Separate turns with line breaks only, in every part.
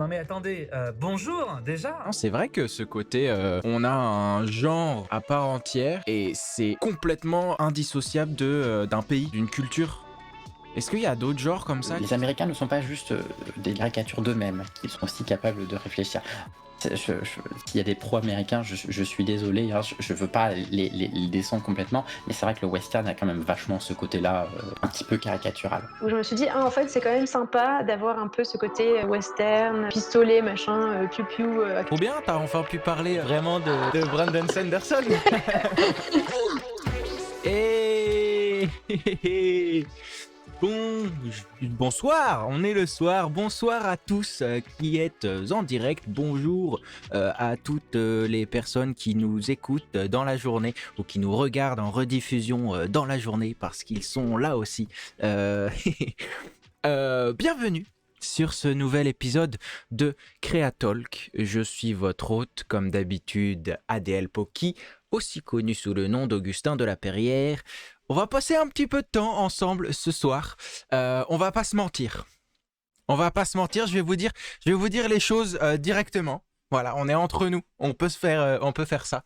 Non mais attendez, bonjour déjà.
Non, c'est vrai que ce côté, on a un genre à part entière et c'est complètement indissociable d'un pays, d'une culture. Est-ce qu'il y a d'autres genres comme ça
Les Américains ne sont pas juste des caricatures d'eux-mêmes, ils sont aussi capables de réfléchir. S'il y a des pro-américains, je suis désolé, hein, je veux pas les descendre complètement, mais c'est vrai que le western a quand même vachement ce côté-là, un petit peu caricatural.
Où je me suis dit, ah, en fait, c'est quand même sympa d'avoir un peu ce côté western, pistolet, machin, piou-piou.
Trop bien, t'as enfin pu parler vraiment de Brandon Sanderson. Et bonsoir, on est le soir, bonsoir à tous qui êtes en direct, bonjour à toutes les personnes qui nous écoutent dans la journée ou qui nous regardent en rediffusion dans la journée parce qu'ils sont là aussi. Bienvenue sur ce nouvel épisode de Créatalk. Je suis votre hôte, comme d'habitude, ADL Poki, aussi connu sous le nom d'Augustin de la Perrière. On va passer un petit peu de temps ensemble ce soir. On va pas se mentir. Je vais vous dire les choses directement. Voilà, on est entre nous. On peut faire ça.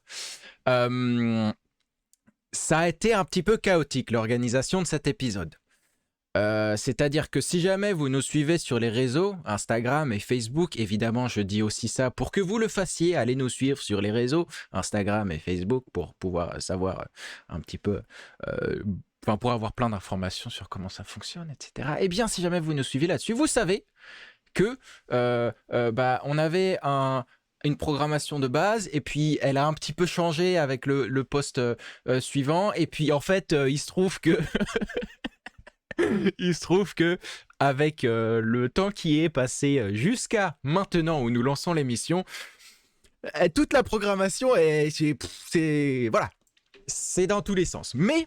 Ça a été un petit peu chaotique l'organisation de cet épisode. C'est-à-dire que si jamais vous nous suivez sur les réseaux, Instagram et Facebook, évidemment je dis aussi ça pour que vous le fassiez, allez nous suivre sur les réseaux, Instagram et Facebook, pour pouvoir savoir un petit peu, pour avoir plein d'informations sur comment ça fonctionne, etc. Eh bien, si jamais vous nous suivez là-dessus, vous savez que on avait une programmation de base et puis elle a un petit peu changé avec le post suivant, et puis en fait il se trouve que avec le temps qui est passé jusqu'à maintenant où nous lançons l'émission, toute la programmation voilà, c'est dans tous les sens. Mais,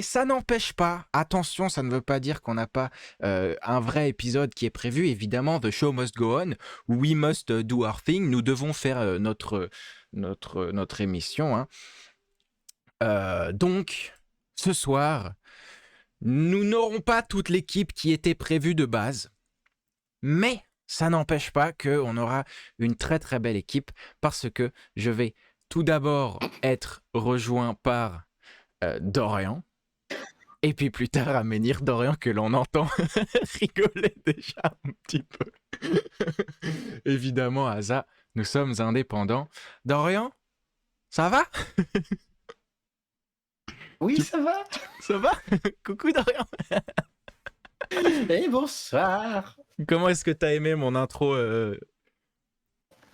ça n'empêche pas, attention, ça ne veut pas dire qu'on n'a pas un vrai épisode qui est prévu. Évidemment, The Show Must Go On, We Must Do Our Thing. Nous devons faire notre émission. Donc, ce soir, nous n'aurons pas toute l'équipe qui était prévue de base, mais ça n'empêche pas qu'on aura une très très belle équipe parce que je vais tout d'abord être rejoint par Dorian, et puis plus tard Aménir. Dorian que l'on entend rigoler déjà un petit peu. Évidemment, Asa, nous sommes indépendants. Dorian, ça va?
Oui, ça va.
Ça va? Coucou Dorian.
Et bonsoir.
Comment est-ce que t'as aimé mon intro?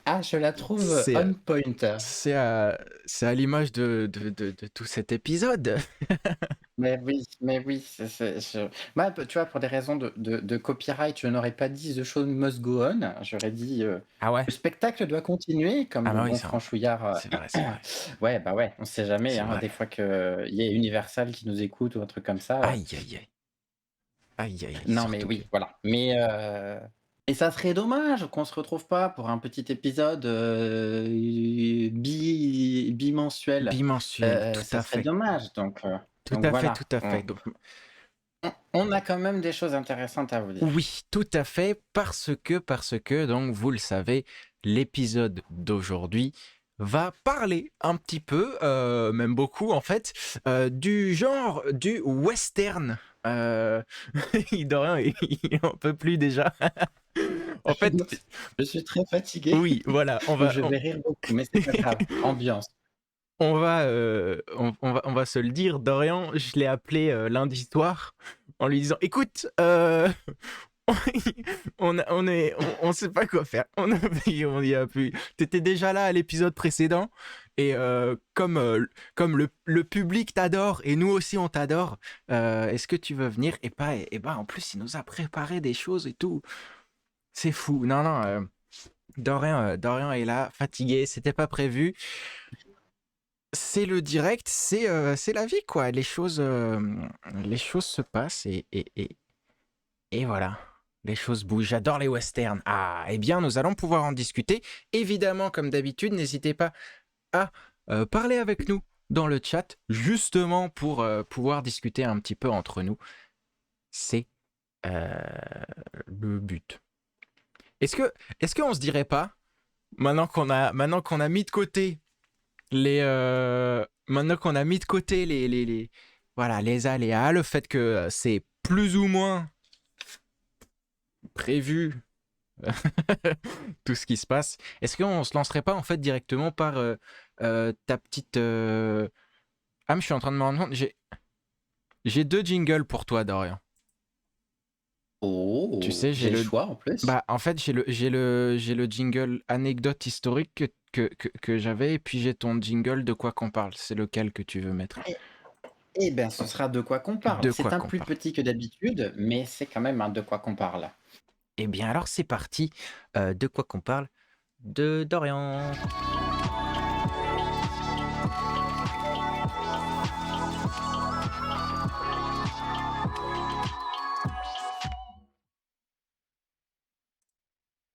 Ah, je la trouve on point.
C'est à l'image de tout cet épisode.
Mais oui, moi, tu vois, pour des raisons de copyright, je n'aurais pas dit The Show Must Go On, j'aurais dit
Ah ouais?
le spectacle doit continuer, comme
Ah
le
bah oui,
bon
c'est vrai.
franchouillard.
C'est vrai.
Ouais, bah ouais, on sait jamais,
C'est
hein,
vrai.
des fois qu'il y a Universal qui nous écoute ou un truc comme ça.
Aïe.
Non, mais
surtout
oui, voilà. Mais et ça serait dommage qu'on se retrouve pas pour un petit épisode bimensuel.
bimensuel, tout
Ça
à
serait
fait.
dommage. Donc
Tout à
voilà.
fait, tout à fait. Donc,
On a quand même des choses intéressantes à vous dire.
oui, tout à fait, parce que, donc, vous le savez, l'épisode d'aujourd'hui va parler un petit peu, même beaucoup en fait, du genre du western. Dorian, il en peut plus déjà. En fait,
Je suis très fatigué.
oui, voilà,
Donc je vais rire beaucoup, mais c'est pas grave. Ambiance.
on va se le dire. Dorian, je l'ai appelé lundi soir en lui disant, écoute, on sait pas quoi faire. On y a plus. T'étais déjà là à l'épisode précédent, et comme le public t'adore et nous aussi on t'adore, est-ce que tu veux venir? Et bah en plus il nous a préparé des choses et tout. C'est fou. Non, Dorian est là, fatigué, c'était pas prévu. C'est le direct, c'est la vie quoi. Les choses se passent, et voilà. Les choses bougent. J'adore les westerns. Ah, eh bien, nous allons pouvoir en discuter. Évidemment, comme d'habitude, n'hésitez pas à parler avec nous dans le chat, justement pour pouvoir discuter un petit peu entre nous. C'est le but. Est-ce qu'on se dirait pas, maintenant qu'on a mis de côté maintenant qu'on a mis de côté voilà, les aléas, le fait que c'est plus ou moins prévu tout ce qui se passe, est-ce qu'on se lancerait pas en fait directement par ta petite Ah, mais je suis en train de me rendre compte, j'ai 2 jingles pour toi, Dorian. Tu
Oh,
sais,
j'ai le choix en plus.
bah en fait j'ai le jingle anecdote historique que j'avais, et puis j'ai ton jingle de quoi qu'on parle. C'est lequel que tu veux mettre?
Eh eh ben, ce sera de quoi qu'on parle.
De quoi
C'est un
qu'on
plus
parle.
petit que d'habitude, mais c'est quand même un de quoi qu'on parle.
Eh bien alors c'est parti. De quoi qu'on parle? De Dorian.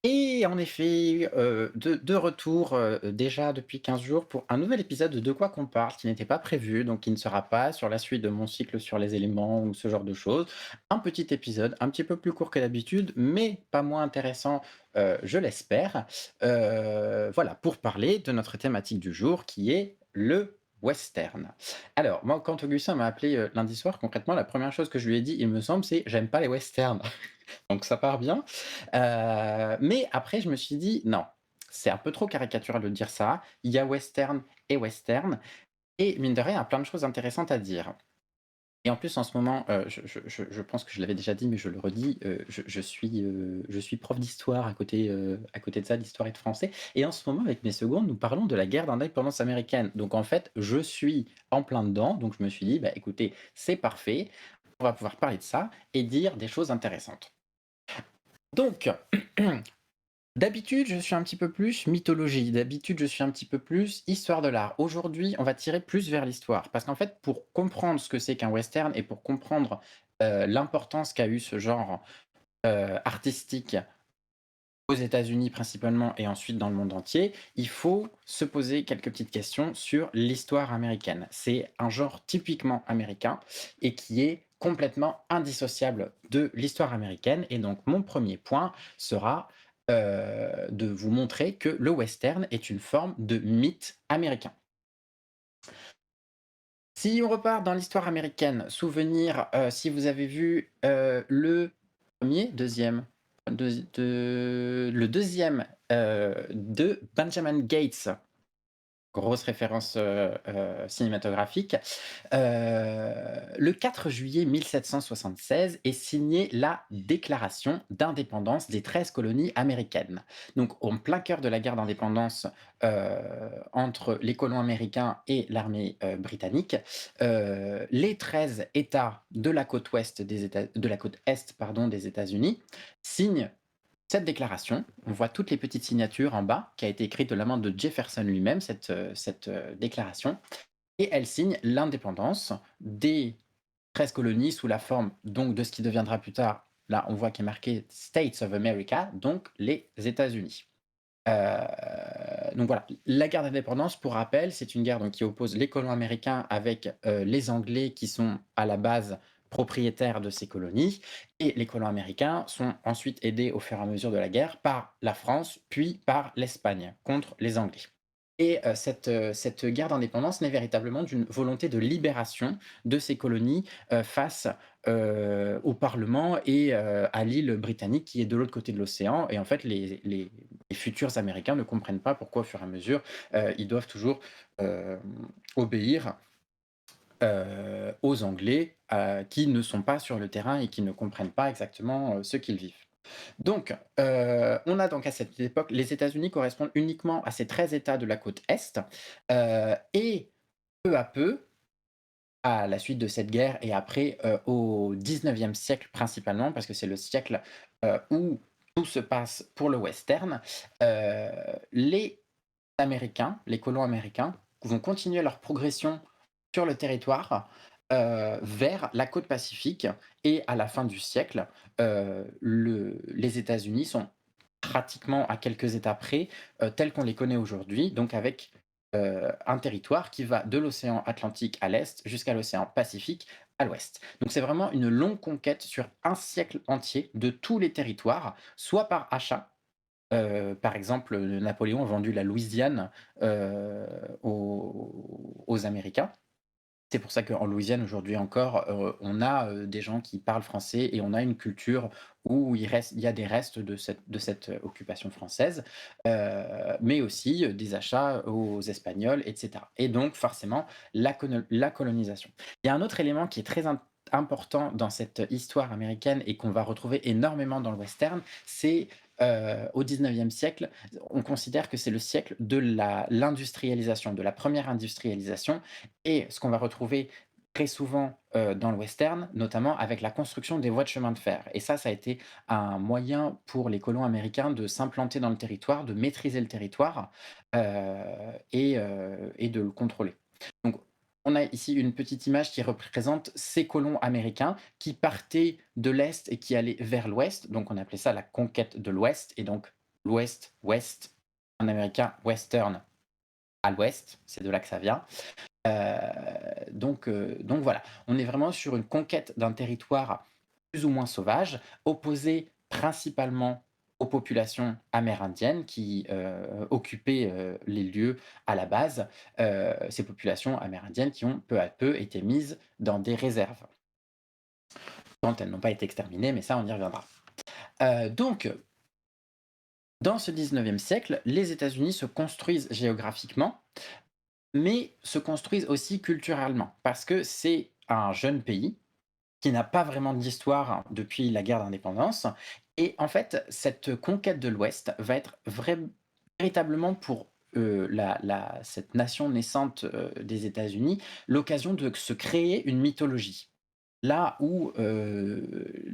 Et en effet, de retour, déjà depuis 15 jours pour un nouvel épisode de quoi qu'on parle, qui n'était pas prévu, donc qui ne sera pas sur la suite de mon cycle sur les éléments ou ce genre de choses. Un petit épisode, un petit peu plus court que d'habitude, mais pas moins intéressant, je l'espère. Voilà, pour parler de notre thématique du jour qui est le western. Alors, moi, quand Augustin m'a appelé, lundi soir, concrètement, la première chose que je lui ai dit, il me semble, c'est: «J'aime pas les westerns». Donc ça part bien. Mais après je me suis dit: «Non, c'est un peu trop caricatural de dire ça. Il y a western et western et mine de rien, il y a plein de choses intéressantes à dire». Et en plus en ce moment, je pense que je l'avais déjà dit, mais je le redis, je suis prof d'histoire à côté de ça, d'histoire et de français, et en ce moment avec mes secondes, nous parlons de la guerre d'indépendance américaine. Donc en fait, je suis en plein dedans, donc je me suis dit: «Bah écoutez, c'est parfait, on va pouvoir parler de ça et dire des choses intéressantes». Donc, d'habitude, je suis un petit peu plus mythologie, d'habitude, je suis un petit peu plus histoire de l'art. Aujourd'hui, on va tirer plus vers l'histoire parce qu'en fait, pour comprendre ce que c'est qu'un western et pour comprendre, l'importance qu'a eu ce genre, artistique aux États-Unis principalement et ensuite dans le monde entier, il faut se poser quelques petites questions sur l'histoire américaine. C'est un genre typiquement américain et qui est complètement indissociable de l'histoire américaine, et donc mon premier point sera, de vous montrer que le western est une forme de mythe américain. Si on repart dans l'histoire américaine, souvenir, si vous avez vu, le premier, deuxième, le deuxième de Benjamin Gates, grosse référence, cinématographique. Le 4 juillet 1776 est signée la Déclaration d'indépendance des 13 colonies américaines. Donc en plein cœur de la guerre d'indépendance, entre les colons américains et l'armée, britannique, les 13 États de la côte ouest de la côte est, pardon, des États-Unis signent cette déclaration. On voit toutes les petites signatures en bas, qui a été écrite de la main de Jefferson lui-même, cette déclaration, et elle signe l'indépendance des 13 colonies sous la forme donc de ce qui deviendra plus tard, là on voit qu'il est marqué States of America, donc les États-Unis. Donc voilà, la guerre d'indépendance, pour rappel, c'est une guerre donc qui oppose les colons américains avec, les Anglais qui sont à la base propriétaires de ces colonies, et les colons américains sont ensuite aidés au fur et à mesure de la guerre par la France, puis par l'Espagne contre les Anglais. Et cette guerre d'indépendance naît véritablement d'une volonté de libération de ces colonies, face, au Parlement et à l'île britannique qui est de l'autre côté de l'océan, et en fait les futurs Américains ne comprennent pas pourquoi au fur et à mesure, ils doivent toujours, hem, obéir, aux Anglais, qui ne sont pas sur le terrain et qui ne comprennent pas exactement, ce qu'ils vivent. Donc, on a donc à cette époque, les États-Unis correspondent uniquement à ces 13 États de la côte Est, et peu à peu, à la suite de cette guerre et après, au 19e siècle principalement, parce que c'est le siècle, où tout se passe pour le western, heu, les Américains, les colons américains vont continuer leur progression sur le territoire, vers la côte Pacifique, et à la fin du siècle, les États-Unis sont pratiquement à quelques États près, tels qu'on les connaît aujourd'hui, donc avec, un territoire qui va de l'océan Atlantique à l'est jusqu'à l'océan Pacifique à l'ouest. Donc c'est vraiment une longue conquête sur un siècle entier de tous les territoires, soit par achat, Par exemple, Napoléon a vendu la Louisiane aux Américains. C'est pour ça qu'en Louisiane, aujourd'hui encore, on a des gens qui parlent français et on a une culture où il y a des restes de cette occupation française, mais aussi des achats aux Espagnols, etc. Et donc, forcément, la colonisation. Il y a un autre élément qui est très important dans cette histoire américaine et qu'on va retrouver énormément dans le western, c'est au 19e siècle, on considère que c'est le siècle de l'industrialisation, de la première industrialisation, et ce qu'on va retrouver très souvent, dans le western, notamment avec la construction des voies de chemin de fer. Et ça a été un moyen pour les colons américains de s'implanter dans le territoire, de maîtriser le territoire, et de le contrôler. Donc on a ici une petite image qui représente ces colons américains qui partaient de l'Est et qui allaient vers l'Ouest. Donc on appelait ça la conquête de l'Ouest, et donc l'Ouest, Ouest, en américain western, à l'Ouest, c'est de là que ça vient. Donc voilà, on est vraiment sur une conquête d'un territoire plus ou moins sauvage, opposé principalement aux populations amérindiennes qui occupaient les lieux à la base, ces populations amérindiennes qui ont peu à peu été mises dans des réserves. Quand elles n'ont pas été exterminées, mais ça on y reviendra. Donc, dans ce 19e siècle, les États-Unis se construisent géographiquement, mais se construisent aussi culturellement, parce que c'est un jeune pays qui n'a pas vraiment d'histoire depuis la guerre d'indépendance. Et en fait, cette conquête de l'Ouest va être véritablement pour cette nation naissante des États-Unis l'occasion de se créer une mythologie. Là où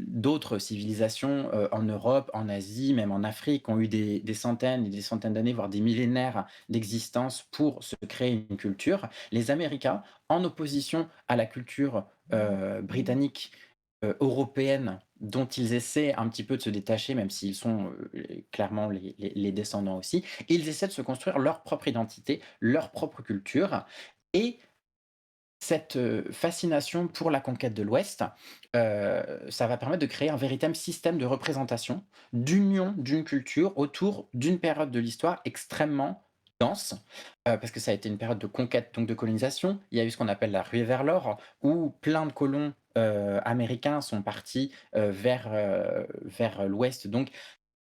d'autres civilisations en Europe, en Asie, même en Afrique, ont eu des centaines et des centaines d'années, voire des millénaires d'existence pour se créer une culture, les Américains, en opposition à la culture britannique, européenne, dont ils essaient un petit peu de se détacher, même s'ils sont clairement les descendants aussi, ils essaient de se construire leur propre identité, leur propre culture. Et cette fascination pour la conquête de l'Ouest, ça va permettre de créer un véritable système de représentation, d'union d'une culture autour d'une période de l'histoire extrêmement dense, parce que ça a été une période de conquête, donc de colonisation. Il y a eu ce qu'on appelle la ruée vers l'or, où plein de colons américains sont partis vers l'Ouest, donc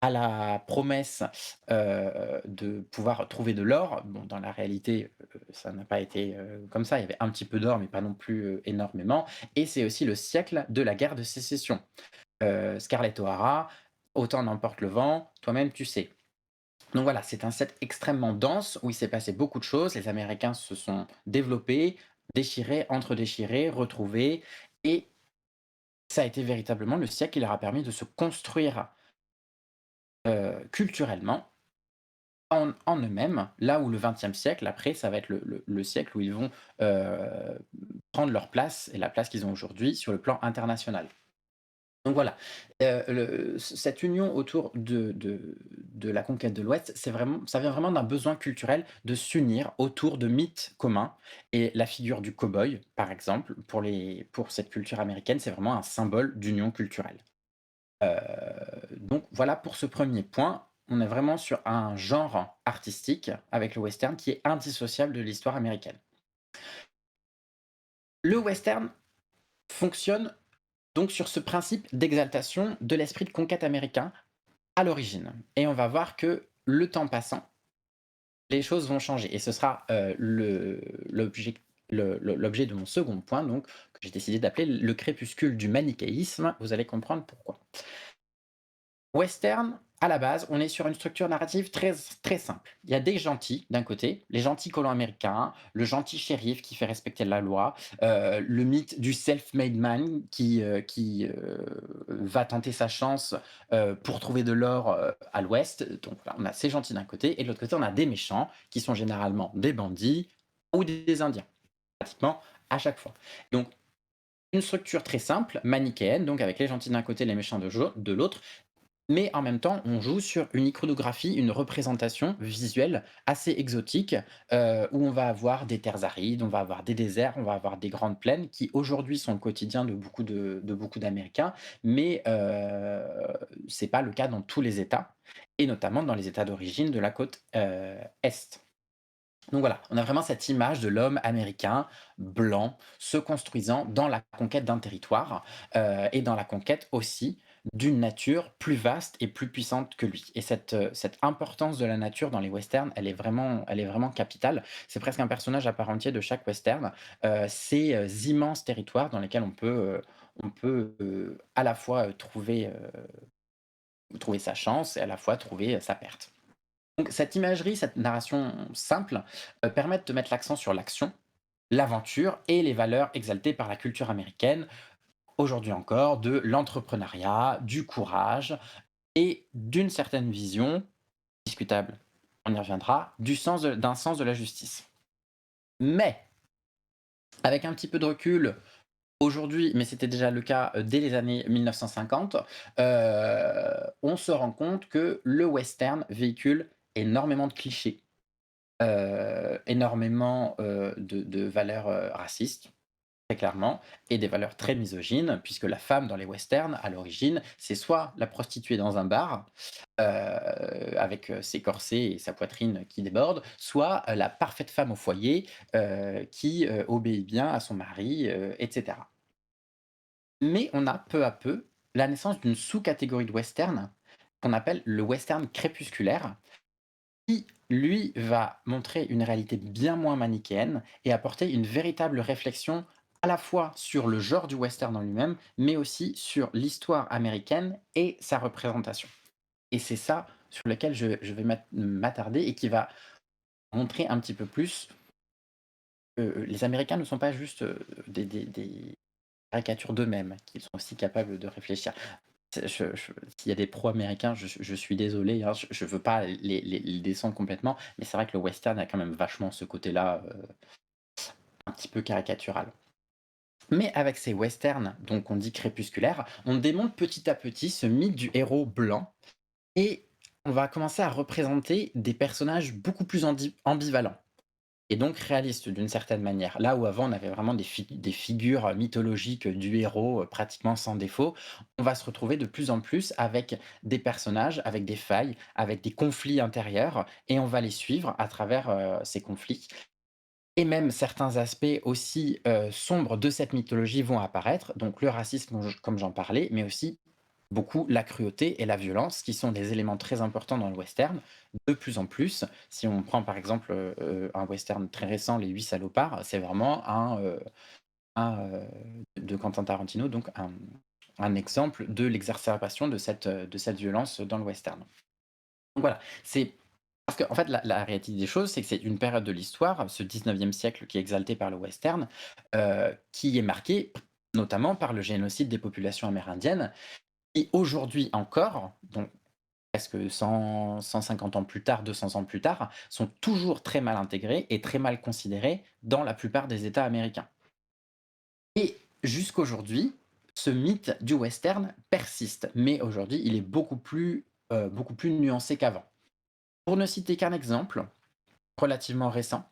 à la promesse de pouvoir trouver de l'or. Bon, dans la réalité, ça n'a pas été comme ça. Il y avait un petit peu d'or, mais pas non plus énormément. Et c'est aussi le siècle de la guerre de sécession. Scarlett O'Hara, autant n'emporte le vent, toi-même tu sais. Donc voilà, c'est un set extrêmement dense où il s'est passé beaucoup de choses. Les Américains se sont développés, déchirés, entre-déchirés, retrouvés. Et ça a été véritablement le siècle qui leur a permis de se construire culturellement en eux-mêmes, là où le XXe siècle, après, ça va être le siècle où ils vont prendre leur place et la place qu'ils ont aujourd'hui sur le plan international. Donc voilà, cette union autour de la conquête de l'Ouest, ça vient vraiment d'un besoin culturel de s'unir autour de mythes communs. Et la figure du cow-boy, par exemple, pour cette culture américaine, c'est vraiment un symbole d'union culturelle. Donc voilà pour ce premier point. On est vraiment sur un genre artistique avec le western qui est indissociable de l'histoire américaine. Le western fonctionne donc sur ce principe d'exaltation de l'esprit de conquête américain à l'origine. Et on va voir que le temps passant, les choses vont changer. Et ce sera l'objet de mon second point, donc, que j'ai décidé d'appeler le crépuscule du manichéisme. Vous allez comprendre pourquoi. Western, à la base, on est sur une structure narrative très, très simple. Il y a des gentils d'un côté, les gentils colons américains, le gentil shérif qui fait respecter la loi, le mythe du self-made man qui va tenter sa chance pour trouver de l'or à l'ouest. Donc voilà, on a ces gentils d'un côté, et de l'autre côté, on a des méchants qui sont généralement des bandits ou des Indiens, pratiquement à chaque fois. Donc, une structure très simple, manichéenne, donc avec les gentils d'un côté, les méchants de l'autre, Mais en même temps, on joue sur une iconographie, une représentation visuelle assez exotique, où on va avoir des terres arides, on va avoir des déserts, on va avoir des grandes plaines qui aujourd'hui sont le quotidien de beaucoup d'Américains, mais c'est pas le cas dans tous les États et notamment dans les États d'origine de la côte, est. Donc voilà, on a vraiment cette image de l'homme américain, blanc, se construisant dans la conquête d'un territoire, et dans la conquête aussi d'une nature plus vaste et plus puissante que lui. Et cette importance de la nature dans les westerns, elle est vraiment capitale. C'est presque un personnage à part entière de chaque western. Ces, immenses territoires dans lesquels à la fois, trouver sa chance et à la fois trouver, sa perte. Donc cette imagerie, cette narration simple, permettent de mettre l'accent sur l'action, l'aventure et les valeurs exaltées par la culture américaine, aujourd'hui encore, de l'entrepreneuriat, du courage et d'une certaine vision, discutable, on y reviendra, d'un sens de la justice. Mais, avec un petit peu de recul, aujourd'hui, mais c'était déjà le cas, dès les années 1950, on se rend compte que le western véhicule énormément de clichés. Énormément, de valeurs, racistes, très clairement, et des valeurs très misogynes, puisque la femme dans les westerns, à l'origine, c'est soit la prostituée dans un bar, avec, ses corsets et sa poitrine qui déborde, soit, la parfaite femme au foyer, qui, obéit bien à son mari, et cetera. Mais on a peu à peu la naissance d'une sous-catégorie de western qu'on appelle le western crépusculaire, qui, lui, va montrer une réalité bien moins manichéenne et apporter une véritable réflexion à la fois sur le genre du western en lui-même, mais aussi sur l'histoire américaine et sa représentation. Et c'est ça sur lequel je vais m'attarder et qui va montrer un petit peu plus que les Américains ne sont pas juste des caricatures d'eux-mêmes, qu'ils sont aussi capables de réfléchir. S'il y a des pro-américains, je suis désolé, hein, je veux pas les descendre complètement, mais c'est vrai que le western a quand même vachement ce côté-là, un petit peu caricatural. Mais avec ces westerns, donc on dit crépusculaires, on démonte petit à petit ce mythe du héros blanc et on va commencer à représenter des personnages beaucoup plus ambivalents. Et donc réaliste d'une certaine manière. Là où avant on avait vraiment des figures mythologiques du héros, pratiquement sans défaut, on va se retrouver de plus en plus avec des personnages, avec des failles, avec des conflits intérieurs et on va les suivre à travers, ces conflits et même certains aspects aussi, sombres de cette mythologie vont apparaître, donc le racisme comme j'en parlais, mais aussi beaucoup la cruauté et la violence qui sont des éléments très importants dans le western, de plus en plus. Si on prend par exemple, un western très récent, Les 8 salopards, c'est vraiment de Quentin Tarantino, donc un exemple de l'exacerbation de cette violence dans le western. Donc voilà, c'est parce qu'en fait la réalité des choses, c'est que c'est une période de l'histoire, ce 19e siècle qui est exalté par le western, qui est marqué notamment par le génocide des populations amérindiennes et aujourd'hui encore, donc presque 150 ans plus tard, 200 ans plus tard, sont toujours très mal intégrés et très mal considérés dans la plupart des États américains. Et jusqu'aujourd'hui, ce mythe du western persiste, mais aujourd'hui, il est beaucoup plus nuancé qu'avant. Pour ne citer qu'un exemple relativement récent,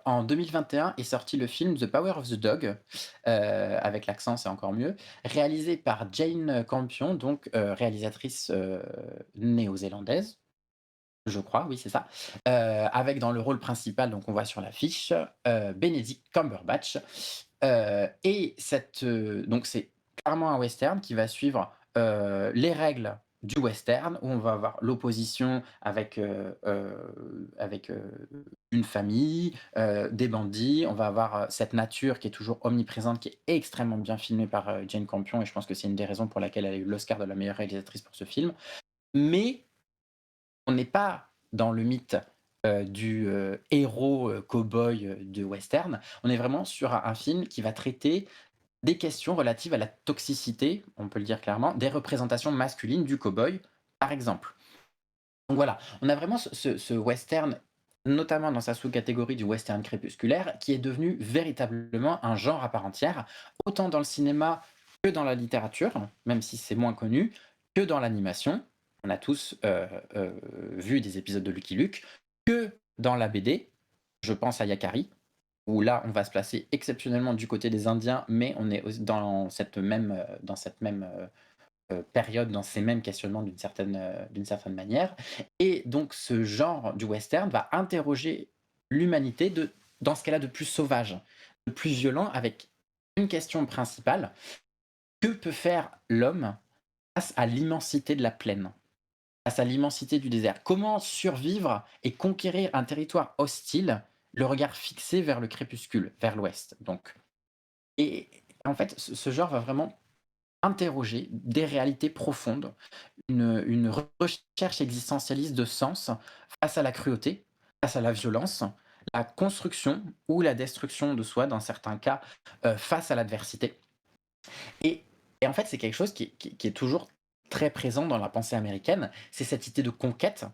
en 2021 est sorti le film The Power of the Dog, avec l'accent, c'est encore mieux, réalisé par Jane Campion, donc réalisatrice, néo-zélandaise, je crois, oui, c'est ça. Avec dans le rôle principal, donc on voit sur l'affiche, Benedict Cumberbatch. Donc c'est clairement un western qui va suivre, les règles du western, où on va avoir l'opposition avec, une famille, des bandits. On va avoir, cette nature qui est toujours omniprésente, qui est extrêmement bien filmée par, Jane Campion et je pense que c'est une des raisons pour laquelle elle a eu l'Oscar de la meilleure réalisatrice pour ce film. Mais on n'est pas dans le mythe, du, héros, cow-boy, de western. On est vraiment sur un film qui va traiter des questions relatives à la toxicité, on peut le dire clairement, des représentations masculines du cow-boy, par exemple. Donc voilà, on a vraiment ce western, notamment dans sa sous-catégorie du western crépusculaire, qui est devenu véritablement un genre à part entière, autant dans le cinéma que dans la littérature, même si c'est moins connu, que dans l'animation, on a tous vu des épisodes de Lucky Luke, que dans la BD, je pense à Yakari, où là, on va se placer exceptionnellement du côté des Indiens, mais on est dans cette même période, dans ces mêmes questionnements d'une certaine manière. Et donc, ce genre du western va interroger l'humanité dans ce qu'elle a de plus sauvage, de plus violent, avec une question principale: que peut faire l'homme face à l'immensité de la plaine, face à l'immensité du désert? Comment survivre et conquérir un territoire hostile, le regard fixé vers le crépuscule, vers l'ouest, donc. Et en fait, ce genre va vraiment interroger des réalités profondes, une recherche existentialiste de sens face à la cruauté, face à la violence, la construction ou la destruction de soi dans certains cas, face à l'adversité. Et et en fait, c'est quelque chose qui est toujours très présent dans la pensée américaine, c'est cette idée de conquête,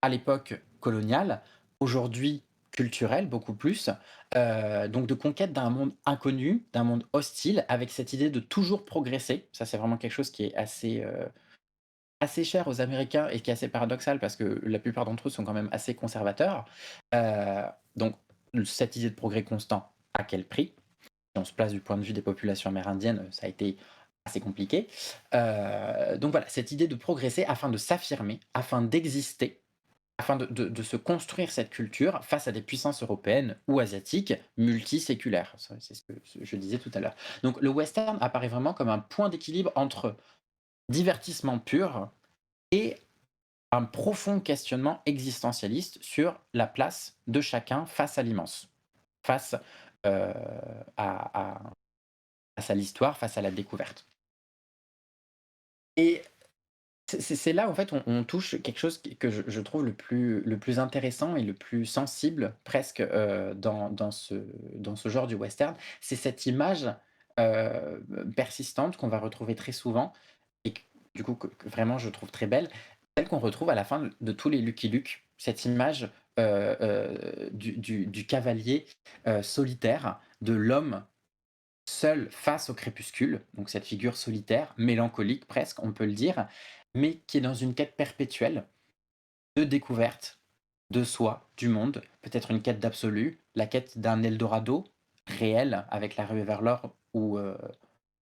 à l'époque coloniale, aujourd'hui culturelle beaucoup plus, donc de conquête d'un monde inconnu, d'un monde hostile, avec cette idée de toujours progresser. Ça, c'est vraiment quelque chose qui est assez cher aux Américains et qui est assez paradoxal parce que la plupart d'entre eux sont quand même assez conservateurs. Donc cette idée de progrès constant, à quel prix? Si on se place du point de vue des populations amérindiennes, ça a été assez compliqué. Donc voilà, cette idée de progresser afin de s'affirmer, afin d'exister, afin de se construire cette culture face à des puissances européennes ou asiatiques multiséculaires. Ça, c'est ce que je disais tout à l'heure. Donc le western apparaît vraiment comme un point d'équilibre entre divertissement pur et un profond questionnement existentialiste sur la place de chacun face à l'immense, face à face à l'histoire, face à la découverte. Et c'est là, en fait, on touche quelque chose que je trouve le plus intéressant et le plus sensible presque, dans ce genre du western. C'est cette image, persistante qu'on va retrouver très souvent et que du coup, que vraiment je trouve très belle, celle qu'on retrouve à la fin de tous les Lucky Luke. Cette image, du cavalier, solitaire, de l'homme seul face au crépuscule, donc cette figure solitaire, mélancolique presque, on peut le dire, mais qui est dans une quête perpétuelle de découverte de soi, du monde, peut-être une quête d'absolu, la quête d'un Eldorado réel avec la ruée vers l'or ou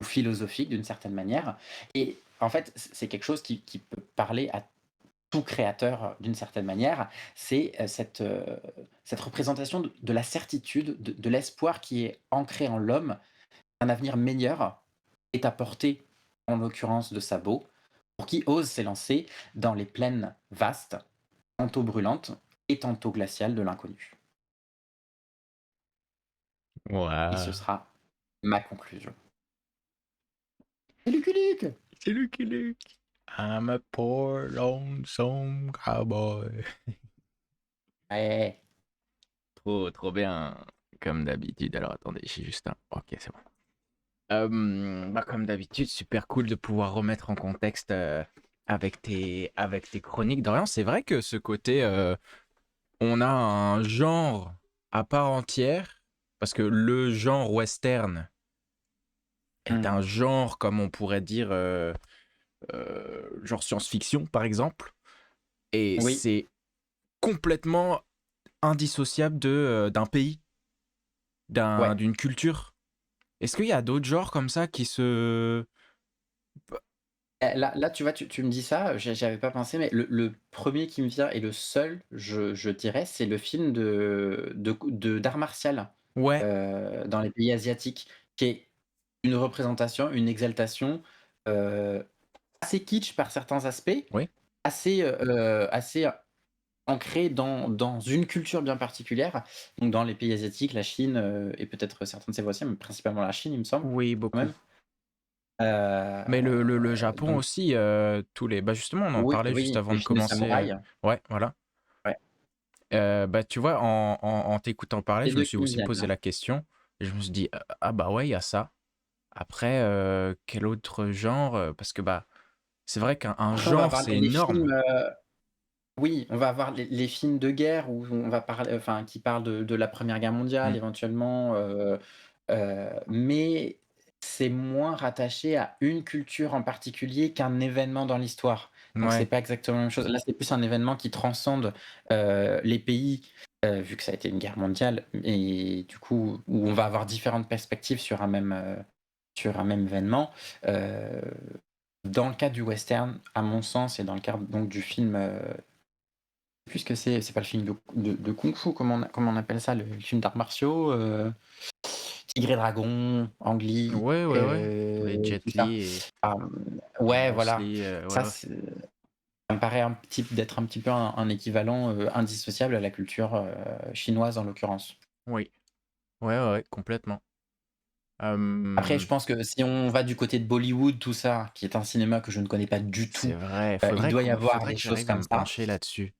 philosophique d'une certaine manière. Et en fait, c'est quelque chose qui peut parler à tout créateur d'une certaine manière. C'est cette représentation de la certitude, de l'espoir qui est ancré en l'homme, un avenir meilleur est à portée, en l'occurrence de Sabot, pour qui ose s'élancer dans les plaines vastes, tantôt brûlantes et tantôt glaciales de l'inconnu. Et ce
Waouh.
sera ma conclusion. C'est Lucky Luke.
C'est Lucky Luke. I'm a poor lonesome cowboy.
Ouais.
Trop bien. Comme d'habitude. Alors attendez, j'ai juste un. Ok, c'est bon. Bah, comme d'habitude, super cool de pouvoir remettre en contexte avec tes chroniques. Dorian, c'est vrai que ce côté, on a un genre à part entière, parce que le genre western est
Mm.
un genre, comme on pourrait dire, genre science-fiction, par exemple. Et
Oui.
c'est complètement indissociable d'un pays,
Ouais.
d'une culture. Est-ce qu'il y a d'autres genres comme ça qui se...
Là, tu vois, tu me dis ça, j'y avais pas pensé, mais le premier qui me vient et le seul, je dirais, c'est le film d'art martial,
Ouais,
dans les pays asiatiques, qui est une représentation, une exaltation, heu, assez kitsch par certains aspects,
oui.
assez ancrée dans une culture bien particulière. Donc dans les pays asiatiques, la Chine, et peut-être certains de ses voisins, mais principalement la Chine, il me semble,
Oui,
quand
beaucoup.
même.
Mais le Japon
Donc
aussi, tous les... Bah justement, on en
oui,
parlait juste
oui,
avant
les
de
films de
commencer.
samouraï,
Ouais, voilà.
ouais.
Bah tu vois, en t'écoutant parler,
Les
je me
2
suis
qui me
aussi
viennent
posé
là.
la question. Et je me suis dit, ah bah ouais, il y a ça. Après, quel autre genre? Parce que bah, c'est vrai qu'un
Après on va
genre,
avoir
c'est
les films,
énorme.
oui, on va avoir les films de guerre où on va parler qui parlent de la Première Guerre mondiale
Mm.
éventuellement, mais c'est moins rattaché à une culture en particulier qu'un événement dans l'histoire. Donc c'est
Ouais,
pas exactement la même chose. Là, c'est plus un événement qui transcende, les pays, vu que ça a été une guerre mondiale et du coup, où on va avoir différentes perspectives sur un même événement. Heu, Dans le cas du western, à mon sens et dans le cadre donc du film, puisque c'est pas le film de kung-fu, comment on appelle ça? Le film d'arts martiaux, Tigre et Dragon, Ang Lee,
ouais, ouais, ouais. Les Jet
tout ça.
Li et
Ouais,
Bruce
voilà.
Lee, ouais,
Ça,
ouais.
ça me paraît d'être un petit peu un équivalent, indissociable à la culture, chinoise, en l'occurrence.
Oui, ouais, ouais, ouais, complètement.
Après, je
Hem,
pense que si on va du côté de Bollywood, tout ça, qui est un cinéma que je ne connais pas du
c'est
tout,
vrai,
il doit y avoir
faudrait
des
que
choses
j'arrive à
comme
me
ça.
pencher là-dessus.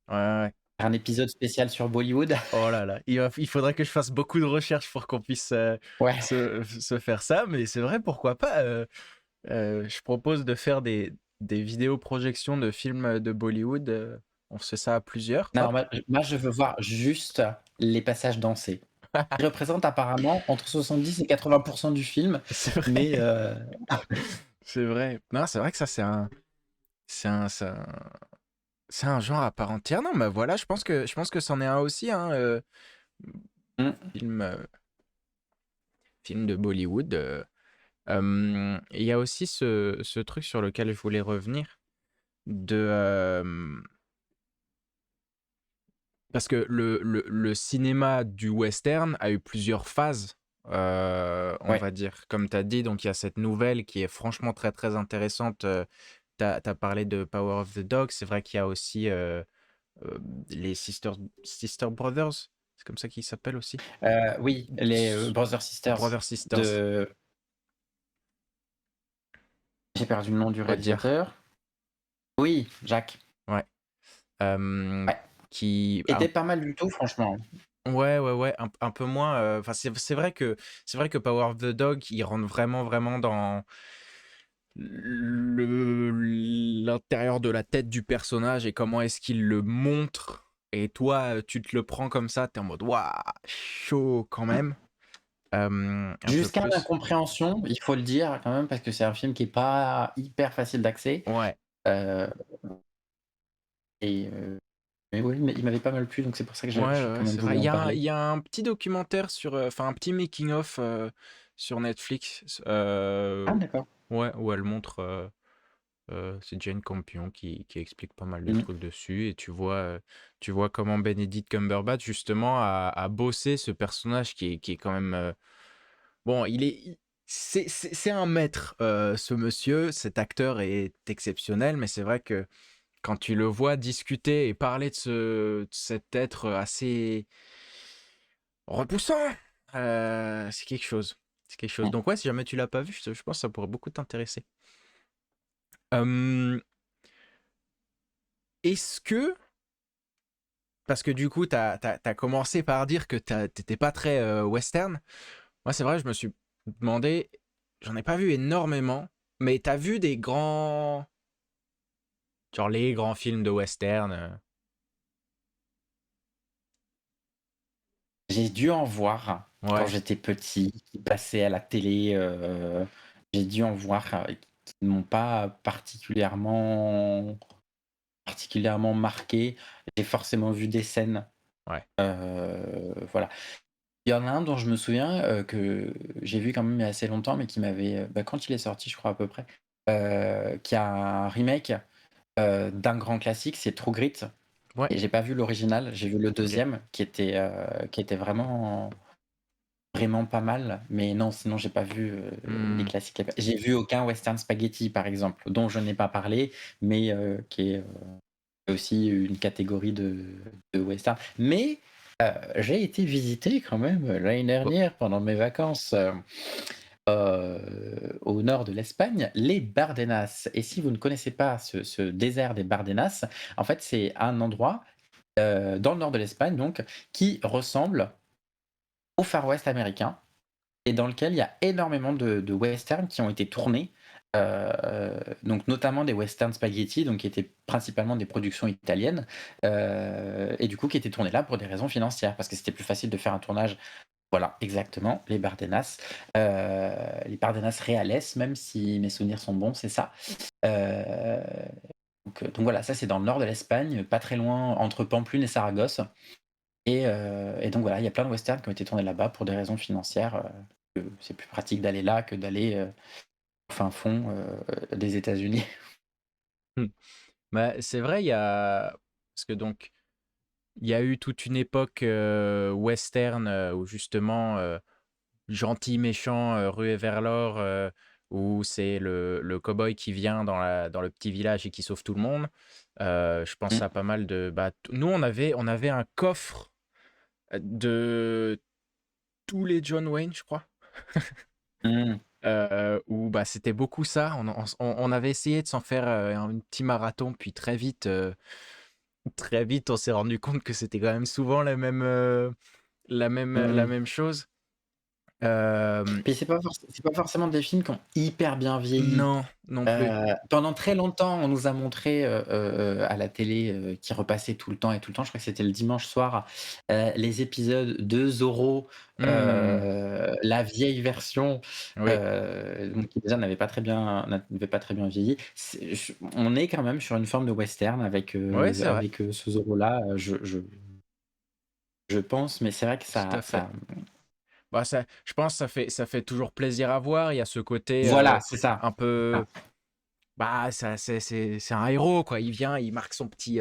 Ouais, ouais, ouais.
Un épisode spécial sur Bollywood.
Oh là là, il faudrait que je fasse beaucoup de recherches pour qu'on puisse,
Ouais.
se faire ça, mais c'est vrai, pourquoi pas, je propose de faire des vidéos projections de films, de Bollywood, on fait ça à plusieurs,
Non,
hop.
moi, je veux voir juste les passages dansés. Ils représentent apparemment entre 70 et 80 du film,
C'est vrai,
mais
c'est vrai. Non, c'est vrai que ça, c'est un c'est un c'est un genre à part entière. Non, bah, voilà, je pense que c'en est un aussi, hein,
mmh,
film, film de Bollywood, il y a aussi ce truc sur lequel je voulais revenir de, parce que le cinéma du western a eu plusieurs phases, on
ouais.
va dire. Comme tu as dit, donc il y a cette nouvelle qui est franchement très, très intéressante, tu as parlé de Power of the Dog. C'est vrai qu'il y a aussi, les Sister Brothers, c'est comme ça qu'ils s'appellent aussi?
Oui, les, Brother Sisters
Brother Sisters,
de j'ai perdu le nom du
Rudyard.
réalisateur. Oui, Jacques.
Ouais. Hem,
Ouais.
qui
Était pas mal du tout, franchement.
Ouais, ouais, ouais, un peu moins, enfin, c'est vrai que Power of the Dog, il rentre vraiment, vraiment dans l'intérieur de la tête du personnage et comment est-ce qu'il le montre. Et toi, tu te le prends comme ça, t'es en mode waouh, chaud quand
Mmh.
même. Un peu
Jusqu'à
plus.
l'incompréhension, il faut le dire quand même, parce que c'est un film qui est pas hyper facile d'accès,
Ouais,
heu et mais oui, mais il m'avait pas mal plu, donc c'est pour ça que
ouais,
j'ai
ouais,
quand
ouais,
même
c'est vrai.
voulu
Il y
en
a un,
parler.
il y a un petit documentaire sur, enfin, un petit making of sur Netflix,
Ah d'accord.
ouais, où elle montre. C'est Jane Campion qui explique pas mal de
Mmh.
trucs dessus et tu vois comment Benedict Cumberbatch justement a bossé ce personnage qui est quand même, bon, c'est un maître, ce monsieur, cet acteur est exceptionnel, mais c'est vrai que quand tu le vois discuter et parler de cet être assez repoussant, c'est quelque chose. C'est quelque chose.
Ouais.
Donc ouais, si jamais tu l'as pas vu, je pense que ça pourrait beaucoup t'intéresser. Hem, est-ce que Parce que du coup, t'as commencé par dire que t'étais pas très western. Moi, c'est vrai, je me suis demandé, j'en ai pas vu énormément, mais t'as vu des grands, genre les grands films de western.
J'ai dû en voir quand
Ouais,
j'étais petit, qui passaient à la télé, j'ai dû en voir, qui ne m'ont pas particulièrement marqué. J'ai forcément vu des scènes,
ouais,
voilà. Il y en a un dont je me souviens, que j'ai vu quand même il y a assez longtemps, mais qui m'avait, quand il est sorti, je crois à peu près, qui a un remake, d'un grand classique, c'est True Grit
ouais,
et j'ai pas vu l'original, j'ai vu le
ok.
deuxième qui était vraiment pas mal, mais non, sinon j'ai pas vu, les
Hmm,
classiques. J'ai vu aucun western spaghetti, par exemple, dont je n'ai pas parlé, mais qui est, aussi une catégorie de western. Mais j'ai été visiter quand même, l'année
bon,
dernière pendant mes vacances, au nord de l'Espagne, les Bardenas et si vous ne connaissez pas ce désert des Bardenas, en fait, c'est un endroit, dans le nord de l'Espagne donc, qui ressemble au Far West américain et dans lequel il y a énormément de westerns qui ont été tournés, donc notamment des westerns spaghetti, donc qui étaient principalement des productions italiennes, et du coup qui étaient tournés là pour des raisons financières. Parce que c'était plus facile de faire un tournage Voilà, exactement, les Bardenas Reales, même si mes souvenirs sont bons, c'est ça. Heu, donc voilà, ça c'est dans le nord de l'Espagne, pas très loin entre Pampelune et Saragosse et donc voilà, il y a plein de westerns qui ont été tournés là-bas pour des raisons financières, que c'est plus pratique d'aller là que d'aller, au fin fond, des États-Unis.
Mmh. Bah, c'est vrai, il y a parce que donc il y a eu toute une époque, western, où justement, gentil, méchant, ruée vers l'or, où c'est le cow-boy qui vient dans le petit village et qui sauve tout le monde. Je pense
Mmh.
à pas mal de bah, nous on avait un coffre, de tous les John Wayne, je crois,
Mmh.
où bah, c'était beaucoup ça. On avait essayé de s'en faire, un petit marathon, puis très vite, on s'est rendu compte que c'était quand même souvent la
Mmh.
même chose. Hem,
Puis c'est pas forcément des films qui ont hyper bien vieilli.
non, non plus.
Pendant très longtemps, on nous a montré, à la télé, qui repassait tout le temps et tout le temps, je crois que c'était le dimanche soir, les épisodes de Zorro,
Mmh.
la vieille version,
Oui,
donc qui déjà n'avait pas très bien vieilli. On est quand même sur une forme de western
ouais, c'est vrai,
ce Zorro-là, je pense, mais c'est vrai que
tout
ça
à fait.
ça
Bah, je pense que ça fait toujours plaisir à voir. Il y a ce côté,
voilà, c'est ça,
un
c'est
peu
ça.
bah, ça c'est un héros, quoi. Il vient, il marque son petit,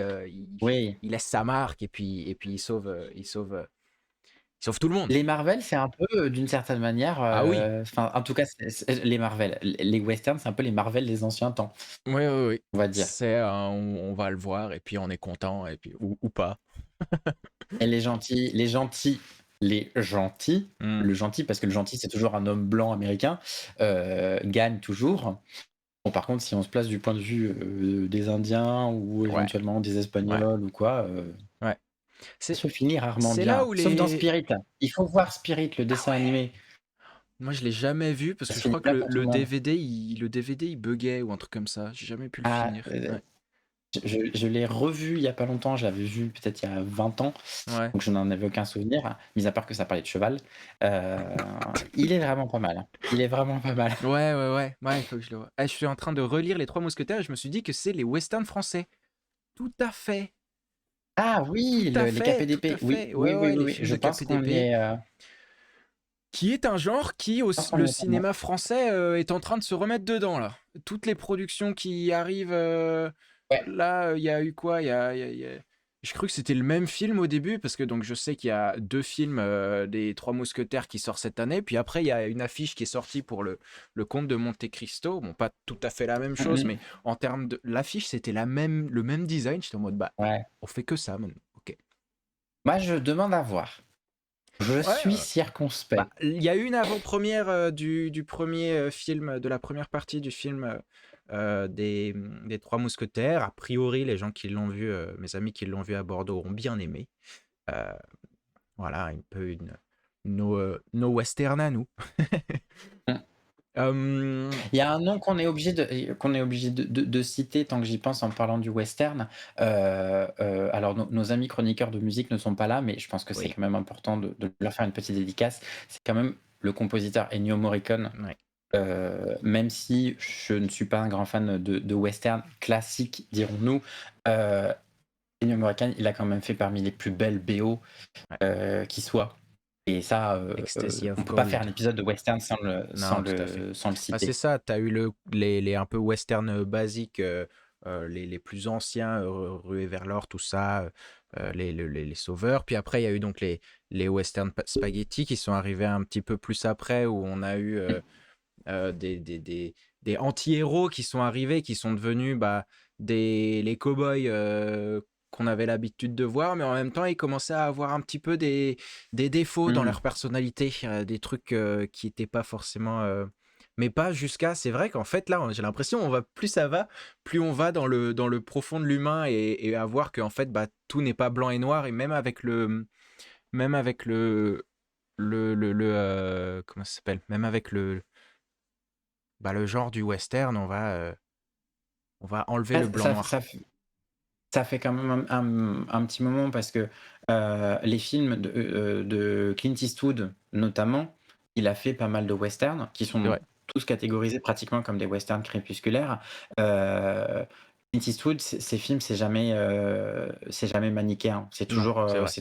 Oui.
il laisse sa marque et puis il sauve tout le monde.
Les Marvel, c'est un peu, d'une certaine manière,
Ah oui,
enfin, en tout cas, les Marvel, les westerns, c'est un peu les Marvel des anciens temps,
oui, oui, oui.
on va dire.
C'est, on va le voir et puis on est content et puis ou pas.
Et les gentils,
Mmh.
le gentil, parce que le gentil, c'est toujours un homme blanc américain, gagne toujours. Bon, par contre, si on se place du point de vue, des Indiens ou
Ouais,
éventuellement des
ouais,
Espagnols ou quoi,
ouais.
ça
C'est
se finit rarement
c'est là
bien,
où
sauf dans
les
Spirit. Il faut voir Spirit, le
ah
dessin
ouais!
animé,
Moi, je l'ai jamais vu parce
ça
que
se
je
finit
crois que
pas
le
pour tout
le
le monde.
DVD, il buggait ou un truc comme ça. J'ai jamais pu le
Ah,
finir. Ouais,
je l'ai revu il y a pas longtemps, je l'avais vu peut-être il y a 20 ans,
ouais.
donc je n'en avais aucun souvenir, mis à part que ça parlait de cheval. Heu, il est vraiment pas mal, hein. Il est vraiment pas mal.
Ouais, ouais, ouais. Ouais, il faut que je le voie. Je suis en train de relire Les Trois Mousquetaires et je me suis dit que c'est les westerns français. Tout à fait,
Ah
tout
oui,
à
les
fait, tout à
KPDP, oui,
fait. Ouais,
oui, oui,
ouais,
oui,
les
oui,
films
je
de
pense qu'on y
KPDP,
est,
qui est un genre qui,
je pense qu'on
le
y est pas mal.
cinéma français, est en train de se remettre dedans, là. Toutes les productions qui arrivent,
Ouais.
là, il y a eu quoi? J'ai cru que c'était le même film au début, parce que donc je sais qu'il y a 2 films, des Trois Mousquetaires qui sortent cette année, puis après il y a une affiche qui est sortie pour le Comte de Monte-Cristo. Bon, pas tout à fait la même
Mmh
chose, mais
mh.
en termes de l'affiche, c'était le même design. J'étais en mode: «Bah,
Ouais.
on fait que ça maintenant, OK».
Moi, je demande à voir. Je
Ouais,
suis
bah,
circonspect.
il y a eu une avant-première, du 1er, film, de la première partie du film, des Trois Mousquetaires. A priori, les gens qui l'ont vu, mes amis qui l'ont vu à Bordeaux ont bien aimé. Heu, voilà, un peu nos westerns à nous.
Mmh.
Hem,
Il y a un nom qu'on est obligé de citer tant que j'y pense en parlant du western. Alors nos amis chroniqueurs de musique ne sont pas là, mais je pense que c'est
oui,
quand même important de leur faire une petite dédicace. C'est quand même le compositeur Ennio Morricone,
ouais.
même si je ne suis pas un grand fan de western classique, dirons-nous, heu, Ennio Morricone, il a quand même fait parmi les plus belles BO,
Ouais.
qui soient et ça,
Ecstasy
on
of
peut pas faire un
Gold.
épisode de western sans le sans
Non, tout à fait.
le sans le
Bah, c'est
citer.
ça, tu as eu les un peu western, basiques, les plus anciens, Ruée vers l'or, tout ça, les Sauveurs. Puis après, il y a eu donc les western spaghetti qui sont arrivés un petit peu plus après, où on a eu, des anti-héros qui sont arrivés, qui sont devenus, bah, les cow-boys, qu'on avait l'habitude de voir, mais en même temps, ils commençaient à avoir un petit peu des défauts dans
Mmh.
leur personnalité, des trucs, qui étaient pas forcément, mais pas jusqu'à c'est vrai qu'en fait, là, j'ai l'impression, on va plus ça va, plus on va dans le profond de l'humain et à voir qu'en fait, bah, tout n'est pas blanc et noir et même avec le comment ça s'appelle? Même avec bah, le genre du western, on va enlever le
Ça
blanc
ça ça
noir.
Ça fait quand même un petit moment parce que, les films de Clint Eastwood notamment, il a fait pas mal de westerns qui
C'est
sont
vrai.
tous catégorisés pratiquement comme des westerns crépusculaires. Clint Eastwood, ses films, c'est jamais manichéen,
Non,
c'est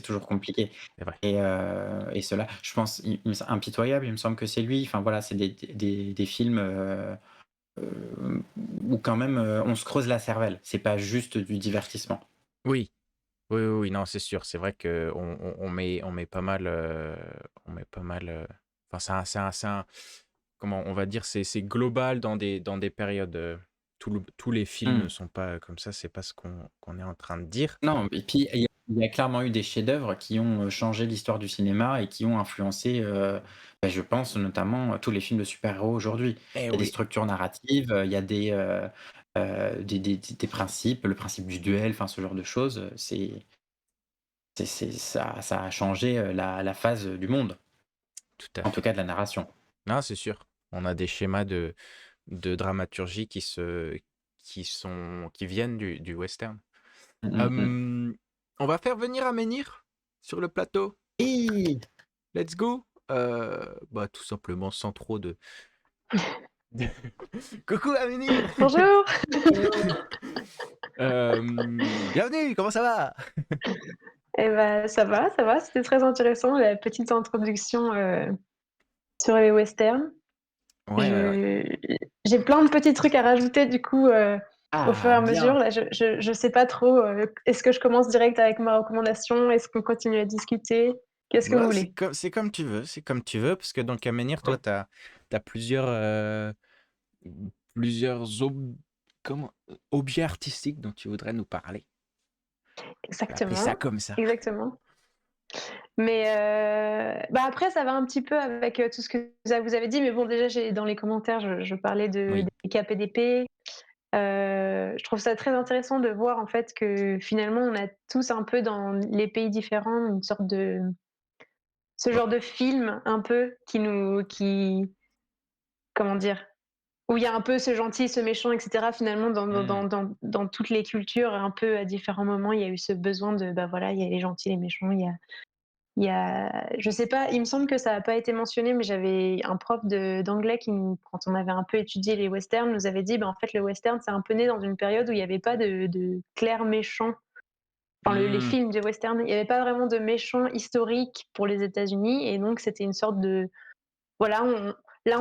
toujours compliqué
c'est vrai.
et ceux-là, je pense, Impitoyable, il me semble que c'est lui. Enfin voilà, c'est des films, où quand même, on se creuse la cervelle. C'est pas juste du divertissement.
Oui. Oui, oui, oui, non, c'est sûr. C'est vrai qu'on on met pas mal, enfin, comment on va dire, c'est global dans des périodes. Tous les films ne
Mmh.
sont pas comme ça, c'est pas ce qu'on est en train de dire.
Non, et puis il y a clairement eu des chefs-d'œuvre qui ont, changé l'histoire du cinéma et qui ont influencé, je pense notamment, tous les films de super-héros aujourd'hui.
Eh
Il y a des
oui.
structures narratives, il y a des principes, le principe du duel, enfin ce genre de choses, ça a changé, la phase du monde,
Tout à
en tout
fait.
cas de la narration.
Non, c'est sûr. On a des schémas de dramaturgie qui viennent du western.
Mmh mh, mmh.
Euh, on va faire venir Aménir sur le plateau.
Oui!
Let's go. Bah, tout simplement, sans trop de... Coucou Aménir.
Bonjour.
Bienvenue, comment ça va?
Eh ben, ça va, ça va. C'était très intéressant la petite introduction, sur les westerns.
Ouais, ouais, ouais.
Je j'ai plein de petits trucs à rajouter du coup, au fur et
Ah
à mesure.
bien!
Là, je sais pas trop, est-ce que je commence direct avec ma recommandation? Est-ce qu'on continue à discuter? Qu'est-ce que vous
Ouais,
voulez?
c'est comme tu veux, c'est comme tu veux, parce que donc Aménir, toi, t'as plusieurs comment, objets artistiques dont tu voudrais nous parler. On va appeler ça
Exactement,
comme ça.
exactement. Mais, bah, après ça va un petit peu avec, tout ce que vous avez dit, mais bon déjà j'ai dans les commentaires je parlais
Oui.
des KPDP. Je trouve ça très intéressant de voir en fait que finalement on a tous un peu dans les pays différents une sorte de ce
Ouais.
genre de film un peu qui comment dire? Où il y a un peu ce gentil, ce méchant et cetera finalement
Hmm.
dans toutes les cultures un peu à différents moments, il y a eu ce besoin de, bah, voilà, il y a les gentils, les méchants, il y a je sais pas, il me semble que ça a pas été mentionné, mais j'avais un prof d'anglais qui nous quand on avait un peu étudié les westerns, nous avait dit: «Bah, en fait, le western, c'est un peu né dans une période où il y avait pas de clairs méchants». Enfin, les
Hmm.
films de western, il y avait pas vraiment de méchants historiques pour les États-Unis et donc c'était une sorte de voilà, on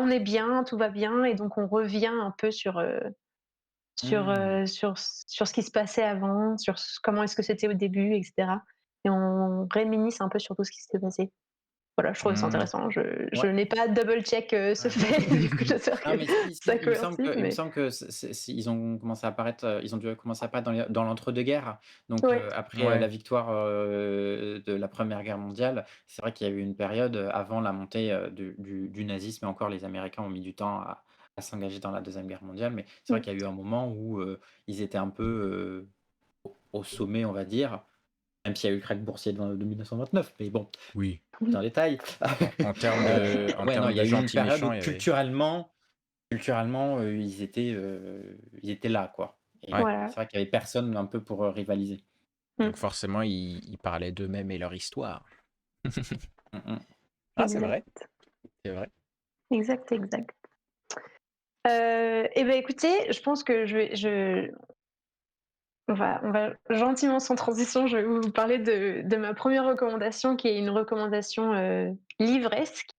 est bien, tout va bien et donc on revient un peu
Hmm.
sur ce qui se passait avant, sur comment est-ce que c'était au début et cetera et on réminisce un peu sur tout ce qui s'était passé. Voilà, je trouvais ça
Hmm.
intéressant. Je
Ouais.
n'ai pas double check, ce
Ouais.
fait, du coup j'espère que
Non, mais si,
ça
si,
coïncide,
il me
mais
semble que ils ont commencé à apparaître, ils ont dû commencer à apparaître dans l'entre-deux-guerres. Donc,
ouais,
après la
Ouais.
victoire de la Première Guerre mondiale, c'est vrai qu'il y a eu une période avant la montée du nazisme, et encore les Américains ont mis du temps à s'engager dans la Deuxième Guerre mondiale. Mais c'est vrai
mmh,
qu'il y a eu un moment où ils étaient un peu au sommet, on va dire, même s'il y a eu le krach boursier de 1929. Mais bon,
Oui.
plus en détail.
En
Ouais, non,
termes
il y a
de
eu une
gentil
période où
méchant, il y avait.
culturellement, ils étaient là, quoi. Et
Ouais.
voilà,
c'est vrai qu'il y avait personne un peu pour, rivaliser.
Donc
mmh,
forcément, ils parlaient d'eux-mêmes et leur histoire.
Mmh mh.
Ah, c'est vrai,
exact,
c'est vrai.
exact, exact. Et bah, écoutez, je pense que on va gentiment sans transition, je vais vous parler de ma première recommandation qui est une recommandation, livresque.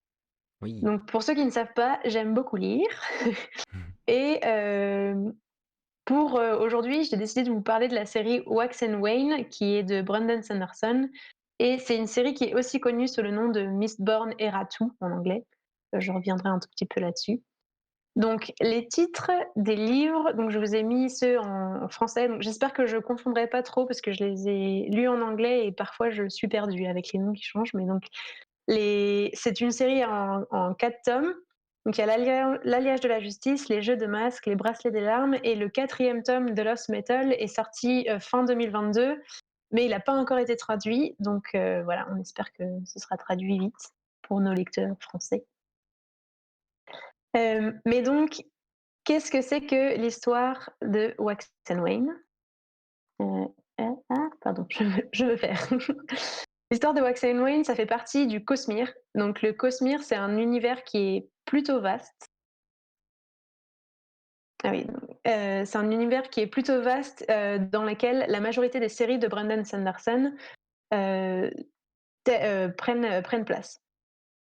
Oui.
Donc pour ceux qui ne savent pas, j'aime beaucoup lire et pour, aujourd'hui, j'ai décidé de vous parler de la série Wax and Wayne qui est de Brandon Sanderson et c'est une série qui est aussi connue sous le nom de Mistborn Era 2 en anglais. Je reviendrai un tout petit peu là-dessus. Donc les titres des livres, donc je vous ai mis ceux en français, donc j'espère que je confondrai pas trop parce que je les ai lus en anglais et parfois je suis perdue avec les noms qui changent, mais donc c'est une série en 4 tomes. Donc il y a l'Alliage de la justice, Les Jeux de masques, Les bracelets des larmes et le quatrième tome de Lost Metal est sorti, fin 2022, mais il n'a pas encore été traduit, donc voilà, on espère que ce sera traduit vite pour nos lecteurs français. Mais donc qu'est-ce que c'est que l'histoire de Wax and Wayne? Pardon, je me perds. L'histoire de Wax Wayne, ça fait partie du Cosmere. Donc le Cosmere, c'est un univers qui est plutôt vaste. Ah oui, c'est un univers qui est plutôt vaste, dans lequel la majorité des séries de Brandon Sanderson, heu, prennent place.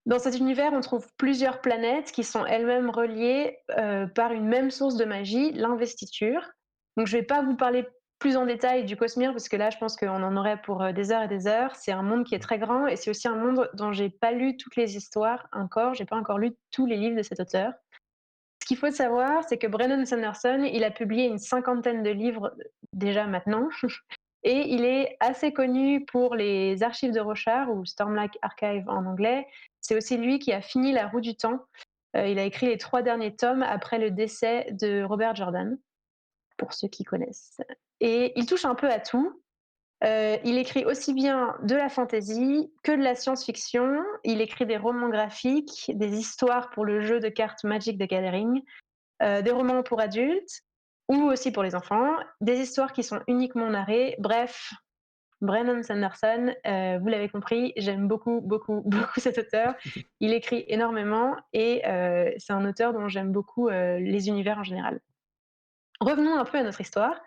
Dans cet univers, on trouve plusieurs planètes qui sont elles-mêmes reliées, par une même source de magie, l'investiture. Donc je vais pas vous parler plus en détail du Cosmere parce que là, je pense qu'on en aurait pour, des heures et des heures. C'est un monde qui est très grand et c'est aussi un monde dont j'ai pas lu toutes les histoires encore. J'ai pas encore lu tous les livres de cet auteur. Ce qu'il faut savoir, c'est que Brandon Sanderson, il a publié une cinquantaine de livres, déjà maintenant. Et il est assez connu pour les archives de Rochard ou Stormlight Archive en anglais. C'est aussi lui qui a fini La Roue du Temps. Il a écrit les 3 derniers tomes après le décès de Robert Jordan, pour ceux qui connaissent. Et il touche un peu à tout. Il écrit aussi bien de la fantasy que de la science-fiction. Il écrit des romans graphiques, des histoires pour le jeu de cartes Magic the Gathering, des romans pour adultes ou aussi pour les enfants, des histoires qui sont uniquement narrées. Bref, Brandon Sanderson, vous l'avez compris, j'aime beaucoup, beaucoup, beaucoup cet auteur. Il écrit énormément et c'est un auteur dont j'aime beaucoup, les univers en général. Revenons un peu à notre histoire.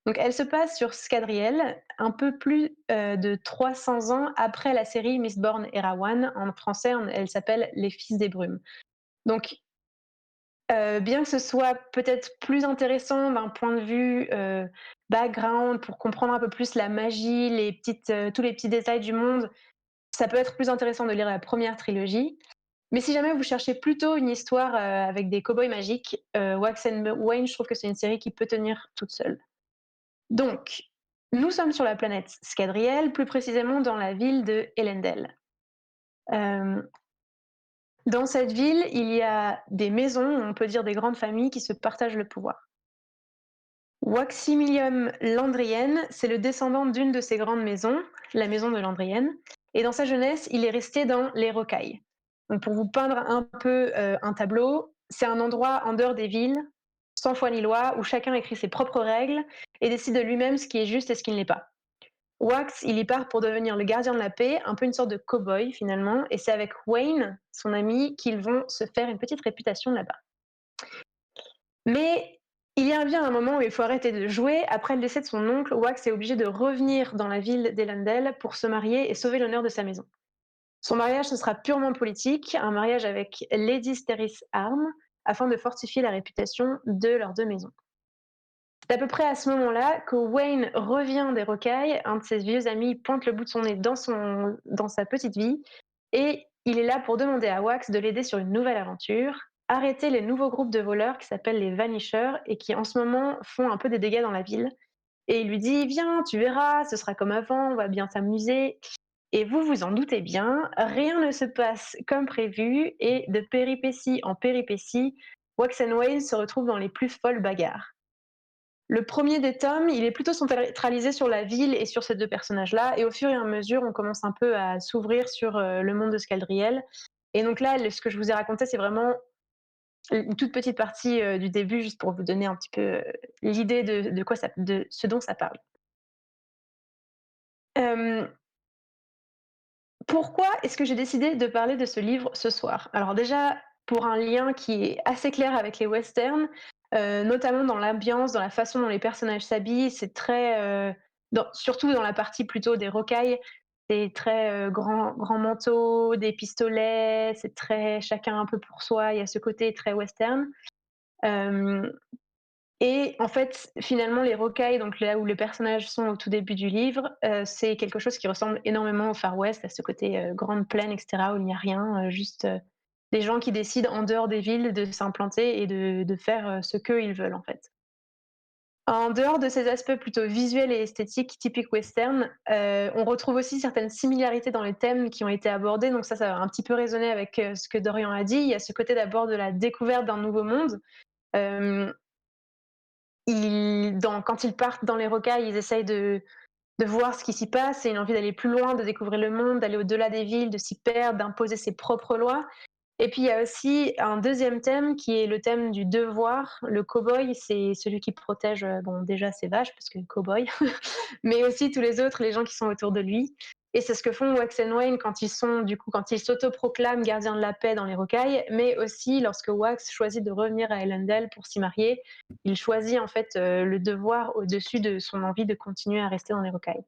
Donc elle se passe sur Scadriel, un peu plus, de 300 ans après la série Mistborn Erawan. En français, elle s'appelle Les Fils des Brumes. Donc bien que ce soit peut-être plus intéressant d'un point de vue, background pour comprendre un peu plus la magie, tous les petits détails du monde, ça peut être plus intéressant de lire la première trilogie. Mais si jamais vous cherchez plutôt une histoire, avec des cow-boys magiques, Wax and Wayne, je trouve que c'est une série qui peut tenir toute seule. Donc, nous sommes sur la planète Scadriel, plus précisément dans la ville de Elendel. Hem Dans cette ville, il y a des maisons, on peut dire des grandes familles qui se partagent le pouvoir. Waximilium Landrienne, c'est le descendant d'une de ces grandes maisons, la maison de Landrienne, et dans sa jeunesse, il est resté dans les rocailles. Donc pour vous peindre un peu un tableau, c'est un endroit en dehors des villes, sans foi ni loi, où chacun écrit ses propres règles et décide de lui-même ce qui est juste et ce qui ne l'est pas. Wax, il y part pour devenir le gardien de la paix, un peu une sorte de cow-boy finalement, et c'est avec Wayne, son ami, qu'ils vont se faire une petite réputation là-bas. Mais il y a bien un moment où il faut arrêter de jouer. Après le décès de son oncle, Wax est obligé de revenir dans la ville d'Elendel pour se marier et sauver l'honneur de sa maison. Son mariage, ce sera purement politique, un mariage avec Lady Sterys Arm, afin de fortifier la réputation de leurs deux maisons. C'est à peu près à ce moment-là que Wayne revient des rocailles, un de ses vieux amis pointe le bout de son nez dans sa petite vie, et il est là pour demander à Wax de l'aider sur une nouvelle aventure, arrêter les nouveaux groupes de voleurs qui s'appellent les Vanishers et qui en ce moment font un peu des dégâts dans la ville. Et il lui dit: «Viens, tu verras, ce sera comme avant, on va bien s'amuser». Et vous vous en doutez bien, rien ne se passe comme prévu et de péripétie en péripétie, Wax and Wayne se retrouvent dans les plus folles bagarres. Le premier des tomes, il est plutôt centralisé sur la ville et sur ces 2 personnages-là et au fur et à mesure, on commence un peu à s'ouvrir sur, le monde de Scaldriel et donc là, ce que je vous ai raconté, c'est vraiment une toute petite partie, du début, juste pour vous donner un petit peu, l'idée de ce dont ça parle. Hem, Pourquoi est-ce que j'ai décidé de parler de ce livre ce soir? Alors déjà, pour un lien qui est assez clair avec les westerns, notamment dans l'ambiance, dans la façon dont les personnages s'habillent, c'est très, surtout dans la partie plutôt des rocailles, c'est très, grand manteau, des pistolets, c'est très chacun un peu pour soi, il y a ce côté très western. Hem Et en fait, finalement, les rocailles, donc là où les personnages sont au tout début du livre, c'est quelque chose qui ressemble énormément au Far West, à ce côté, grande plaine et cetera, où il n'y a rien, juste, des gens qui décident en dehors des villes de s'implanter et de faire, ce qu'ils veulent, en fait. En dehors de ces aspects plutôt visuels et esthétiques typiques western, on retrouve aussi certaines similarités dans les thèmes qui ont été abordés, donc ça va un petit peu résonner avec, ce que Dorian a dit. Il y a ce côté d'abord de la découverte d'un nouveau monde. Hem Quand ils partent dans les rocailles, ils essayent de voir ce qui s'y passe et une envie d'aller plus loin, de découvrir le monde, d'aller au-delà des villes, de s'y perdre, d'imposer ses propres lois. Et puis il y a aussi un deuxième thème qui est le thème du devoir. Le cow-boy, c'est celui qui protège, bon déjà ses vaches parce que cow-boy, mais aussi tous les autres, les gens qui sont autour de lui. Et c'est ce que font Wax and Wayne quand ils sont du coup quand ils s'autoproclament gardiens de la paix dans les rocailles, mais aussi lorsque Wax choisit de revenir à Ellendale pour s'y marier, il choisit en fait, le devoir au-dessus de son envie de continuer à rester dans les rocailles.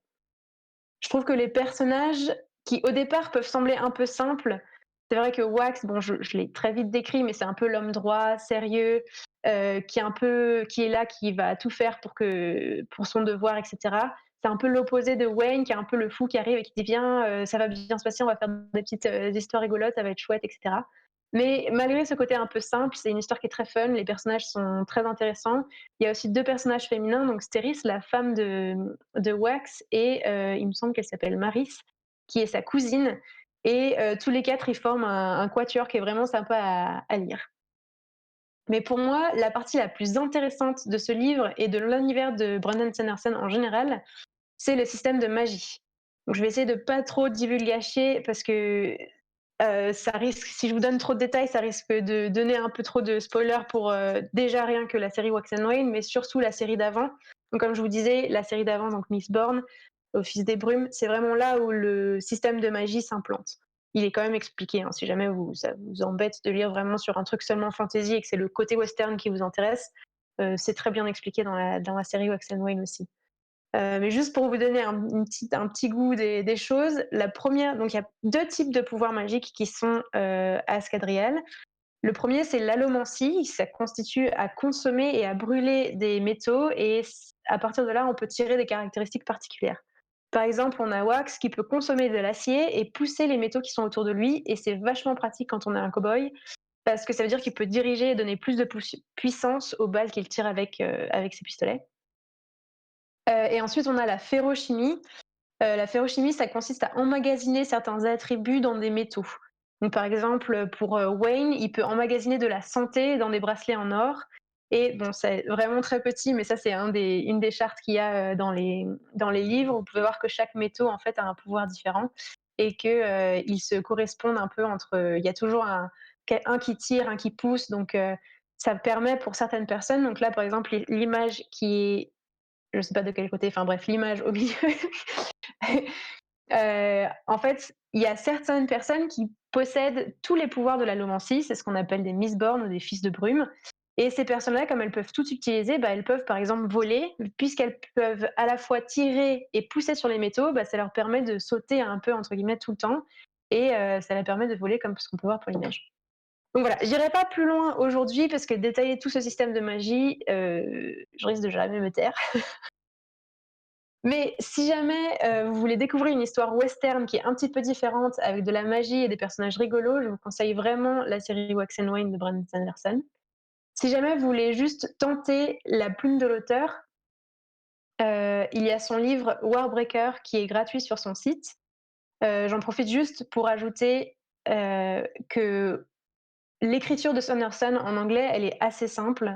Je trouve que les personnages qui, au départ, peuvent sembler un peu simples, c'est vrai que Wax, bon, je l'ai très vite décrit, mais c'est un peu l'homme droit, sérieux, qui est là, qui va tout faire pour son devoir, et cetera. C'est un peu l'opposé de Wayne, qui est un peu le fou qui arrive et qui dit: «Viens, ça va bien se passer, on va faire des petites, histoires rigolotes, ça va être chouette», et cetera. Mais malgré ce côté un peu simple, c'est une histoire qui est très fun, les personnages sont très intéressants. Il y a aussi 2 personnages féminins, donc Steris, la femme de Wax et il me semble qu'elle s'appelle Maris, qui est sa cousine et tous les 4 ils forment un quatuor qui est vraiment sympa à lire. Mais pour moi, la partie la plus intéressante de ce livre et de l'univers de Brandon Sanderson en général, c'est le système de magie. Donc je vais essayer de pas trop divulgacher parce que, ça risque si je vous donne trop de détails, ça risque de donner un peu trop de spoilers pour, déjà rien que la série Wax and Wayne, mais surtout la série d'avant. Donc comme je vous disais, la série d'avant, donc Mistborn, Office des Brumes, c'est vraiment là où le système de magie s'implante. Il est quand même expliqué, hein, si jamais ça vous embête de lire vraiment sur un truc seulement fantasy et que c'est le côté western qui vous intéresse, c'est très bien expliqué dans la série Wax and Wayne aussi. Mais juste pour vous donner un petit goût des choses, la première, donc il y a 2 types de pouvoirs magiques qui sont, à Ascadriel. Le premier, c'est l'allomancie, ça constitue à consommer et à brûler des métaux et à partir de là, on peut tirer des caractéristiques particulières. Par exemple, on a Wax qui peut consommer de l'acier et pousser les métaux qui sont autour de lui et c'est vachement pratique quand on est un cow-boy parce que ça veut dire qu'il peut diriger et donner plus de puissance aux balles qu'il tire avec ses pistolets. Et ensuite, on a la ferrochimie. La ferrochimie, ça consiste à emmagasiner certains attributs dans des métaux. Donc, par exemple, pour Wayne, il peut emmagasiner de la santé dans des bracelets en or. Et bon, c'est vraiment très petit, mais ça, c'est une des chartes qu'il y a dans les livres. Vous pouvez voir que chaque métaux, en fait, a un pouvoir différent et qu'ils se correspondent un peu entre. Il y a toujours un qui tire, un qui pousse. Donc, ça permet pour certaines personnes. Donc, là, par exemple, l'image qui est, je ne sais pas de quel côté, enfin bref, l'image au milieu. En fait, il y a certaines personnes qui possèdent tous les pouvoirs de l'allomancie, c'est ce qu'on appelle des Mistborn ou des fils de brume. Et ces personnes-là, comme elles peuvent tout utiliser, bah, elles peuvent par exemple voler, puisqu'elles peuvent à la fois tirer et pousser sur les métaux, bah, ça leur permet de sauter un peu entre guillemets tout le temps et ça leur permet de voler comme ce qu'on peut voir pour l'image. Donc voilà, j'irai pas plus loin aujourd'hui parce que détailler tout ce système de magie, je risque de jamais me taire. Mais si jamais, vous voulez découvrir une histoire western qui est un petit peu différente avec de la magie et des personnages rigolos, je vous conseille vraiment la série Wax and Wayne de Brandon Sanderson. Si jamais vous voulez juste tenter la plume de l'auteur, il y a son livre Warbreaker qui est gratuit sur son site. J'en profite juste pour ajouter, que l'écriture de Sanderson en anglais, elle est assez simple.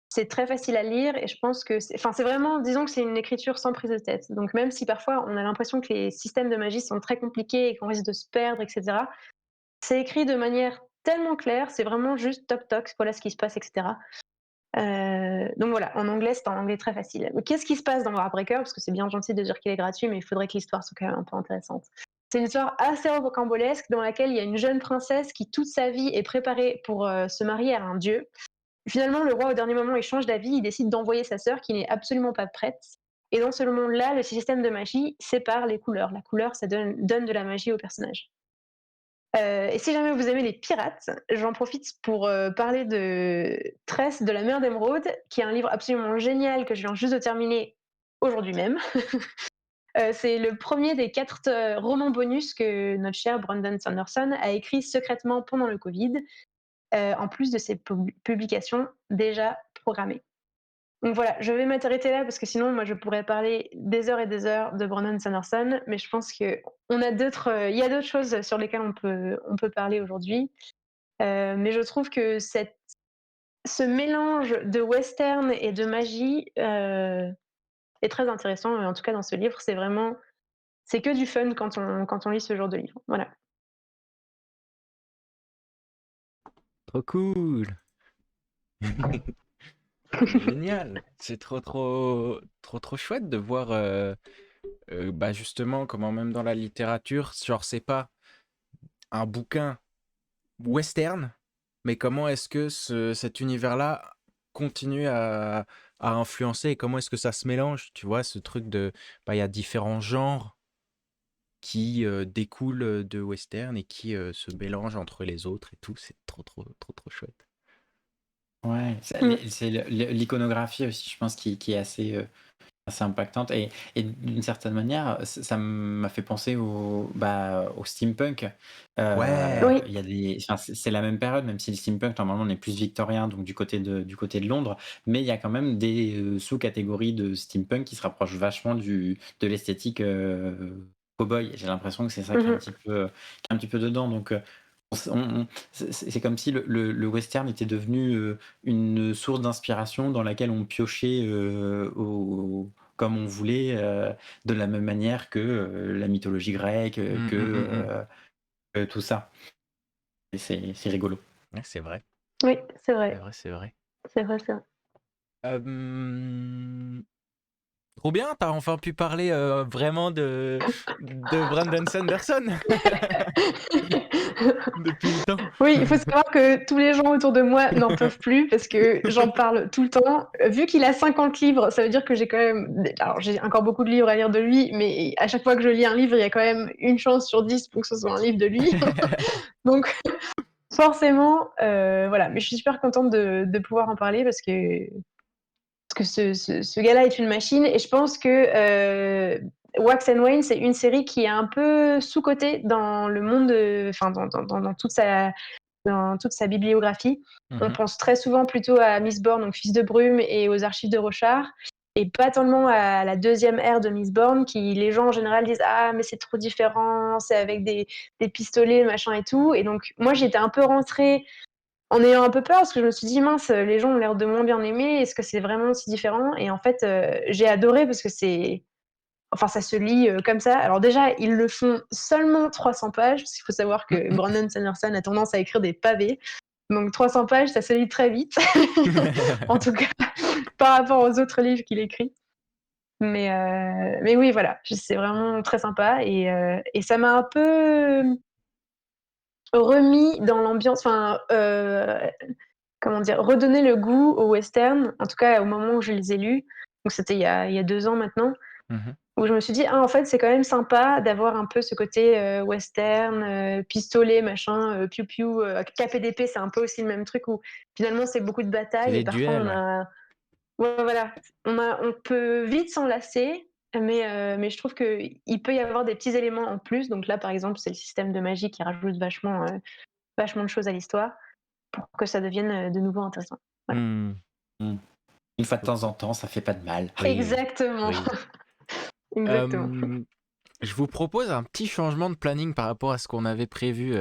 C'est très facile à lire et je pense que c'est vraiment, disons que c'est une écriture sans prise de tête. Donc même si parfois on a l'impression que les systèmes de magie sont très compliqués et qu'on risque de se perdre, et cetera, c'est écrit de manière tellement claire, c'est vraiment juste toc toc, voilà ce qui se passe, et cetera. Donc voilà, en anglais, c'est un anglais très facile. Mais qu'est-ce qui se passe dans Warbreaker? Parce que c'est bien gentil de dire qu'il est gratuit, mais il faudrait que l'histoire soit quand même un peu intéressante. C'est une histoire assez rocambolesque dans laquelle il y a une jeune princesse qui, toute sa vie, est préparée pour se marier à un dieu. Finalement, le roi, au dernier moment, il change d'avis, il décide d'envoyer sa sœur qui n'est absolument pas prête. Et dans ce monde-là, le système de magie sépare les couleurs. La couleur, ça donne de la magie au personnage. Et si jamais vous aimez les pirates, j'en profite pour parler de Tress de la mer d'Émeraude, qui est un livre absolument génial que je viens juste de terminer aujourd'hui même. C'est le premier des 4 romans bonus que notre cher Brandon Sanderson a écrit secrètement pendant le Covid, en plus de ses publications déjà programmées. Donc voilà, je vais m'arrêter là parce que sinon, moi, je pourrais parler des heures et des heures de Brandon Sanderson, mais je pense qu'on a il y a d'autres choses sur lesquelles on peut parler aujourd'hui. Mais je trouve que ce mélange de western et de magie est très intéressant. Et en tout cas, dans ce livre, c'est que du fun quand on lit ce genre de livre. Voilà.
Trop cool. Génial. C'est trop chouette de voir bah justement comment même dans la littérature, genre c'est pas un bouquin western, mais comment est-ce que cet univers-là continue à influencer et comment est-ce que ça se mélange, tu vois, ce truc de, bah, il y a différents genres qui découlent de western et qui se mélangent entre les autres et tout, c'est trop chouette.
Ouais,
Mmh.
c'est l'iconographie aussi, je pense, qui est assez impactante et d'une certaine manière, ça m'a fait penser au steampunk.
Ouais.
Oui.
Il y a enfin, c'est la même période, même si le steampunk, normalement, on est plus victorien, donc du côté de Londres, mais il y a quand même des, sous-catégories de steampunk qui se rapprochent vachement de l'esthétique, cow-boy. J'ai l'impression que c'est ça
Mmh.
qui est un petit peu dedans, donc c'est comme si le western était devenu, une source d'inspiration dans laquelle on piochait, comme on voulait, de la même manière que, la mythologie grecque,
Mm, mm, mm, mm.
que tout ça et c'est rigolo.
Ouais, c'est vrai,
Oui, c'est
c'est
vrai.
vrai, c'est vrai.
C'est vrai, c'est vrai.
Euh, Trop bien, t'as enfin pu parler vraiment de Brandon Sanderson depuis le temps.
Oui, il faut savoir que tous les gens autour de moi n'en peuvent plus parce que j'en parle tout le temps. Vu qu'il a 50 livres, ça veut dire que j'ai quand même alors j'ai encore beaucoup de livres à lire de lui, mais à chaque fois que je lis un livre, il y a quand même une chance sur 10 pour que ce soit un livre de lui. Donc forcément, voilà, mais je suis super contente de pouvoir en parler parce que ce gars-là est une machine et je pense que Wax and Wayne, c'est une série qui est un peu sous-cotée dans le monde, enfin dans toute sa bibliographie. On
Mhm.
pense très souvent plutôt à Mistborn, donc Fils de Brume, et aux archives de Rochard, et pas tellement à la deuxième ère de Mistborn, qui les gens en général disent ah mais c'est trop différent, c'est avec des pistolets machin et tout. Et donc moi j'étais un peu rentrée en ayant un peu peur parce que je me suis dit mince, les gens ont l'air de moins bien aimer, est-ce que c'est vraiment si différent? Et en fait j'ai adoré parce que c'est enfin ça se lit comme ça. Alors déjà ils le font seulement 300 pages parce qu'il faut savoir que Brandon Sanderson a tendance à écrire des pavés, donc 300 pages ça se lit très vite en tout cas par rapport aux autres livres qu'il écrit. Mais oui voilà, c'est vraiment très sympa et ça m'a un peu remis dans l'ambiance, enfin comment dire? Redonner le goût au western, en tout cas au moment où je les ai lus, donc c'était il y a 2 ans maintenant,
Mhm.
où je me suis dit: «Ah en fait c'est quand même sympa d'avoir un peu ce côté western, pistolet machin, piou piou, KPDP c'est un peu aussi le même truc où finalement c'est beaucoup de
C'est
batailles et
les
parfois
duels,
on
ouais.
a ouais voilà, on peut vite s'en lasser, mais je trouve qu'il peut y avoir des petits éléments en plus, donc là par exemple c'est le système de magie qui rajoute vachement de choses à l'histoire pour que ça devienne, de nouveau intéressant. Voilà.
Hmm.
Mmh. Une fois de
Trop
temps en
cool.
temps, ça fait pas de mal.
Oui,
Exactement,
oui.
exactement.
Euh, je vous propose un petit changement de planning par rapport à ce qu'on avait prévu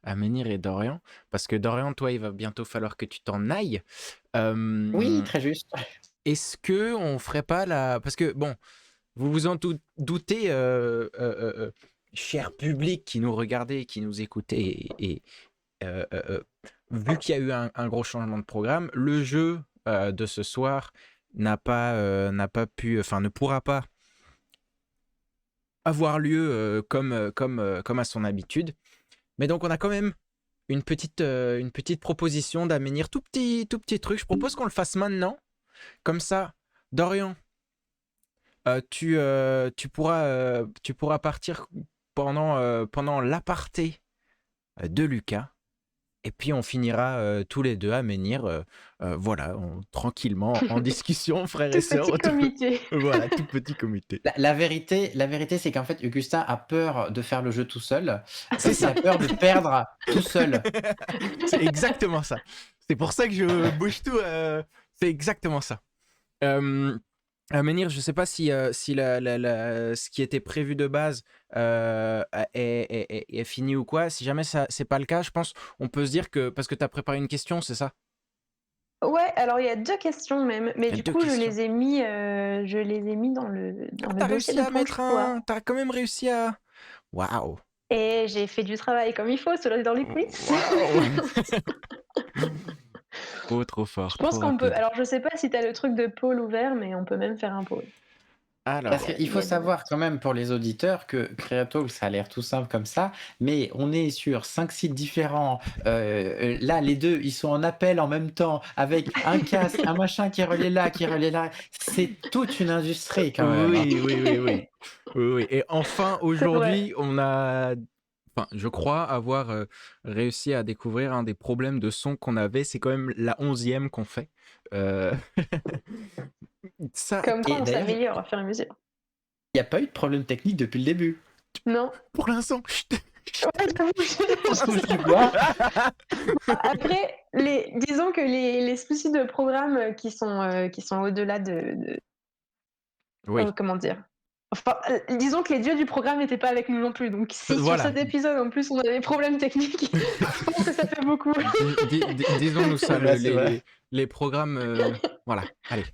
à Menhir et Dorian. Parce que Dorian, toi, il va bientôt falloir que tu t'en ailles.
Oui,
Euh,
très juste.
Est-ce que on ferait pas la... Parce que, bon, vous vous en doutez, cher public qui nous regardait, et qui nous écoutait, et, euh, euh, euh, vu qu'il y a eu un gros changement de programme, le jeu de ce soir n'a pas pu, enfin ne pourra pas avoir lieu comme à son habitude. Mais donc on a quand même une petite proposition d'amener tout petit truc. Je propose qu'on le fasse maintenant. Comme ça, Dorian, tu pourras partir pendant l'aparté de Lucas. Et puis on finira tous les deux à menhir, voilà, tranquillement, en discussion, frères et
Tout
sœurs.
petit comité.
Voilà, tout petit comité.
La vérité, c'est qu'en fait, Augustin a peur de faire le jeu tout seul,
C'est
parce qu'il
ça.
a peur de perdre tout seul.
C'est exactement ça. C'est pour ça que je bouge tout. C'est exactement ça. Menhir, je sais pas si ce qui était prévu de base est fini ou quoi. Si jamais ça c'est pas le cas, je pense on peut se dire que parce que tu as préparé une question, c'est ça?
Ouais, alors il y a 2 questions même, mais
Il y a
du
deux
coup
questions.
je les ai mis dans
Ah,
le
t'as
dossier
réussi
de
à mettre
Planche-Poix
un. T'as quand même réussi à. Waouh!
et j'ai fait du travail comme il faut dans les quiz.
Waouh! Trop fort,
Je pense
trop
qu'on peut.
rapide.
Alors, je sais pas si tu as le truc de pôle ouvert, mais on peut même faire un pôle.
Parce
Alors,
qu'il
Il y
faut
a des
savoir
notes.
quand même pour les auditeurs que Creatalk, ça a l'air tout simple comme ça, mais on est sur 5 sites différents. Là, les deux, ils sont en appel en même temps, avec un casque, un machin qui est relié là, qui est relié là. C'est toute une industrie quand même, hein.
oui, oui, oui, oui. Oui, oui. Et enfin,
C'est vrai.
aujourd'hui, enfin, je crois avoir réussi à découvrir un des problèmes de son qu'on avait. C'est quand même la 11e qu'on fait. Euh, Ça,
Comme quoi,
Et
on
d'ailleurs, il
s'améliore à faire une mesure.
n'y a pas eu de problème technique depuis le début.
Non.
pour l'instant, chut.
Ouais, j'avoue,
On
je
touche
sais
du
pas.
bois.
Après, disons que les soucis de programme qui sont au-delà
Oui,
comment dire? Enfin, disons que les dieux du programme n'étaient pas avec nous non plus. Donc, si sur
voilà.
cet épisode, en plus, on a des problèmes techniques, je pense que ça fait beaucoup.
Disons-nous
C'est
ça,
vrai, c'est vrai.
les programmes. Voilà, allez.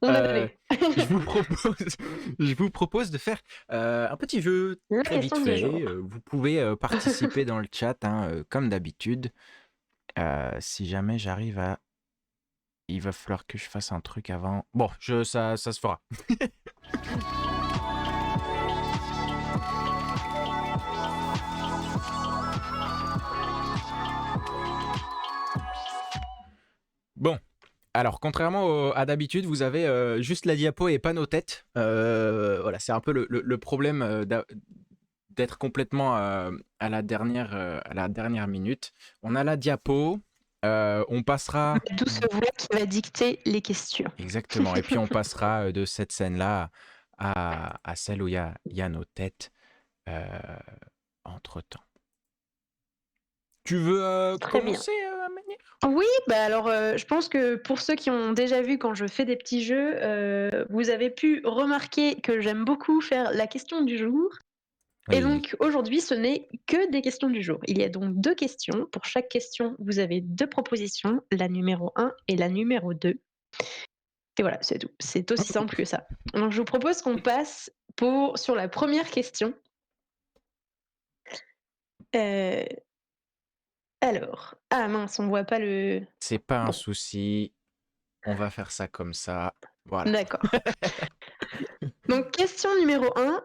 On a
Euh,
donné.
je vous propose, je vous propose de faire un petit jeu
La
très vite
question du jour.
fait. Vous pouvez participer dans le chat, hein, comme d'habitude. Si jamais j'arrive à... Il va falloir que je fasse un truc avant. Bon, ça se fera. Bon, alors contrairement à d'habitude, vous avez juste la diapo et pas nos têtes. Voilà, c'est un peu le problème d'être complètement à la dernière minute. On a la diapo, on passera...
D'où se voit qui va dicter les questions.
Exactement, et puis on passera de cette scène-là à celle où il y a nos têtes entre-temps. Tu veux
Très bien.
commencer, Amélie?
Oui, bah alors je pense que pour ceux qui ont déjà vu quand je fais des petits jeux, vous avez pu remarquer que j'aime beaucoup faire la question du jour. Et
Oui.
donc aujourd'hui, ce n'est que des questions du jour. Il y a donc 2 questions. Pour chaque question, vous avez 2 propositions, la numéro 1 et la numéro 2. Et voilà, c'est tout. C'est aussi simple que ça. Donc je vous propose qu'on passe sur la première question. Heu, alors ah mince, on voit pas le
C'est pas un
bon,
souci, on va faire ça comme ça. Voilà.
d'accord. Donc question numéro 1,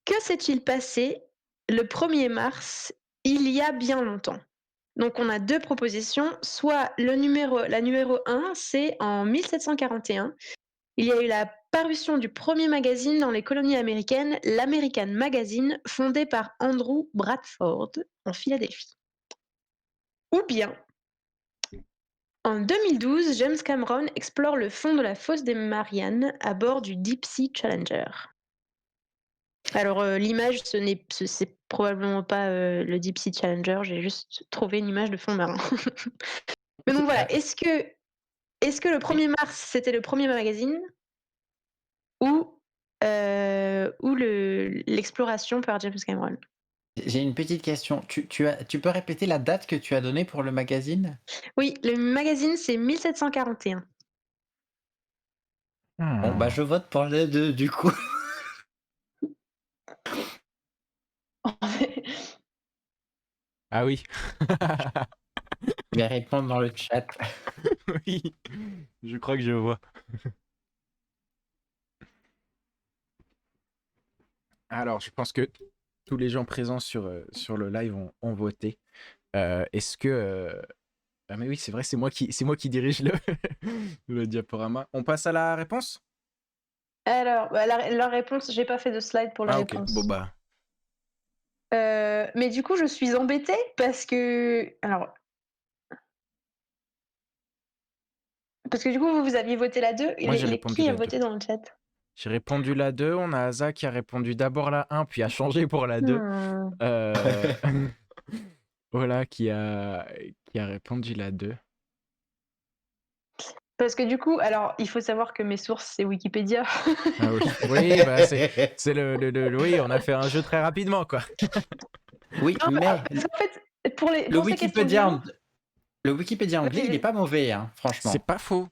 que s'est-il passé le 1er mars, il y a bien longtemps? Donc on a 2 propositions, soit la numéro 1, c'est en 1741. Il y a eu la parution du premier magazine dans les colonies américaines, l'American Magazine, fondé par Andrew Bradford en Philadelphie. Ou bien, en 2012, James Cameron explore le fond de la fosse des Mariannes à bord du Deep Sea Challenger. Alors l'image, c'est probablement pas le Deep Sea Challenger, j'ai juste trouvé une image de fond marin. Mais donc voilà, est-ce que le 1er mars, c'était le premier magazine ou, l'exploration par James Cameron?
J'ai une petite question. Tu peux répéter la date que tu as donnée pour le magazine?
Oui, le magazine, c'est 1741.
Bon, bah,
Hmm.
je vote pour les 2 du coup.
Ah oui.
Je vais répondre dans le chat.
Oui, je crois que je vois. Alors, je pense que tous les gens présents sur le live ont voté. Est-ce que... Ah mais oui, c'est vrai, c'est moi qui dirige le diaporama. On passe à la réponse?
Alors, bah, la réponse, j'ai pas fait de slide pour la
Ah ok, bon
réponse.
bah...
Mais du coup, je suis embêtée parce que du coup, vous aviez voté la 2 et
Moi j'ai répondu
qui a
la 2.
voté dans le chat?
J'ai répondu la 2, on a Asa qui a répondu d'abord la 1, puis a changé pour la 2.
Mmh.
Euh... Voilà, qui a répondu la 2.
Parce que du coup, alors, il faut savoir que mes sources, c'est Wikipédia.
Ah oui, oui, bah c'est oui, on a fait un jeu très rapidement, quoi.
Oui,
Non,
mais
parce qu'en fait,
le
pour ces questions du
Wikipédia,
jour.
le Wikipédia anglais,
Vas-y,
il est
vas-y.
pas mauvais, hein,
C'est
franchement.
pas faux.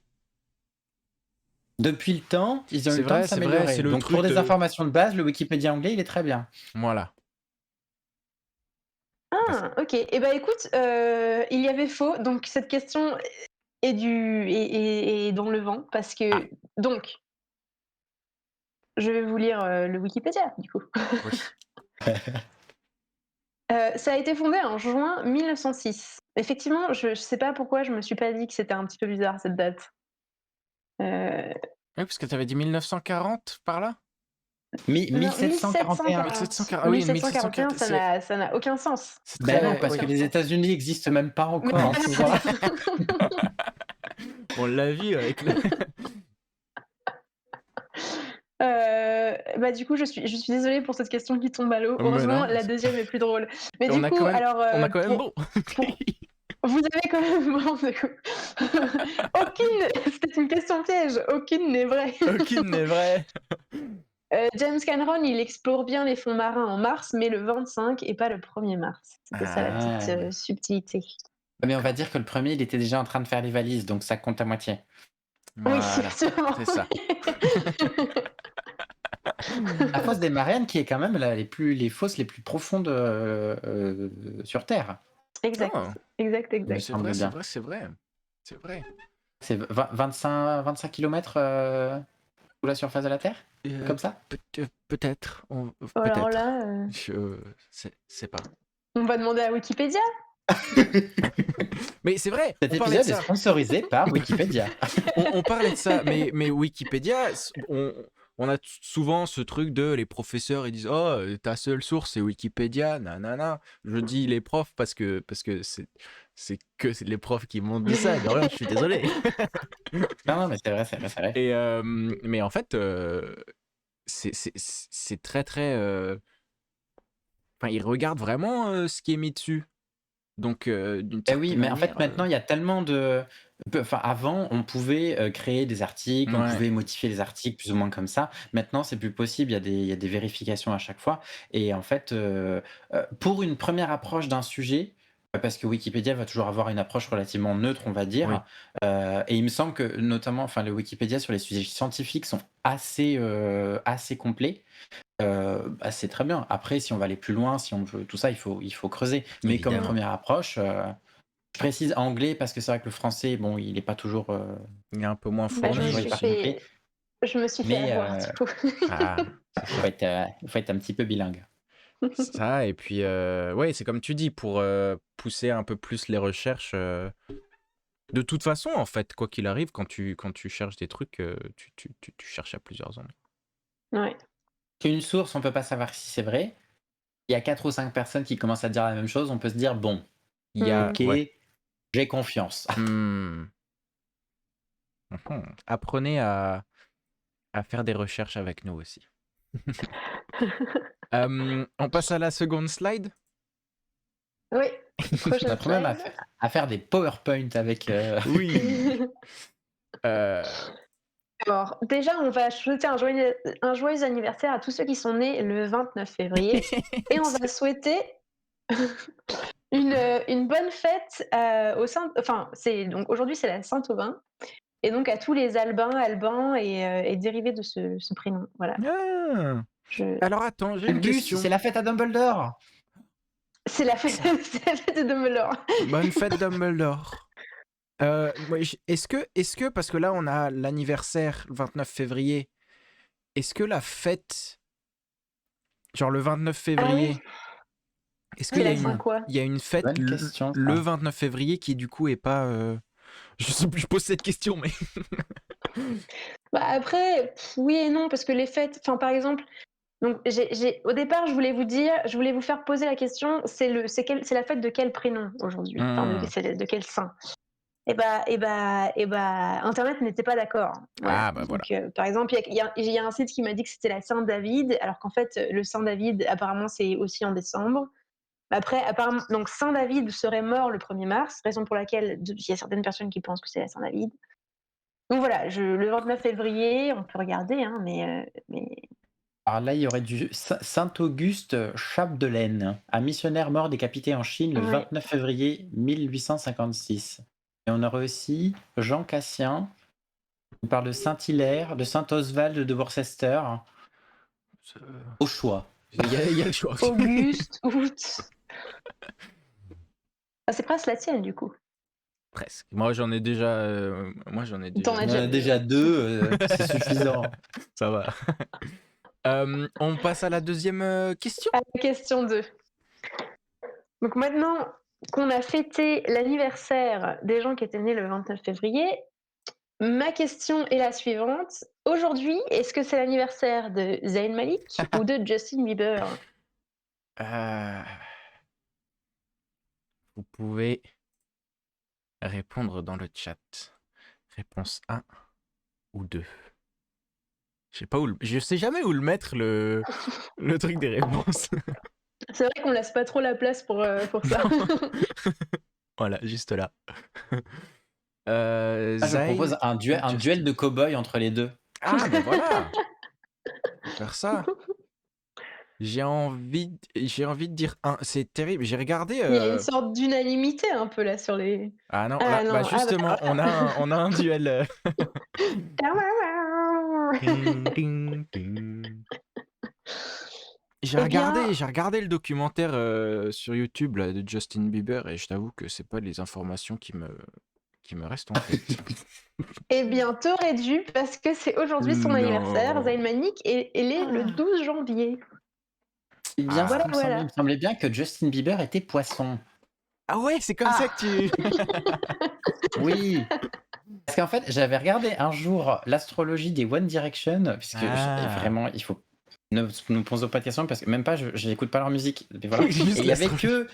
Depuis le temps, ils ont eu le temps de
C'est vrai,
s'améliorer.
c'est le
Donc pour
truc
des
de...
informations de base, le Wikipédia anglais, il est très bien.
Voilà.
Ah, ok. Eh ben écoute, il y avait faux, donc cette question est dans le vent parce
Ah,
que donc, je vais vous lire, le Wikipédia du coup.
oui.
Ça a été fondé en juin 1906. Effectivement, je sais pas pourquoi je me suis pas dit que c'était un petit peu bizarre cette date. Heu,
Oui, parce que tu avais dit 1940 par là?
non,
1741.
1740.
1740. Ah oui,
1741,
1740. C'est
ça n'a aucun sens.
c'est
Ben non,
très.
parce
Oui.
que les États-Unis n'existent même pas
Mais
encore, tu vois.
On l'a vu avec le.
Bah, du coup, je suis désolée pour cette question qui tombe à l'eau.
Mais
Heureusement,
non,
la deuxième est plus drôle. Mais
on
du
a
coup,
quand même,
alors,
on a quand même
pour
bon.
pour vous avez quand même bon, du coup. C'était une question piège, aucune n'est vraie.
Aucune n'est vrai.
James Cameron, il explore bien les fonds marins en mars, mais le 25 et pas le 1er mars. C'était ça la petite,
Ah.
subtilité.
Mais on va dire que le premier, il était déjà en train de faire les valises, donc ça compte à moitié.
Oui,
Voilà,
sûrement.
c'est ça.
La fosse des Mariannes, qui est quand même les fosses les plus profondes sur Terre.
Exact,
Oh,
exact,
mais
exact.
c'est
semble
vrai, c'est
bien.
vrai, c'est vrai. C'est vrai.
C'est 25 km sous la surface de la Terre? Comme ça?
Peut-être.
Oh, alors
Peut-être.
là,
Je sais pas.
on va demander à Wikipédia.
Mais c'est vrai,
Cet
on parlait de
épisode est
ça.
sponsorisé par Wikipédia.
On parlait de ça, mais Wikipédia, on a souvent ce truc de les professeurs, ils disent oh ta seule source c'est Wikipédia, nanana. Je dis les profs parce que c'est que les profs qui m'ont dit ça. De rien, je suis désolé.
Non, mais c'est vrai, c'est vrai, c'est vrai.
Et mais en fait, c'est très très. Enfin, ils regardent vraiment ce qui est mis dessus. Donc d'une
Eh oui,
certaine
mais en fait,
manière.
maintenant, il y a tellement de. Enfin, avant, on pouvait créer des articles, on
Ouais.
pouvait modifier les articles plus ou moins comme ça. Maintenant, c'est plus possible, il y a des vérifications à chaque fois. Et en fait, pour une première approche d'un sujet, parce que Wikipédia va toujours avoir une approche relativement neutre, on va
Oui.
dire. Et il me semble que, notamment, enfin, le Wikipédia sur les sujets scientifiques sont assez complets. Bah, c'est très bien. Après, si on va aller plus loin, si on veut tout ça, il faut creuser. Mais comme
Évidemment.
première approche, je précise anglais parce que c'est vrai que le français, bon, il n'est pas toujours,
Il est un peu moins
Bah,
pas
fourni.
toujours hyper complet.
je me suis fait
Mais
avoir du coup.
Ah, c'est ça.
faut être un petit peu bilingue.
C'est ça, et puis, ouais, c'est comme tu dis, pour pousser un peu plus les recherches. De toute façon, en fait, quoi qu'il arrive, quand tu cherches des trucs, tu cherches à plusieurs angles.
Ouais.
Une source, on peut pas savoir si c'est vrai. Il y a 4 ou 5 personnes qui commencent à dire la même chose, on peut se dire bon,
Il y a.
ok,
Ouais.
j'ai confiance.
Hmm. Apprenez à faire des recherches avec nous aussi. On passe à la seconde slide.
Oui,
On
prochaine
apprend même
slide.
à faire des PowerPoint avec.
Oui. Euh,
Alors, déjà, on va souhaiter un joyeux anniversaire à tous ceux qui sont nés le 29 février et on va souhaiter une bonne fête, au Saint enfin, donc aujourd'hui, c'est la Saint-Aubin et donc à tous les Albins et dérivés de ce prénom. Voilà,
ah.
je
Alors attends, j'ai une
Gus,
question.
c'est la fête à Dumbledore.
c'est la fête c'est la fête de Dumbledore.
Bonne fête Dumbledore. Est-ce que, parce que là on a l'anniversaire le 29 février, est-ce que la fête, genre le 29
Ah
février,
oui,
est-ce
c'est
qu'il y a
la Saint
une,
quoi?
il y a une fête
Bonne question,
le
ça.
29 février qui du coup est pas... Je sais plus, je pose cette question, mais...
Bah, après, oui et non parce que les fêtes enfin, par exemple, donc j'ai au départ, je voulais vous faire poser la question, c'est la fête de quel prénom aujourd'hui? Enfin, de quel saint? Internet n'était pas d'accord. Voilà.
Ah bah voilà.
Donc, par exemple, il y a un site qui m'a dit que c'était la Saint-David, alors qu'en fait, le Saint-David, apparemment, c'est aussi en décembre. Après, apparemment, donc Saint-David serait mort le 1er mars, raison pour laquelle il y a certaines personnes qui pensent que c'est la Saint-David. Donc voilà, le 29 février, on peut regarder, hein, mais
Alors là, il y aurait du Saint-Auguste Chapdelaine, un missionnaire mort décapité en Chine le
ouais.
29 février 1856. Et on aurait aussi Jean Cassien, qui parle de Saint-Hilaire, de Saint-Oswald de Worcester, au choix.
Il y a le choix.
Auguste, août. Ah, c'est presque la tienne, du coup.
Presque. Moi, j'en ai déjà.
T'en as
On en
déjà
a déjà 2, c'est suffisant.
Ça va. On passe à la deuxième question.
Question 2. Donc maintenant qu'on a fêté l'anniversaire des gens qui étaient nés le 29 février, ma question est la suivante. Aujourd'hui, est-ce que c'est l'anniversaire de Zayn Malik ou de Justin Bieber?
Euh, Vous pouvez répondre dans le chat. Réponse 1 ou 2. Je sais jamais où le mettre, le truc des réponses.
C'est vrai qu'on laisse pas trop la place pour ça.
Voilà, juste là.
Je
Zayn
propose un
ou
duel
Justin.
de cow-boy entre les deux.
Ah, ben voilà. On peut faire ça. J'ai envie de dire un. C'est terrible. J'ai regardé.
Il y a une sorte d'unanimité un peu là sur les.
Ah non,
Ah
là,
non,
bah
ah bah
justement, on a un duel. Ting, ting, ting. J'ai
Eh bien,
regardé le documentaire sur YouTube là, de Justin Bieber et je t'avoue que c'est pas les informations qui me restent en tête.
eh bien, t'aurais dû parce que c'est aujourd'hui son anniversaire,
Non.
Zayn Malik, et il est le 12 janvier.
Eh bien,
Ah.
il me semblait bien que Justin Bieber était poisson.
Ah ouais, c'est comme ça que tu.
Oui. Parce qu'en fait, j'avais regardé un jour l'astrologie des One Direction, puisque vraiment, il faut ne nous posons pas de questions parce que même pas, je n'écoute pas leur musique. Mais voilà. Et
Juste
il y avait
l'astrologie.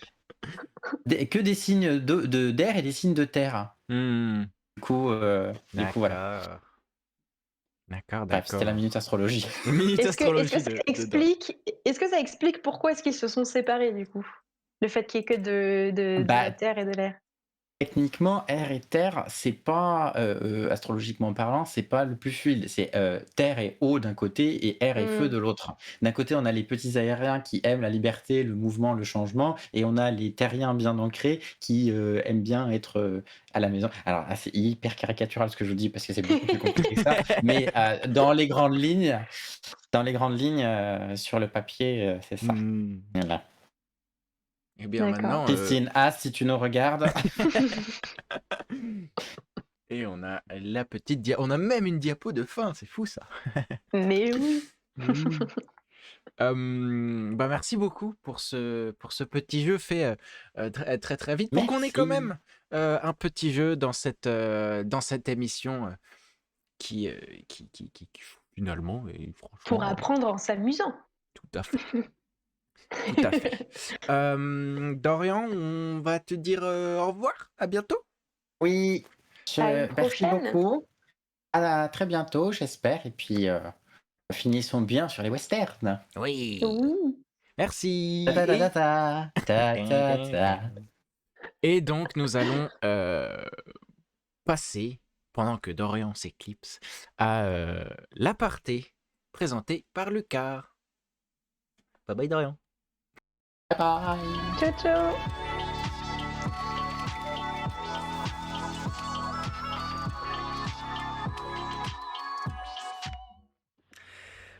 que des signes d'air et des signes de terre.
Hmm.
Du coup, voilà.
D'accord.
Bref, c'était la minute astrologie.
Minute
Est-ce
astrologie
que ça explique pourquoi est-ce qu'ils se sont séparés du coup? Le fait qu'il y ait que de la terre et de l'air.
Techniquement, air et terre, c'est pas, astrologiquement parlant, c'est pas le plus fluide. C'est terre et eau d'un côté et air et feu de l'autre. D'un côté, on a les petits aériens qui aiment la liberté, le mouvement, le changement, et on a les terriens bien ancrés qui aiment bien être à la maison. Alors, c'est hyper caricatural ce que je vous dis parce que c'est beaucoup plus compliqué que ça, mais dans les grandes lignes, sur le papier, c'est ça.
Hmm.
Voilà.
Eh bien
D'accord.
maintenant.
Christine A, si tu nous regardes.
Et on a la petite on a même une diapo de fin, c'est fou ça.
Mais oui.
Bah merci beaucoup pour ce petit jeu fait très très très vite pour qu'on ait quand
Merci.
même un petit jeu dans cette émission qui finalement est franchement
Pour apprendre en s'amusant.
tout à fait. Tout à fait. Dorian, on va te dire au revoir, à bientôt.
Oui,
À une
merci
prochaine.
beaucoup. À très bientôt, j'espère. Et puis, finissons bien sur les westerns.
Oui.
Oui.
Merci.
Ta ta ta ta, ta ta ta.
Et donc, nous allons passer, pendant que Dorian s'éclipse, à l'aparté présenté par Lucas. Bye bye, Dorian.
Bye bye.
Ciao, ciao.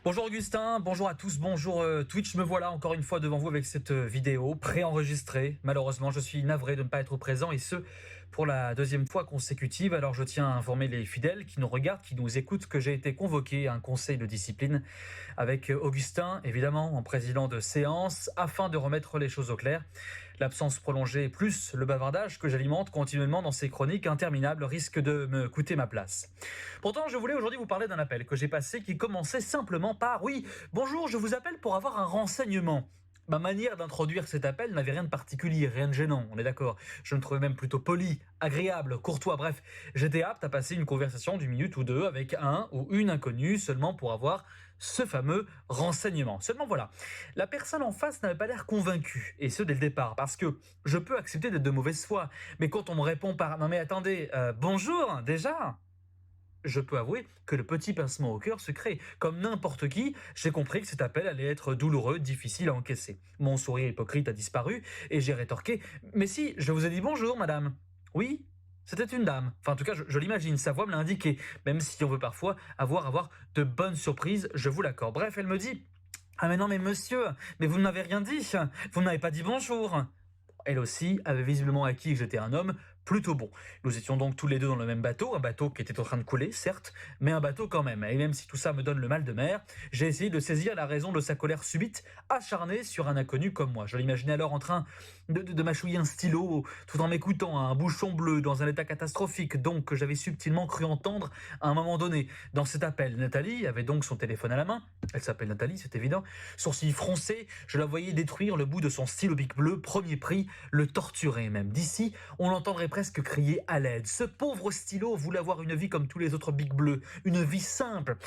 Bonjour Augustin, bonjour à tous, bonjour Twitch, me voilà encore une fois devant vous avec cette vidéo préenregistrée. Malheureusement, je suis navré de ne pas être présent et ce, pour la deuxième fois consécutive. Alors je tiens à informer les fidèles qui nous regardent, qui nous écoutent, que j'ai été convoqué à un conseil de discipline avec Augustin, évidemment, en président de séance, afin de remettre les choses au clair. L'absence prolongée plus le bavardage que j'alimente continuellement dans ces chroniques interminables risque de me coûter ma place. Pourtant, je voulais aujourd'hui vous parler d'un appel que j'ai passé qui commençait simplement par « Oui, bonjour, je vous appelle pour avoir un renseignement ». Ma manière d'introduire cet appel n'avait rien de particulier, rien de gênant, on est d'accord. Je me trouvais même plutôt poli, agréable, courtois, bref. J'étais apte à passer une conversation d'une minute ou deux avec un ou une inconnue seulement pour avoir ce fameux renseignement. Seulement voilà, la personne en face n'avait pas l'air convaincue, et ce dès le départ, parce que je peux accepter d'être de mauvaise foi, mais quand on me répond par « Non mais attendez, bonjour, déjà ?» je peux avouer que le petit pincement au cœur se crée. Comme n'importe qui, j'ai compris que cet appel allait être douloureux, difficile à encaisser. Mon sourire hypocrite a disparu et j'ai rétorqué « Mais si, je vous ai dit bonjour, madame. » Oui, c'était une dame. Enfin, en tout cas, je l'imagine, sa voix me l'a indiqué. Même si on veut parfois avoir de bonnes surprises, je vous l'accorde. Bref, elle me dit « Ah mais non, mais monsieur, mais vous ne m'avez rien dit. Vous ne m'avez pas dit bonjour. » Elle aussi avait visiblement acquis que j'étais un homme plutôt bon. Nous étions donc tous les deux dans le même bateau, un bateau qui était en train de couler, certes, mais un bateau quand même. Et même si tout ça me donne le mal de mer, j'ai essayé de saisir la raison de sa colère subite, acharnée sur un inconnu comme moi. Je l'imaginais alors en train de mâchouiller un stylo, tout en m'écoutant à un bouchon bleu, dans un état catastrophique, donc que j'avais subtilement cru entendre à un moment donné. Dans cet appel, Nathalie avait donc son téléphone à la main. Elle s'appelle Nathalie, c'est évident. Sourcils froncés, je la voyais détruire le bout de son stylo bic bleu, premier prix, le torturer même. D'ici, on l'entendrait presque crier à l'aide. Ce pauvre stylo voulait avoir une vie comme tous les autres bics bleus, une vie simple,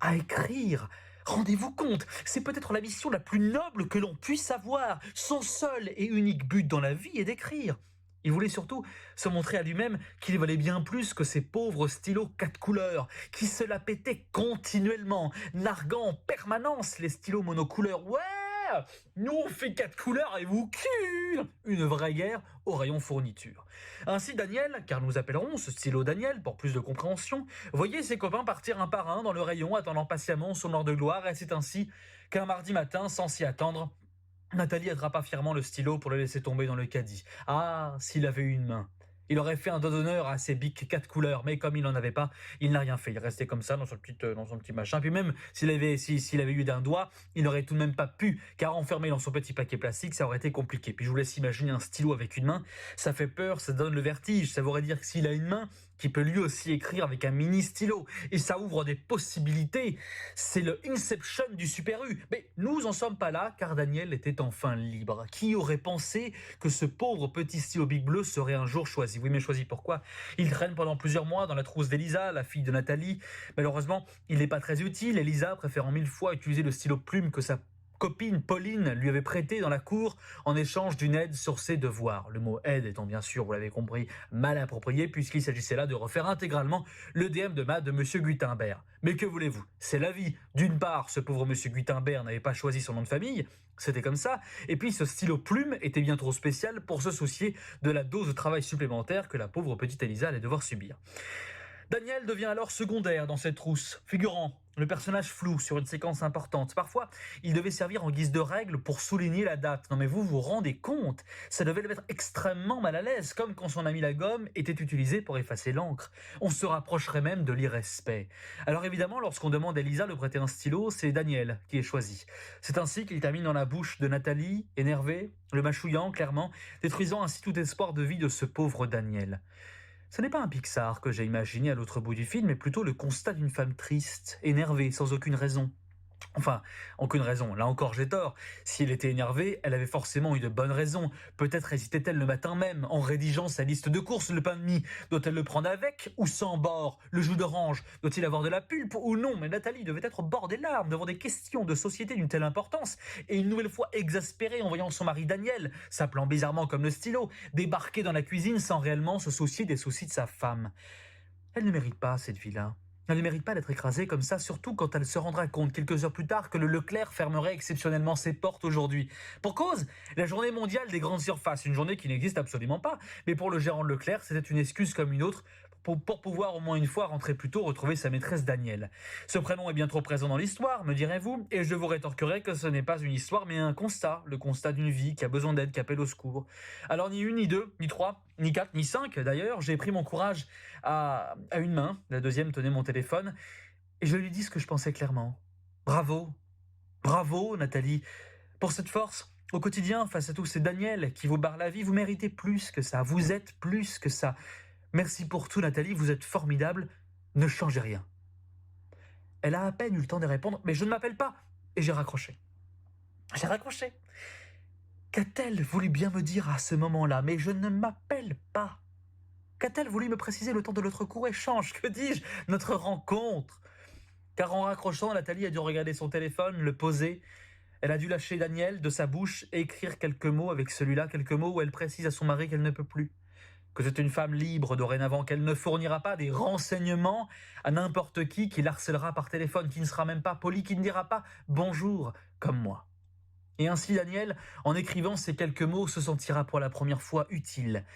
à écrire. Rendez-vous compte, c'est peut-être la mission la plus noble que l'on puisse avoir. Son seul et unique but dans la vie est d'écrire. Il voulait surtout se montrer à lui-même qu'il valait bien plus que ces pauvres stylos 4 couleurs qui se la pétaient continuellement, narguant en permanence les stylos monocouleurs. Ouais, nous on fait 4 couleurs et vous qu'une. Une vraie guerre au rayon fourniture. Ainsi Daniel, car nous appellerons ce stylo Daniel pour plus de compréhension, voyait ses copains partir un par un dans le rayon attendant patiemment son heure de gloire, et c'est ainsi qu'un mardi matin, sans s'y attendre, Nathalie attrapa fièrement le stylo pour le laisser tomber dans le caddie. Ah, s'il avait eu une main. Il aurait fait un dos d'honneur à ses bics 4 couleurs, mais comme il n'en avait pas, il n'a rien fait. Il restait comme ça dans son petit machin. Puis même s'il avait eu d'un doigt, il n'aurait tout de même pas pu, car enfermé dans son petit paquet plastique, ça aurait été compliqué. Puis je vous laisse imaginer un stylo avec une main. Ça fait peur, ça donne le vertige. Ça voudrait dire que s'il a une main, qui peut lui aussi écrire avec un mini stylo, et ça ouvre des possibilités. C'est le Inception du Super U. Mais nous en sommes pas là, car Daniel était enfin libre. Qui aurait pensé que ce pauvre petit stylo bic bleu serait un jour choisi? Oui, mais choisi pourquoi? Il traîne pendant plusieurs mois dans la trousse d'Elisa, la fille de Nathalie. Malheureusement, il n'est pas très utile, Elisa préférant 1000 fois utiliser le stylo plume que sa copine Pauline lui avait prêté dans la cour en échange d'une aide sur ses devoirs. Le mot aide étant bien sûr, vous l'avez compris, mal approprié puisqu'il s'agissait là de refaire intégralement le DM de maths de Monsieur Gutenberg. Mais que voulez-vous? C'est la vie. D'une part, ce pauvre Monsieur Gutenberg n'avait pas choisi son nom de famille, c'était comme ça, et puis ce stylo plume était bien trop spécial pour se soucier de la dose de travail supplémentaire que la pauvre petite Elisa allait devoir subir. Daniel devient alors secondaire dans cette trousse, figurant, le personnage flou sur une séquence importante. Parfois, il devait servir en guise de règle pour souligner la date. Non mais vous vous rendez compte? Ça devait le mettre extrêmement mal à l'aise, comme quand son ami la gomme était utilisée pour effacer l'encre. On se rapprocherait même de l'irrespect. Alors évidemment, lorsqu'on demande à Elisa de prêter un stylo, c'est Daniel qui est choisi. C'est ainsi qu'il termine dans la bouche de Nathalie, énervé, le mâchouillant clairement, détruisant ainsi tout espoir de vie de ce pauvre Daniel. Ce n'est pas un Pixar que j'ai imaginé à l'autre bout du film, mais plutôt le constat d'une femme triste, énervée, sans aucune raison. Enfin, aucune raison, là encore j'ai tort. Si elle était énervée, elle avait forcément eu de bonnes raisons. Peut-être hésitait-elle le matin même, en rédigeant sa liste de courses, le pain de mie. Doit-elle le prendre avec ou sans bord? Le jus d'orange, doit-il avoir de la pulpe ou non? Mais Nathalie devait être au bord des larmes devant des questions de société d'une telle importance, et une nouvelle fois exaspérée en voyant son mari Daniel, s'appelant bizarrement comme le stylo, débarquer dans la cuisine sans réellement se soucier des soucis de sa femme. Elle ne mérite pas cette vie-là. Elle ne mérite pas d'être écrasée comme ça, surtout quand elle se rendra compte quelques heures plus tard que le Leclerc fermerait exceptionnellement ses portes aujourd'hui. Pour cause, la journée mondiale des grandes surfaces, une journée qui n'existe absolument pas, mais pour le gérant de Leclerc, c'était une excuse comme une autre pour pouvoir au moins une fois rentrer plus tôt retrouver sa maîtresse Daniel. Ce prénom est bien trop présent dans l'histoire, me direz-vous, et je vous rétorquerai que ce n'est pas une histoire mais un constat, le constat d'une vie qui a besoin d'aide, qui appelle au secours. Alors ni une, ni deux, ni trois, ni quatre, ni cinq d'ailleurs, j'ai pris mon courage à une main, la deuxième tenait mon téléphone, et je lui dis ce que je pensais clairement. Bravo, bravo Nathalie, pour cette force. Au quotidien, face à tous ces Daniel qui vous barrent la vie, vous méritez plus que ça, vous êtes plus que ça. Merci pour tout Nathalie, vous êtes formidable, ne changez rien. Elle a à peine eu le temps de répondre, mais je ne m'appelle pas, et j'ai raccroché. J'ai raccroché. Qu'a-t-elle voulu bien me dire à ce moment-là? Mais je ne m'appelle pas. Qu'a-t-elle voulu me préciser le temps de notre court échange? Que dis-je? Notre rencontre. Car en raccrochant, Nathalie a dû regarder son téléphone, le poser. Elle a dû lâcher Daniel de sa bouche et écrire quelques mots avec celui-là, quelques mots où elle précise à son mari qu'elle ne peut plus. Que c'est une femme libre dorénavant, qu'elle ne fournira pas des renseignements à n'importe qui l'harcèlera par téléphone, qui ne sera même pas poli, qui ne dira pas « bonjour » comme moi. Et ainsi Daniel, en écrivant ces quelques mots, se sentira pour la première fois utile.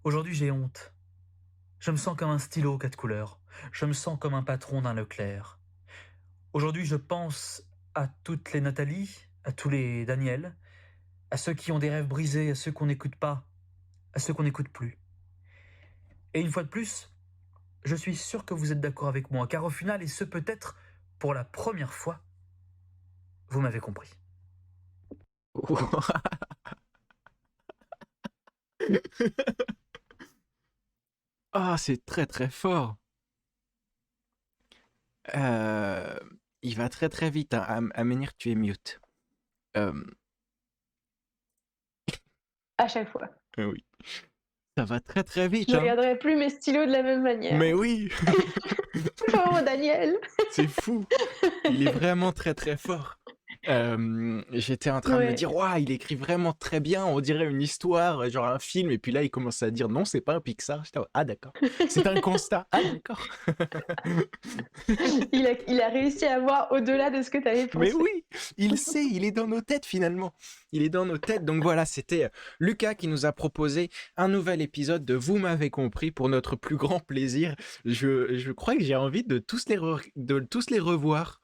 Aujourd'hui j'ai honte. Je me sens comme un stylo 4 couleurs. Je me sens comme un patron d'un Leclerc. Aujourd'hui je pense à toutes les Nathalie, à tous les Daniel, à ceux qui ont des rêves brisés, à ceux qu'on n'écoute pas, à ceux qu'on n'écoute plus. Et une fois de plus, je suis sûr que vous êtes d'accord avec moi, car au final, et ce peut-être pour la première fois, vous m'avez compris.
Ah, c'est très très fort. Euh, il va très très vite. Hein. Aménir, tu es mute. Euh,
À chaque fois.
oui. Ça va très très vite.
Je
Hein.
regarderai plus mes stylos de la même manière.
Mais oui,
Pauvre Daniel.
c'est fou. Il est vraiment très très fort. J'étais en train de me
Ouais.
dire, waouh, il écrit vraiment très bien, on dirait une histoire, genre un film, et puis là il commence à dire non, c'est pas un Pixar. J'étais, ah d'accord, c'est un constat, ah d'accord.
Il a réussi à voir au-delà de ce que tu avais pensé.
Mais oui, il sait, il est dans nos têtes finalement. Il est dans nos têtes. Donc voilà, c'était Lucas qui nous a proposé un nouvel épisode de Vous m'avez compris pour notre plus grand plaisir. Je crois que j'ai envie de tous les revoir.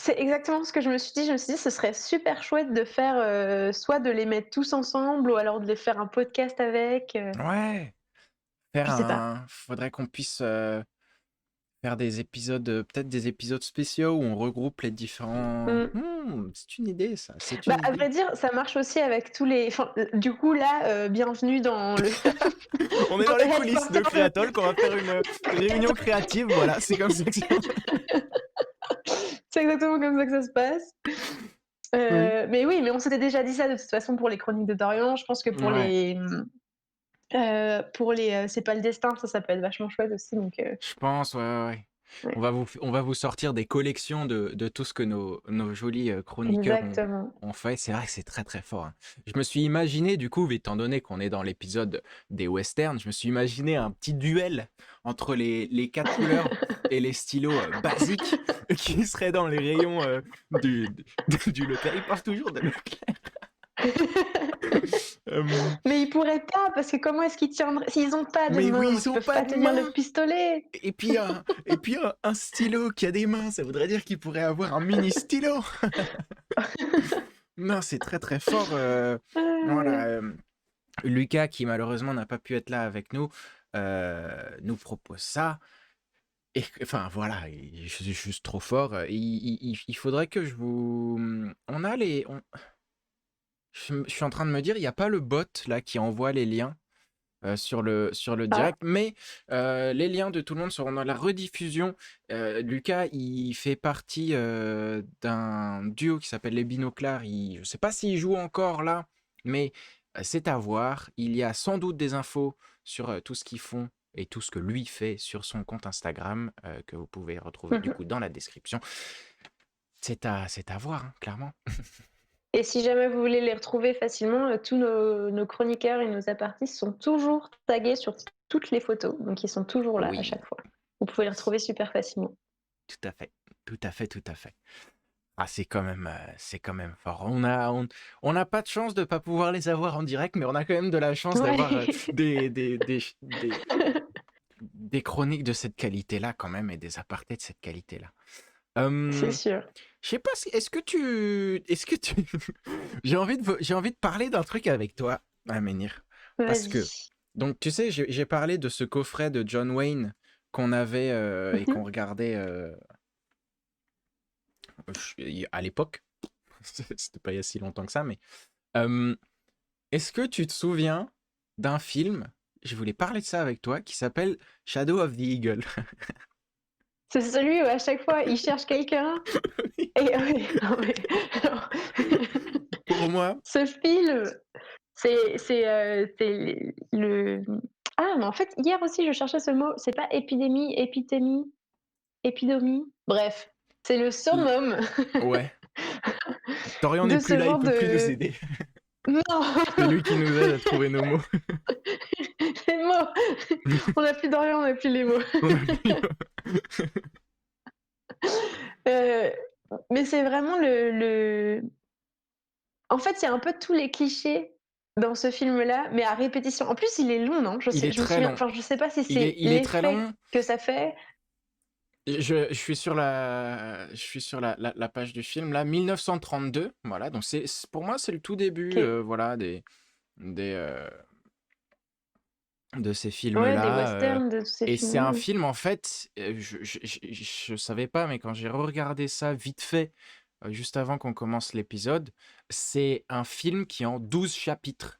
C'est exactement ce que je me suis dit. Je me suis dit, ce serait super chouette de faire, soit de les mettre tous ensemble ou alors de les faire un podcast avec.
Ouais,
Je sais pas.
faudrait qu'on puisse faire des épisodes, peut-être des épisodes spéciaux où on regroupe les différents. C'est une idée ça, c'est
Bah,
une
à
idée.
vrai dire, ça marche aussi avec tous les. Enfin, du coup, là, bienvenue dans le.
On est dans les coulisses de Créatol, qu'on va faire une réunion créative, voilà, c'est comme ça que
C'est exactement comme ça que ça se passe.
Oui.
Mais oui, mais on s'était déjà dit ça de toute façon pour les Chroniques de Dorian. Je pense que pour
Ouais.
les C'est pas le destin, ça peut être vachement chouette aussi. Donc,
Je pense, ouais.
ouais.
On va vous sortir des collections de tout ce que nos jolis chroniqueurs
Exactement.
ont fait. C'est vrai que c'est très très fort. Hein. Je me suis imaginé, du coup, étant donné qu'on est dans l'épisode des westerns, je me suis imaginé un petit duel entre les 4 couleurs et les stylos basiques qui seraient dans les rayons du Leclerc. Ils parlent toujours de Leclerc.
Mais ils pourraient pas, parce que comment est-ce qu'ils tiendraient s'ils ont pas de
Mais
main,
oui,
donc
ils
ils
ont
peuvent
pas
pas
de
tenir
main.
le pistolet.
Et puis, un stylo qui a des mains, ça voudrait dire qu'il pourrait avoir un mini stylo. Non, c'est très très fort. Voilà, Lucas, qui malheureusement n'a pas pu être là avec nous, nous propose ça. Et enfin voilà, c'est juste trop fort. Il faudrait que je vous. On a les. Je suis en train de me dire, il n'y a pas le bot là qui envoie les liens. Sur le
Ah,
direct, mais les liens de tout le monde seront dans la rediffusion. Lucas, il fait partie d'un duo qui s'appelle les Binoclars. Je ne sais pas s'il joue encore là, mais c'est à voir. Il y a sans doute des infos sur tout ce qu'ils font et tout ce que lui fait sur son compte Instagram que vous pouvez retrouver du coup dans la description. C'est à voir, hein, clairement.
et si jamais vous voulez les retrouver facilement, tous nos chroniqueurs et nos apartis sont toujours tagués sur toutes les photos, donc ils sont toujours là à
Oui,
chaque fois. Vous pouvez les retrouver super facilement.
tout à fait, tout à fait, tout à fait. Ah, c'est quand même fort. On n'a pas de chance de pas pouvoir les avoir en direct, mais on a quand même de la chance d'avoir
Ouais.
des chroniques de cette qualité-là quand même et des apartés de cette qualité-là.
C'est sûr.
Je sais pas si est-ce que tu j'ai envie de parler d'un truc avec toi, Aménir, parce que
Vas-y.
donc tu sais j'ai parlé de ce coffret de John Wayne qu'on avait et qu'on regardait à l'époque. C'était pas il y a si longtemps que ça, mais est-ce que tu te souviens d'un film, je voulais parler de ça avec toi, qui s'appelle Shadow of the Eagle?
C'est celui où à chaque fois il cherche quelqu'un et non, mais alors,
Pour moi,
ce film, c'est le ah, mais en fait, hier aussi je cherchais ce mot, c'est pas épidémie, bref, c'est le summum
ouais, Dorian n'est
de
plus
ce
là, il
genre
peut plus nous
de
aider.
non,
C'est lui qui nous aide à trouver nos mots.
les mots. On n'a plus Dorian, on n'a plus les mots. Heu, mais c'est vraiment le en fait, il y a un peu tous les clichés dans ce film-là, mais à répétition. En plus, il est long, non?
Il est
Je me
très
souviens
long.
enfin, je sais pas si c'est
Il est très
l'effet
long.
que ça fait.
Je suis sur la page du film là, 1932, voilà, donc pour moi c'est le tout début,
OK.
voilà, des, de ces
Ouais, des
films-là,
westerns, de tous ces
et c'est
films-là,
un
oui.
film en fait, je savais pas, mais quand j'ai regardé ça vite fait, juste avant qu'on commence l'épisode, c'est un film qui est en 12 chapitres,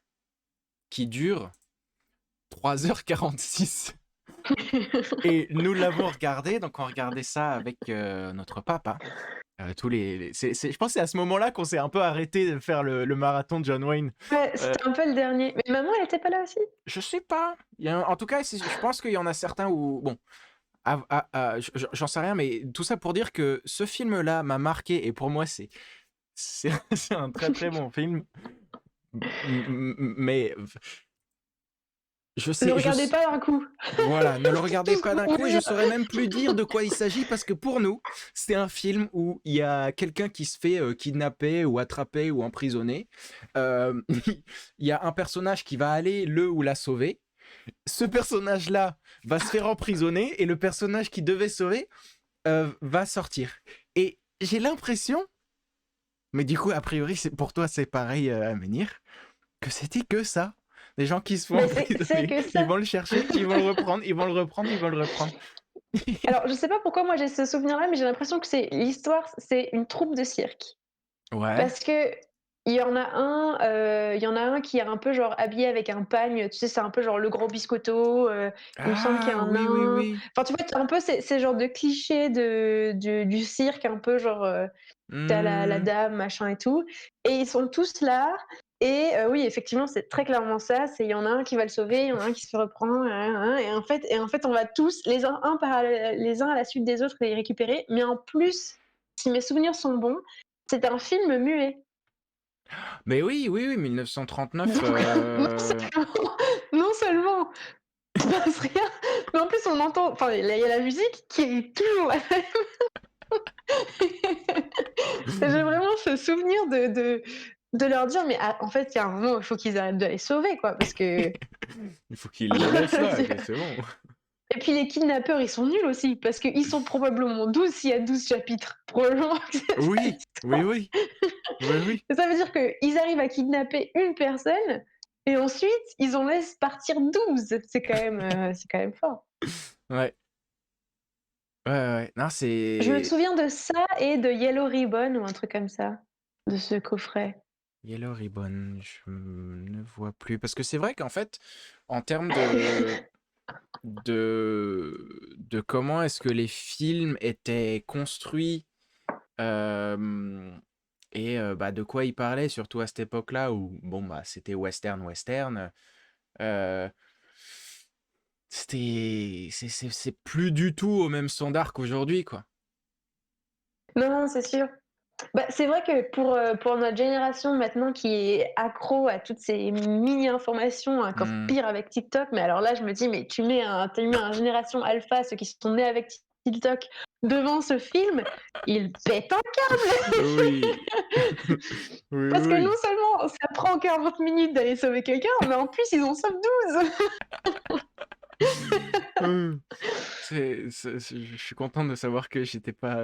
qui dure 3h46. Et nous l'avons regardé, donc on regardait ça avec notre papa. Tous je pense que c'est à ce moment-là qu'on s'est un peu arrêté de faire le marathon de John Wayne.
Ouais,
Euh,
c'était un peu le dernier. Mais maman, elle était pas là aussi?
je sais pas. En tout cas, je pense qu'il y en a certains où. Bon, j'en sais rien, mais tout ça pour dire que ce film-là m'a marqué et pour moi, c'est c'est un très très bon film. Mais je
Le
sais,
regardez pas d'un coup.
voilà, ne le regardez
Tous
pas d'un
vont
coup et je
mourir.
saurais même plus dire de quoi il s'agit parce que pour nous, c'est un film où il y a quelqu'un qui se fait kidnapper ou attraper ou emprisonner. Euh, il y a un personnage qui va aller le ou la sauver. Ce personnage-là va se faire emprisonner et le personnage qui devait sauver va sortir. Et j'ai l'impression, mais du coup, a priori, pour toi, c'est pareil à Menhir, que c'était que ça. Des gens qui se font
Mais c'est
emprisonner,
que
ils
ça.
vont le chercher, ils vont le reprendre, ils vont le reprendre, ils vont le reprendre.
Alors, je sais pas pourquoi moi j'ai ce souvenir-là, mais j'ai l'impression que c'est une troupe de cirque.
Ouais.
Parce que il y en a un qui est un peu genre habillé avec un pagne, tu sais, c'est un peu genre le gros biscotto, il me semble qu'il y a
Ah
un
oui, oui,
nain.
oui.
Enfin, tu vois, tu un peu ces genres de clichés du cirque, un peu genre, tu la
Mmh.
dame, machin et tout, et ils sont tous là et oui, effectivement, c'est très clairement ça, c'est il y en a un qui va le sauver, il y en a un qui se fait reprendre, et en fait, on va tous les uns à la suite des autres les récupérer, mais en plus, si mes souvenirs sont bons, c'est un film muet.
Mais oui, oui, oui, 1939,
Donc non seulement il se passe rien, mais en plus on entend enfin il y a la musique qui est toujours la même. J'ai vraiment ce souvenir de leur dire: «Mais ah, en fait, il y a un moment, il faut qu'ils arrêtent de les sauver, quoi», parce que
il faut qu'il le laisse là, que c'est bon.
et puis les kidnappeurs, ils sont nuls aussi, parce qu'ils sont probablement 12 s'il y a 12 chapitres. Probablement que c'est ça
Oui, oui,
l'histoire.
oui, oui, oui.
Ça veut dire qu'ils arrivent à kidnapper une personne et ensuite ils en laissent partir 12. C'est quand même fort.
Ouais, ouais, ouais. Non,
Je me
c'est
souviens de ça et de Yellow Ribbon ou un truc comme ça, de ce coffret.
Yellow Ribbon, je ne vois plus. Parce que c'est vrai qu'en fait, en termes de comment est-ce que les films étaient construits et bah, de quoi ils parlaient, surtout à cette époque-là où bon, bah, c'était western. euh, c'est plus du tout au même standard qu'aujourd'hui, quoi.
Non, c'est sûr. Bah, c'est vrai que pour notre génération maintenant qui est accro à toutes ces mini informations, encore
Hmm.
pire avec TikTok, mais alors là, je me dis: «Mais tu mets un génération alpha, ceux qui sont nés avec TikTok, devant ce film, ils pètent un
Oui. Oui,
parce que non
oui.
seulement ça prend 40 minutes d'aller sauver quelqu'un, mais en plus ils en sauvent 12.
Hum. Je suis content de savoir que j'étais pas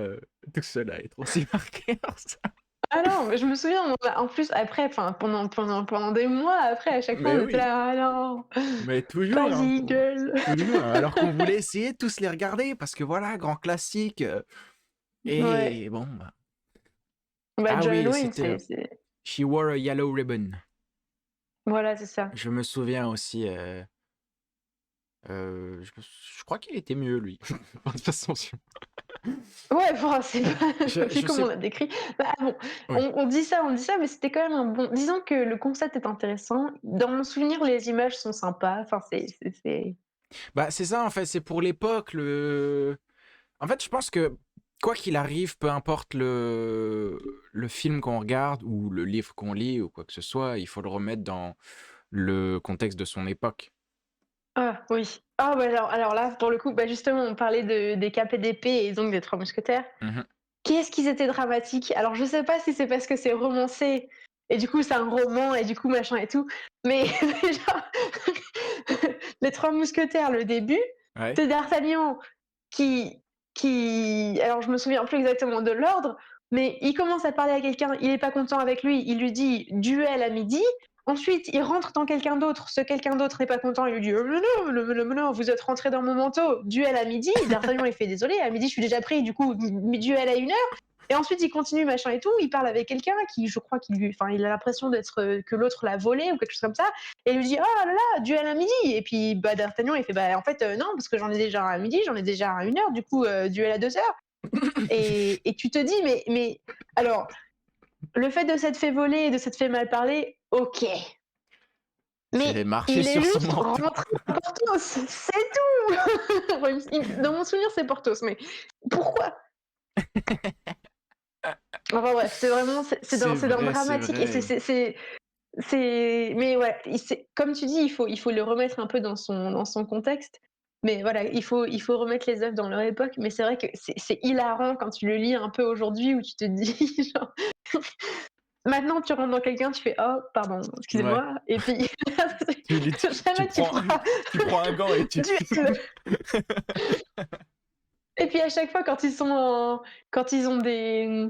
tout seul à être aussi marqué par ça.
Ah non, mais je me souviens, en plus après, enfin pendant des mois après, à chaque fois
Mais
on était
oui,
là: «Ah non,
mais
pas
toujours, hein,
Eagle».
toujours. Alors qu'on voulait essayer de tous les regarder parce que voilà, grand classique.
Ouais,
Et bon, bah.
bah,
Ah
John
oui,
Wayne,
c'était She Wore a Yellow Ribbon.
voilà, c'est ça.
Je me souviens aussi. Je crois qu'il était mieux, lui. De toute façon,
Ouais, bon, c'est pas vu
je
comme on
sais.
l'a décrit, bah, bon,
Oui.
on dit ça, mais c'était quand même un bon disons que le concept est intéressant. Dans mon souvenir, les images sont sympas, enfin c'est
Bah, c'est ça, en fait, c'est pour l'époque. En fait, je pense que quoi qu'il arrive, peu importe le film qu'on regarde ou le livre qu'on lit ou quoi que ce soit, il faut le remettre dans le contexte de son époque.
ah oui. Ah bah, alors là, pour le coup, bah, justement, on parlait des KPDP et donc des Trois Mousquetaires.
Mhm.
Qu'est-ce qu'ils étaient dramatiques! Alors je sais pas si c'est parce que c'est romancé et du coup c'est un roman et du coup machin et tout, mais genre Les Trois Mousquetaires, le début,
Ouais.
c'est D'Artagnan qui alors je me souviens plus exactement de l'ordre, mais il commence à parler à quelqu'un, il est pas content avec lui, il lui dit: «Duel à midi». Ensuite, il rentre dans quelqu'un d'autre, ce quelqu'un d'autre n'est pas content, il lui dit: mais non, vous êtes rentré dans mon manteau, duel à midi». D'Artagnan, il fait: «Désolé, à midi, je suis déjà pris, du coup, duel à 1 heure». Et ensuite, il continue, machin et tout, il parle avec quelqu'un qui, je crois il a l'impression d'être, que l'autre l'a volé ou quelque chose comme ça, et il lui dit: «Oh là là, duel à midi». Et puis, bah, D'Artagnan, il fait: «Bah, en fait, non, parce que j'en ai déjà un à midi, j'en ai déjà un à 1 heure, du coup, duel à 2 heures». Et tu te dis: mais alors, le fait de s'être fait voler et de s'être fait mal parler, OK.
C'est
Mais
marché
il est
sur son
juste
manteau.
rentré à Porthos, c'est tout. Enfin, dans mon souvenir, c'est Porthos, mais pourquoi? Enfin bref, c'est vraiment c'est d'un
C'est
dramatique, et
vrai.
mais ouais, comme tu dis, il faut le remettre un peu dans son contexte. Mais voilà, il faut remettre les œuvres dans leur époque, mais c'est vrai que c'est hilarant quand tu le lis un peu aujourd'hui, où tu te dis genre maintenant tu rentres dans quelqu'un, tu fais: «Oh pardon,
Ouais.
excusez-moi», et puis
Tu
jamais tu
prends
feras
tu prends un gant et tu
duel. Et puis à chaque fois quand ils ont des,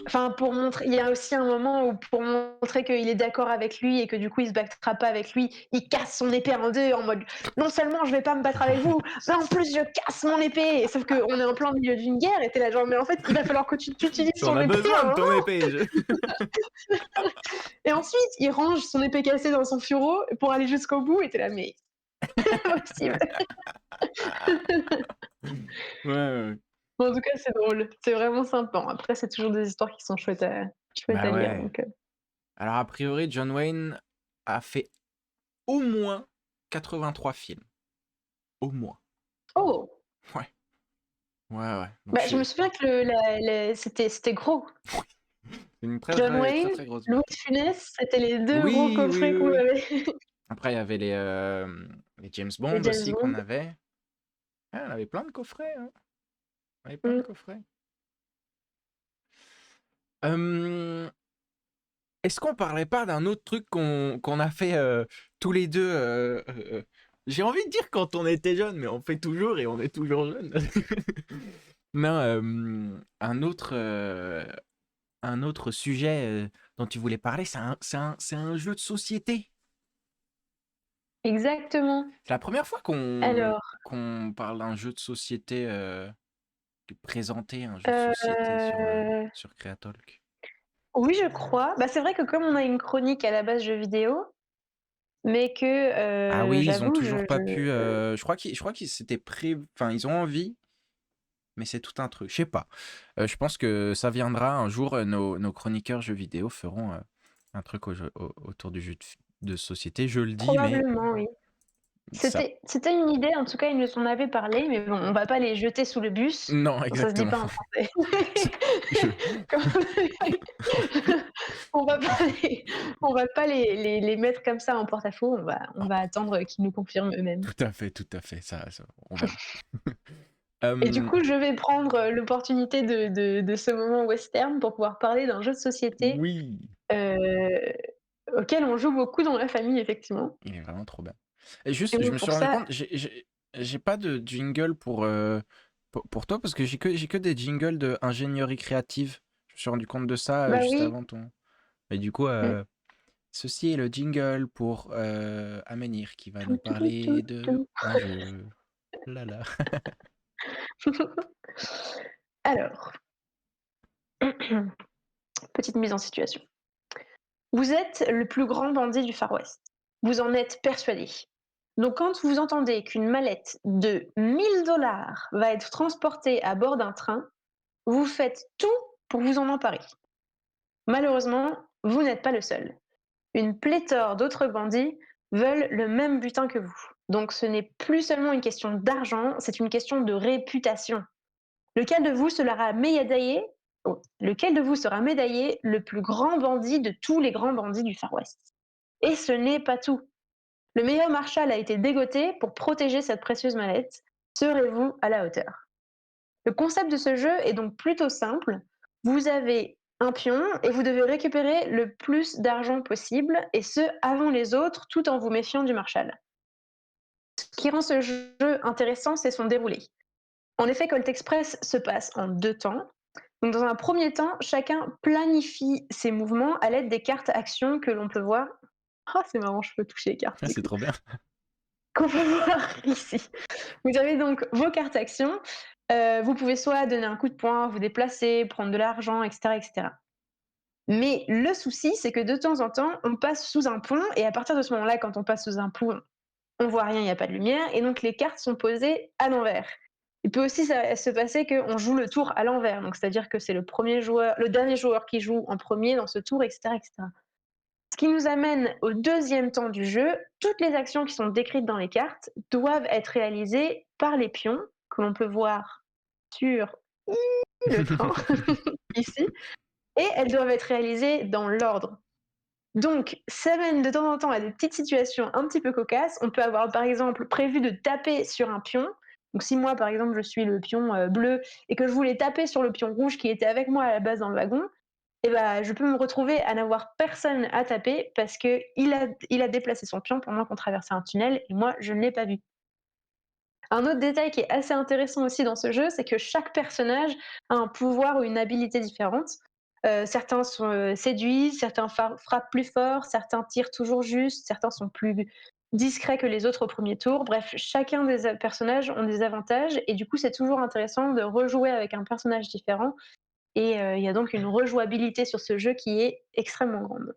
enfin, pour montrer, il y a aussi un moment où, pour montrer qu'il est d'accord avec lui et que du coup il se battra pas avec lui, il casse son épée en deux en mode: «Non seulement je vais pas me battre avec vous, mais en plus je casse mon épée». Sauf qu'on est en plein milieu d'une guerre et tu es là genre: «Mais en fait, il va falloir que tu utilises
On
ton
a
épée à
besoin
un
de ton
moment».
épée.
Et ensuite, il range son épée cassée dans son bureau pour aller jusqu'au bout, et tu es là: «Mais c'est pas possible».
Ouais, ouais.
En tout cas, c'est drôle, c'est vraiment sympa. Après, c'est toujours des histoires qui sont chouettes
Bah
à lire,
ouais.
donc
Alors a priori, John Wayne a fait au moins 83 films. Au moins.
oh!
Ouais. Ouais, ouais. Donc
Bah, je me souviens que c'était gros.
c'est une
John
très,
Wayne,
très grosse
Louis
boîte.
de Funès, c'était les 2 gros
Oui, oui,
coffrets
oui,
qu'on
oui.
avait.
Après, il y avait les James
Les
Bond
James
aussi qu'on
Bond.
avait. Ah, on avait plein de coffrets, hein. On avait plein de
Mmh.
coffrets. Hem, est-ce qu'on parlerait pas d'un autre truc qu'on a fait, tous les 2, j'ai envie de dire quand on était jeunes, mais on fait toujours et on est toujours jeunes. Non, un autre sujet, dont tu voulais parler, c'est un jeu de société.
Exactement.
C'est la première fois
Alors,
qu'on parle d'un jeu de société, de présenter un jeu de société
heu,
sur Creatalk.
oui, je crois. Bah, c'est vrai que comme on a une chronique à la base jeux vidéo, mais
Ah
que,
oui, ils ont
j'avoue,
toujours pas pu, je crois qu'ils s'étaient enfin, ils ont envie, mais c'est tout un truc. Je sais pas. Je pense que ça viendra un jour, nos chroniqueurs jeux vidéo feront, un truc autour du jeu de société. Je le dis, mais
probablement, oui.
ça
C'était une idée, en tout cas, ils nous en avaient parlé, mais bon, on va pas les jeter sous le bus.
non,
Ça se dit
exactement.
pas en français.
Je
Comme on va pas les on va pas les mettre comme ça en porte-à-faux, on va attendre qu'ils nous confirment eux-mêmes.
tout à fait, ça on verra.
Et du
Hem,
coup, je vais prendre, l'opportunité de ce moment western pour pouvoir parler d'un jeu de société,
oui,
heu, auquel on joue beaucoup dans la famille, effectivement.
il est vraiment trop bien. Et
Et
juste, je
donc
me suis
pour
rendu
ça,
compte, j'ai pas de jingle pour toi parce que j'ai que des jingles de ingénierie créative. Je me suis rendu compte de ça,
bah
juste
oui,
avant ton et du coup,
mmh.
ceci est le jingle pour, Aménir qui va nous
Tout, tout, tout, tout,
parler de
tout.
un jeu. Là là.
Alors, petite mise en situation. Vous êtes le plus grand bandit du Far West. Vous en êtes persuadé. Donc quand vous entendez qu'une mallette de 1 000 $ va être transportée à bord d'un train, vous faites tout pour vous en emparer. Malheureusement, vous n'êtes pas le seul. Une pléthore d'autres bandits veulent le même butin que vous. Donc ce n'est plus seulement une question d'argent, c'est une question de réputation. Lequel de vous sera médaillé Lequel de vous sera médaillé le plus grand bandit de tous les grands bandits du Far West? Et ce n'est pas tout. Le meilleur marshal a été dégoté pour protéger cette précieuse mallette. Serez-vous à la hauteur? Le concept de ce jeu est donc plutôt simple. Vous avez un pion et vous devez récupérer le plus d'argent possible, et ce avant les autres, tout en vous méfiant du marshal. Ce qui rend ce jeu intéressant, c'est son déroulé. En effet, Colt Express se passe en 2 temps. Donc dans un premier temps, chacun planifie ses mouvements à l'aide des cartes actions que l'on peut voir. Ah, c'est marrant, je peux toucher les cartes
Ah,
du
c'est
coup.
trop bien.
Qu'on peut voir ici. Vous avez donc vos cartes actions. Vous pouvez soit donner un coup de poing, vous déplacer, prendre de l'argent, et cetera, et cetera. Mais le souci, c'est que de temps en temps, on passe sous un pont et à partir de ce moment-là, quand on passe sous un pont, on voit rien, il y a pas de lumière et donc les cartes sont posées à l'envers. Il peut aussi se passer qu'on joue le tour à l'envers, donc c'est-à-dire que c'est le dernier joueur qui joue en premier dans ce tour, et cetera, et cetera. Ce qui nous amène au deuxième temps du jeu. Toutes les actions qui sont décrites dans les cartes doivent être réalisées par les pions que l'on peut voir sur le train ici, et elles doivent être réalisées dans l'ordre. Donc, ça mène de temps en temps à des petites situations un petit peu cocasses. On peut avoir par exemple prévu de taper sur un pion. Donc si moi par exemple je suis le pion bleu et que je voulais taper sur le pion rouge qui était avec moi à la base dans le wagon, et ben, je peux me retrouver à n'avoir personne à taper parce qu'il a déplacé son pion pendant qu'on traversait un tunnel et moi je ne l'ai pas vu. Un autre détail qui est assez intéressant aussi dans ce jeu, c'est que chaque personnage a un pouvoir ou une habilité différente. Certains séduisent, certains frappent plus fort, certains tirent toujours juste, certains sont plus discrets que les autres au premier tour. Bref, chacun des personnages ont des avantages et du coup, c'est toujours intéressant de rejouer avec un personnage différent et il y a donc une rejouabilité sur ce jeu qui est extrêmement grande.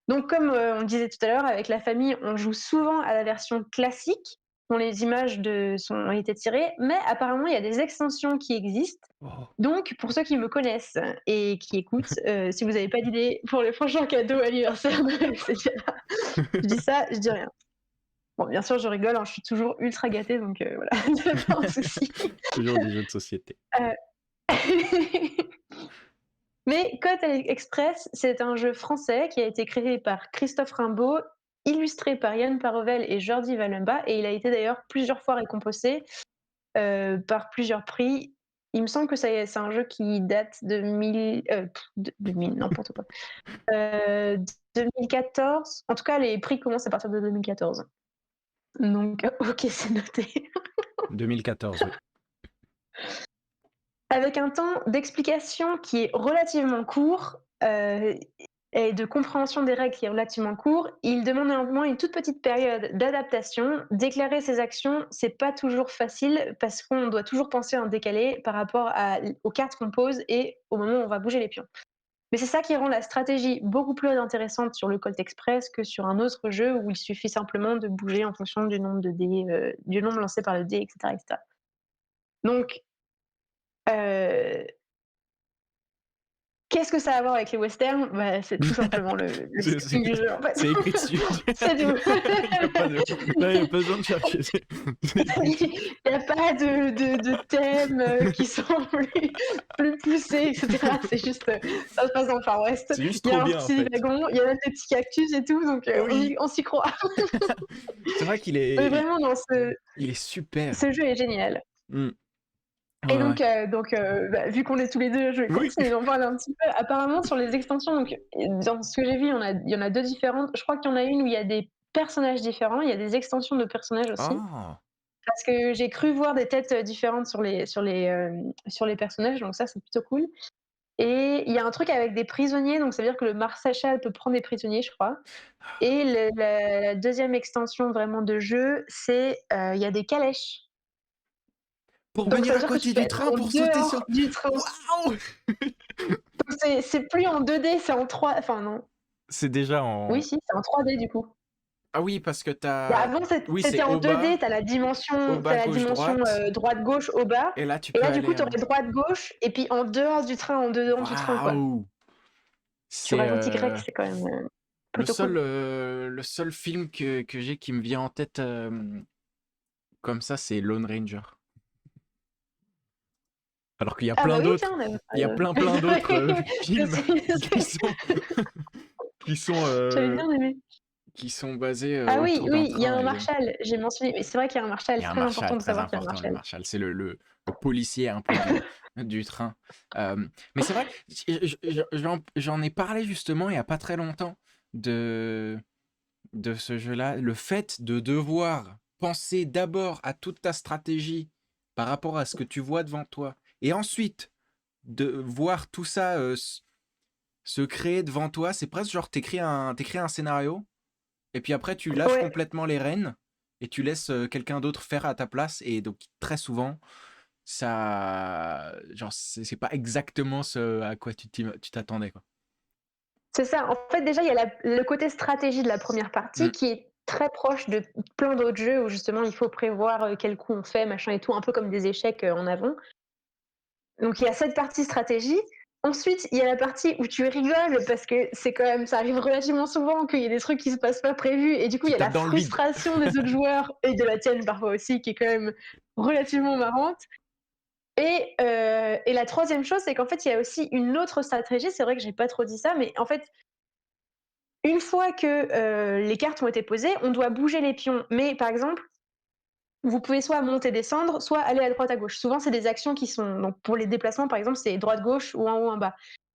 Donc comme, on le disait tout à l'heure, avec la famille, on joue souvent à la version classique, dont les images ont été tirées, mais apparemment il y a des extensions qui existent.
Oh.
Donc pour ceux qui me connaissent et qui écoutent, si vous n'avez pas d'idée pour le prochain cadeau anniversaire de Célia, je dis ça, je dis rien. Bon, bien sûr, je rigole, hein, je suis toujours ultra gâtée, donc voilà, il y a pas un souci.
Toujours des jeux de société.
Heu Mais Colt Express, c'est un jeu français qui a été créé par Christophe Rimbaud, illustré par Yann Parovel et Jordi Wallenba, et il a été d'ailleurs plusieurs fois récompensé par plusieurs prix. Il me semble que c'est un jeu qui date de 2000, n'importe quoi. 2014. En tout cas, les prix commencent à partir de 2014. Donc, ok, c'est noté.
2014, oui.
Avec un temps d'explication qui est relativement court, et de compréhension des règles qui est relativement court, il demande néanmoins une toute petite période d'adaptation. Déclarer ses actions, c'est pas toujours facile parce qu'on doit toujours penser en décalé par rapport aux cartes qu'on pose et au moment où on va bouger les pions. Mais c'est ça qui rend la stratégie beaucoup plus intéressante sur le Colt Express que sur un autre jeu où il suffit simplement de bouger en fonction du nombre de dés, du nombre lancé par le dé, et cetera, et cetera. Donc, heu qu'est-ce que ça a à voir avec les westerns? Bah, c'est tout simplement le
C'est
setting du jeu, en fait.
c'est écrit dessus.
C'est tout.
Il y a pas de là, il y a pas besoin de chercher. C'est écrit dessus.
Il y a pas de thèmes, qui sont plus poussés et cetera. C'est juste, ça se passe dans le Far West.
C'est juste
Il y a
trop
un
bien, en
petit
fait.
wagon, il y a même des petits cactus et tout, donc
Oui.
on s'y croit.
C'est vrai qu'il
Mais
est
vraiment dans
il est super.
ce jeu est génial.
Mmh.
Et
Ouais, ouais.
donc bah, vu qu'on est tous les 2, je vais
Oui.
continuer d'en parler un petit peu. Apparemment sur les extensions, donc dans ce que j'ai vu, il y en a 2 différentes. Je crois qu'il y en a une où il y a des personnages différents, il y a des extensions de personnages aussi.
Ah!
Parce que j'ai cru voir des têtes, différentes sur les personnages, donc ça, c'est plutôt cool. Et il y a un truc avec des prisonniers, donc ça veut dire que le Marshal peut prendre des prisonniers, je crois. Et la 2e extension vraiment de jeu, c'est, il y a des calèches.
Pour
Donc ça
venir
veut
à
dire que tu
côté
peux
du
être
train,
en
pour sauter
dehors
sur
du train.
waouh!
Donc c'est plus en 2D, c'est en 3, enfin non.
C'est déjà
Oui
en
si, c'est en 3D du coup.
ah oui, parce que tu
Bah,
as
avant
oui,
c'était
c'est
en
au
2D,
bas,
tu as la
au
dimension
bas, gauche, droite
droite-gauche au bas,
et là, tu
et
peux
là du coup
aller
tu aurais droite-gauche et puis en dehors du train, en dedans du train quoi.
waouh!
Sur
C'est,
un Y, c'est quand même, plutôt cool.
le seul film que j'ai qui me vient en tête, comme ça, c'est Lone Ranger. Alors qu'il y a
Ah bah
plein
oui tiens,
d'autres
on avait
il y a
pas
plein d'autres,
je
films qui
suis
sont qui sont,
j'avais
heu,
bien aimé.
qui sont basés,
Ah oui,
autour d'un
oui, il y a
train
un
et
Marshal, j'ai mentionné, mais c'est vrai qu'il y a un
il
Marshal,
y a un
très important
Marshal,
de
très
savoir qu'il y a un
important, le
Marshal.
Marshal. C'est le policier un peu du train. Mais c'est vrai, j'en ai parlé justement il y a pas très longtemps de ce jeu-là. Le fait de devoir penser d'abord à toute ta stratégie par rapport à ce que tu vois devant toi. Et ensuite, de voir tout ça se créer devant toi, c'est presque genre t'écris un scénario, et puis après tu lâches
Ouais,
complètement les rênes, et tu laisses quelqu'un d'autre faire à ta place. Et donc très souvent, ça, genre, c'est pas exactement ce à quoi tu t'attendais, quoi.
c'est ça. En fait, déjà, il y a le côté stratégie de la première partie
Mm.
qui est très proche de plein d'autres jeux où justement il faut prévoir quel coup on fait, machin et tout, un peu comme des échecs en avant. Donc il y a cette partie stratégie. Ensuite, il y a la partie où tu rigoles parce que c'est quand même, ça arrive relativement souvent qu'il y ait des trucs qui se passent pas prévus et du coup il
Tu
y a la
tapes dans le vide.
frustration des autres joueurs et de la tienne parfois aussi qui est quand même relativement marrante. Et la troisième chose, c'est qu'en fait il y a aussi une autre stratégie. C'est vrai que j'ai pas trop dit ça, mais en fait une fois que les cartes ont été posées, on doit bouger les pions. Mais par exemple, vous pouvez soit monter, descendre, soit aller à droite, à gauche. Souvent, c'est des actions qui sont donc pour les déplacements, par exemple, c'est droite-gauche ou en haut, en bas.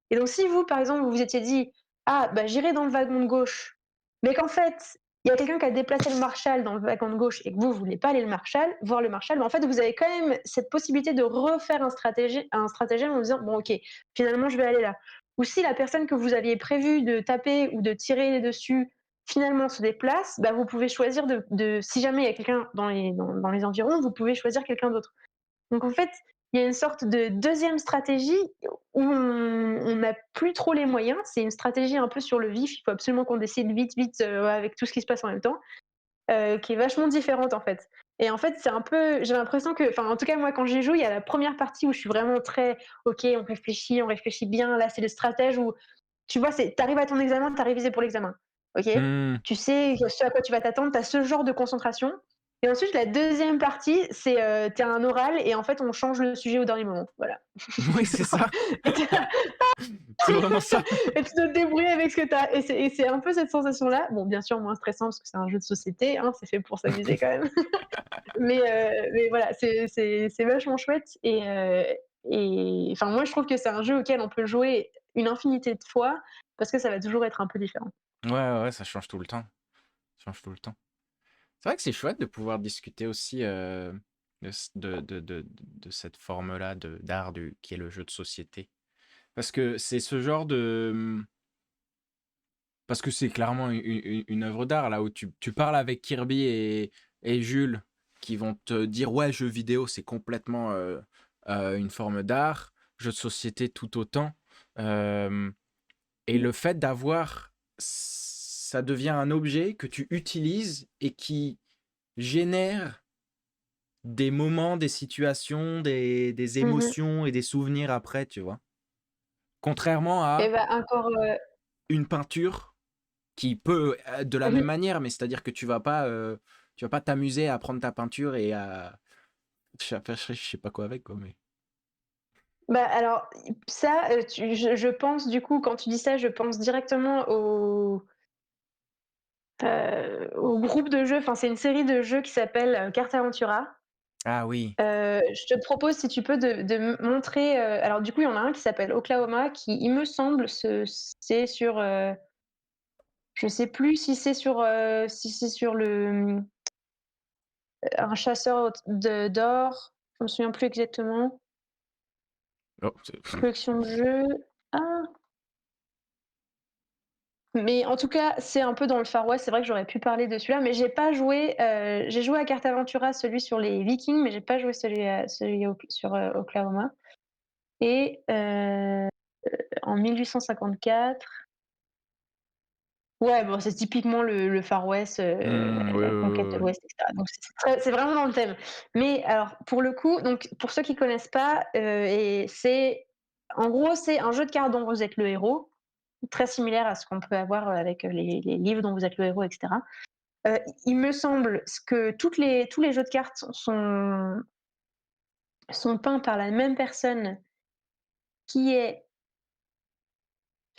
Et donc, si vous, par exemple, vous vous étiez dit: «Ah, bah, j'irai dans le wagon de gauche», mais qu'en fait, il y a quelqu'un qui a déplacé le Marshall dans le wagon de gauche et que vous voulez pas aller voir le Marshall, bah, en fait, vous avez quand même cette possibilité de refaire un stratagème en vous disant: «Bon, OK, finalement, je vais aller là». Ou si la personne que vous aviez prévu de taper ou de tirer dessus finalement se déplace, bah, vous pouvez choisir si jamais il y a quelqu'un dans les environs, vous pouvez choisir quelqu'un d'autre. Donc en fait, il y a une sorte de deuxième stratégie où on n'a plus trop les moyens. C'est une stratégie un peu sur le vif. Il faut absolument qu'on décide vite, vite, avec tout ce qui se passe en même temps, qui est vachement différente en fait. Et en fait, c'est un peu, j'ai l'impression que, enfin, en tout cas moi quand j'y joue, il y a la première partie où je suis vraiment très, ok, on réfléchit bien. Là, c'est le stratège où tu vois, c'est t'arrives à ton examen, t'as révisé pour l'examen, OK?
Mm.
Tu sais ce à quoi tu vas t'attendre, tu as ce genre de concentration et ensuite la deuxième partie, c'est, tu as un oral et en fait, on change le sujet au dernier moment, voilà.
Oui, c'est ça.
Et tu
C'est vraiment ça.
et tu dois te débrouiller avec ce que tu as et c'est un peu cette sensation-là. Bon, bien sûr, moins stressant parce que c'est un jeu de société, hein, c'est fait pour s'amuser quand même. Mais voilà, c'est vachement chouette et enfin, moi, je trouve que c'est un jeu auquel on peut jouer une infinité de fois parce que ça va toujours être un peu différent.
Ouais, ouais, ça change tout le temps. Ça change tout le temps. C'est vrai que c'est chouette de pouvoir discuter aussi de cette forme-là d'art qui est le jeu de société. Parce que c'est ce genre de... Parce que c'est clairement une œuvre d'art, là où tu parles avec Kirby et Jules, qui vont te dire, ouais, jeu vidéo, c'est complètement une forme d'art, jeu de société tout autant. Euh, et le fait d'avoir... Ça devient un objet que tu utilises et qui génère des moments, des situations, des
Mmh.
émotions et des souvenirs après, tu vois. Contrairement
Et
à
bah, encore,
une peinture qui peut de la même
mmh
manière, mais c'est-à-dire que tu vas pas t'amuser à prendre ta peinture et à faire je sais pas quoi avec, quoi, mais...
Bah, alors ça, je pense du coup quand tu dis ça, je pense directement au groupe de jeux, enfin c'est une série de jeux qui s'appelle, Carte Aventura.
Ah oui.
Je te propose si tu peux de me montrer, alors du coup il y en a un qui s'appelle Oklahoma qui il me semble c'est sur, je sais plus si c'est sur un chasseur d'or, je me souviens plus exactement.
Oh,
Collection de jeux, ah! Mais en tout cas, c'est un peu dans le Far West. C'est vrai que j'aurais pu parler de celui-là, mais j'ai pas joué, j'ai joué à Carte Aventura, celui sur les Vikings, mais j'ai pas joué celui sur, Oklahoma et en 1854, ouais, bon, c'est typiquement le Far West,
oui,
la conquête de
oui,
l'Ouest et cetera. Donc c'est vraiment dans le thème. Mais alors pour le coup, donc pour ceux qui connaissent pas, et c'est en gros, c'est un jeu de cartes dont vous êtes le héros, très similaire à ce qu'on peut avoir, avec, les livres dont vous êtes le héros et cetera. Il me semble que tous les jeux de cartes sont peints par la même personne qui est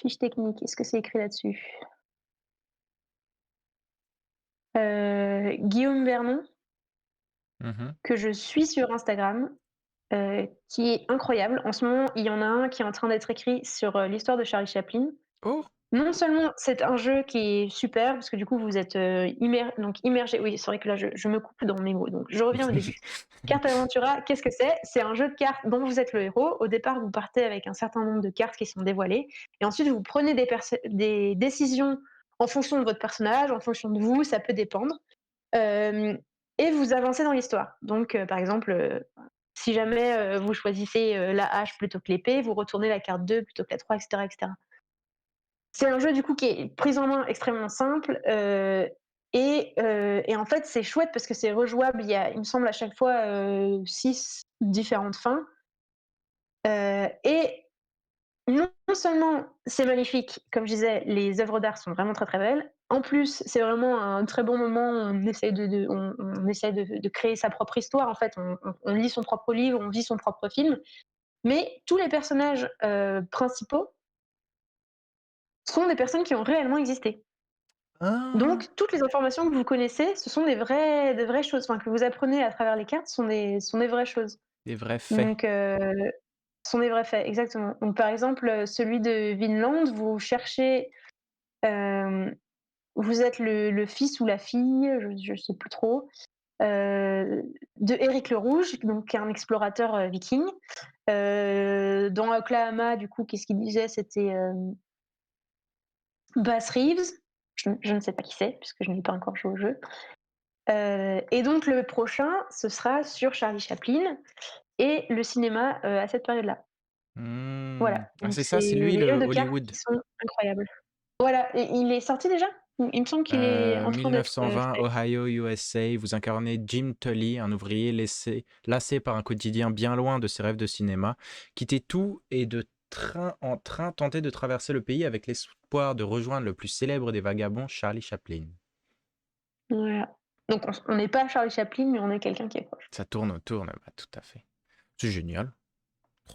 fiche technique, est-ce que c'est écrit là-dessus? Guillaume Vernon,
oui. Mhm.
que je suis sur Instagram, qui est incroyable. En ce moment, il y en a un qui est en train d'être écrit sur, l'histoire de Charlie Chaplin.
Oh!
non seulement c'est un jeu qui est super parce que du coup vous êtes, immergé oui, c'est vrai que là je me coupe dans mes mots, donc je reviens au début. Carte Aventura, qu'est-ce que c'est? C'est un jeu de cartes dont vous êtes le héros. Au départ, vous partez avec un certain nombre de cartes qui sont dévoilées et ensuite vous prenez des décisions en fonction de votre personnage, en fonction de vous, ça peut dépendre, hem et vous avancez dans l'histoire. Donc par exemple, si jamais, vous choisissez, la hache plutôt que l'épée, vous retournez la carte 2 plutôt que la 3 et cetera. C'est un jeu du coup qui est prise en main extrêmement simple, et en fait, c'est chouette parce que c'est rejouable. Il me semble à chaque fois, 6 différentes fins, et non seulement c'est magnifique, comme je disais, les œuvres d'art sont vraiment très, très belles. En plus, c'est vraiment un très bon moment, on essaie on essaie de créer sa propre histoire en fait, on lit son propre livre, on vit son propre film, mais tous les personnages, principaux sont des personnes qui ont réellement existé.
Ah,
Donc toutes les informations que vous connaissez, ce sont des vraies choses, enfin que vous apprenez à travers les cartes sont des vraies choses.
des vrais faits.
Donc sont des vrais faits, exactement. Donc par exemple, celui de Vinland, vous cherchez, hem, vous êtes le fils ou la fille, je sais plus trop, de Éric le Rouge, donc qui est un explorateur, viking. Dans Oklahoma, du coup, qu'est-ce qu'il disait? C'était, Bass Reeves. Je ne sais pas qui c'est, puisque je n'ai pas encore joué au jeu. Et donc le prochain, ce sera sur Charlie Chaplin et le cinéma, à cette période-là.
Voilà.
Voilà,
Ah,
donc
c'est ça,
c'est
c'est lui
des jeux
le
de cartes
Hollywood.
qui sont incroyables. Voilà, et il est sorti déjà? Il me semble qu'il est en train d'être,
1920,
fait.
Ohio, USA. Vous incarnez Jim Tully, un ouvrier lassé par un quotidien bien loin de ses rêves de cinéma, quitter tout et de train en train tenter de traverser le pays avec l'espoir de rejoindre le plus célèbre des vagabonds, Charlie Chaplin.
Voilà. Donc on n'est pas Charlie Chaplin, mais on est quelqu'un qui est proche.
Ça tourne, bah, tout à fait. C'est génial,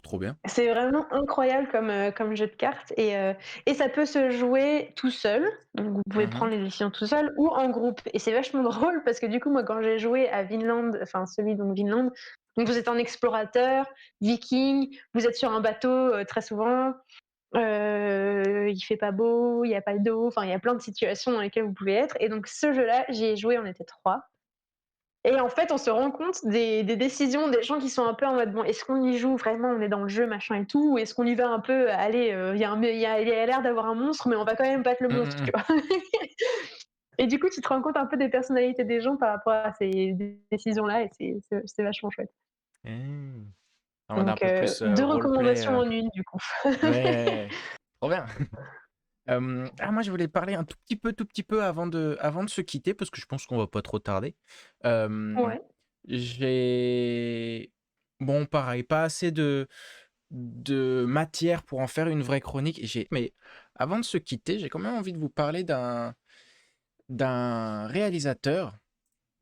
trop bien.
C'est vraiment incroyable comme jeu de cartes, et ça peut se jouer tout seul, donc vous pouvez
Mhm.
prendre les décisions tout seul ou en groupe, et c'est vachement drôle parce que du coup, moi, quand j'ai joué à Vinland, enfin celui donc Vinland, donc vous êtes un explorateur viking, vous êtes sur un bateau, très souvent, il fait pas beau, il y a pas d'eau, enfin il y a plein de situations dans lesquelles vous pouvez être, et donc ce jeu-là, j'y ai joué, on était 3. Et en fait, on se rend compte des décisions des gens qui sont un peu en mode: «Bon, est-ce qu'on y joue vraiment, on est dans le jeu, machin et tout? Ou est-ce qu'on y va un peu, allez, il y a l'air d'avoir un monstre, mais on va quand même battre le
Mm,
monstre»,
mm,
tu vois? Et du coup, tu te rends compte un peu des personnalités des gens par rapport à ces décisions-là, et c'est vachement chouette.
mm. Ah, on a un
Donc
peu plus
2
roleplay.
recommandations en une du coup.
Ouais, trop bien. Moi, je voulais parler un tout petit peu avant de se quitter, parce que je pense qu'on va pas trop tarder. Euh,
Ouais.
j'ai... Bon, pareil, pas assez de matière pour en faire une vraie chronique. Mais avant de se quitter, j'ai quand même envie de vous parler d'un réalisateur,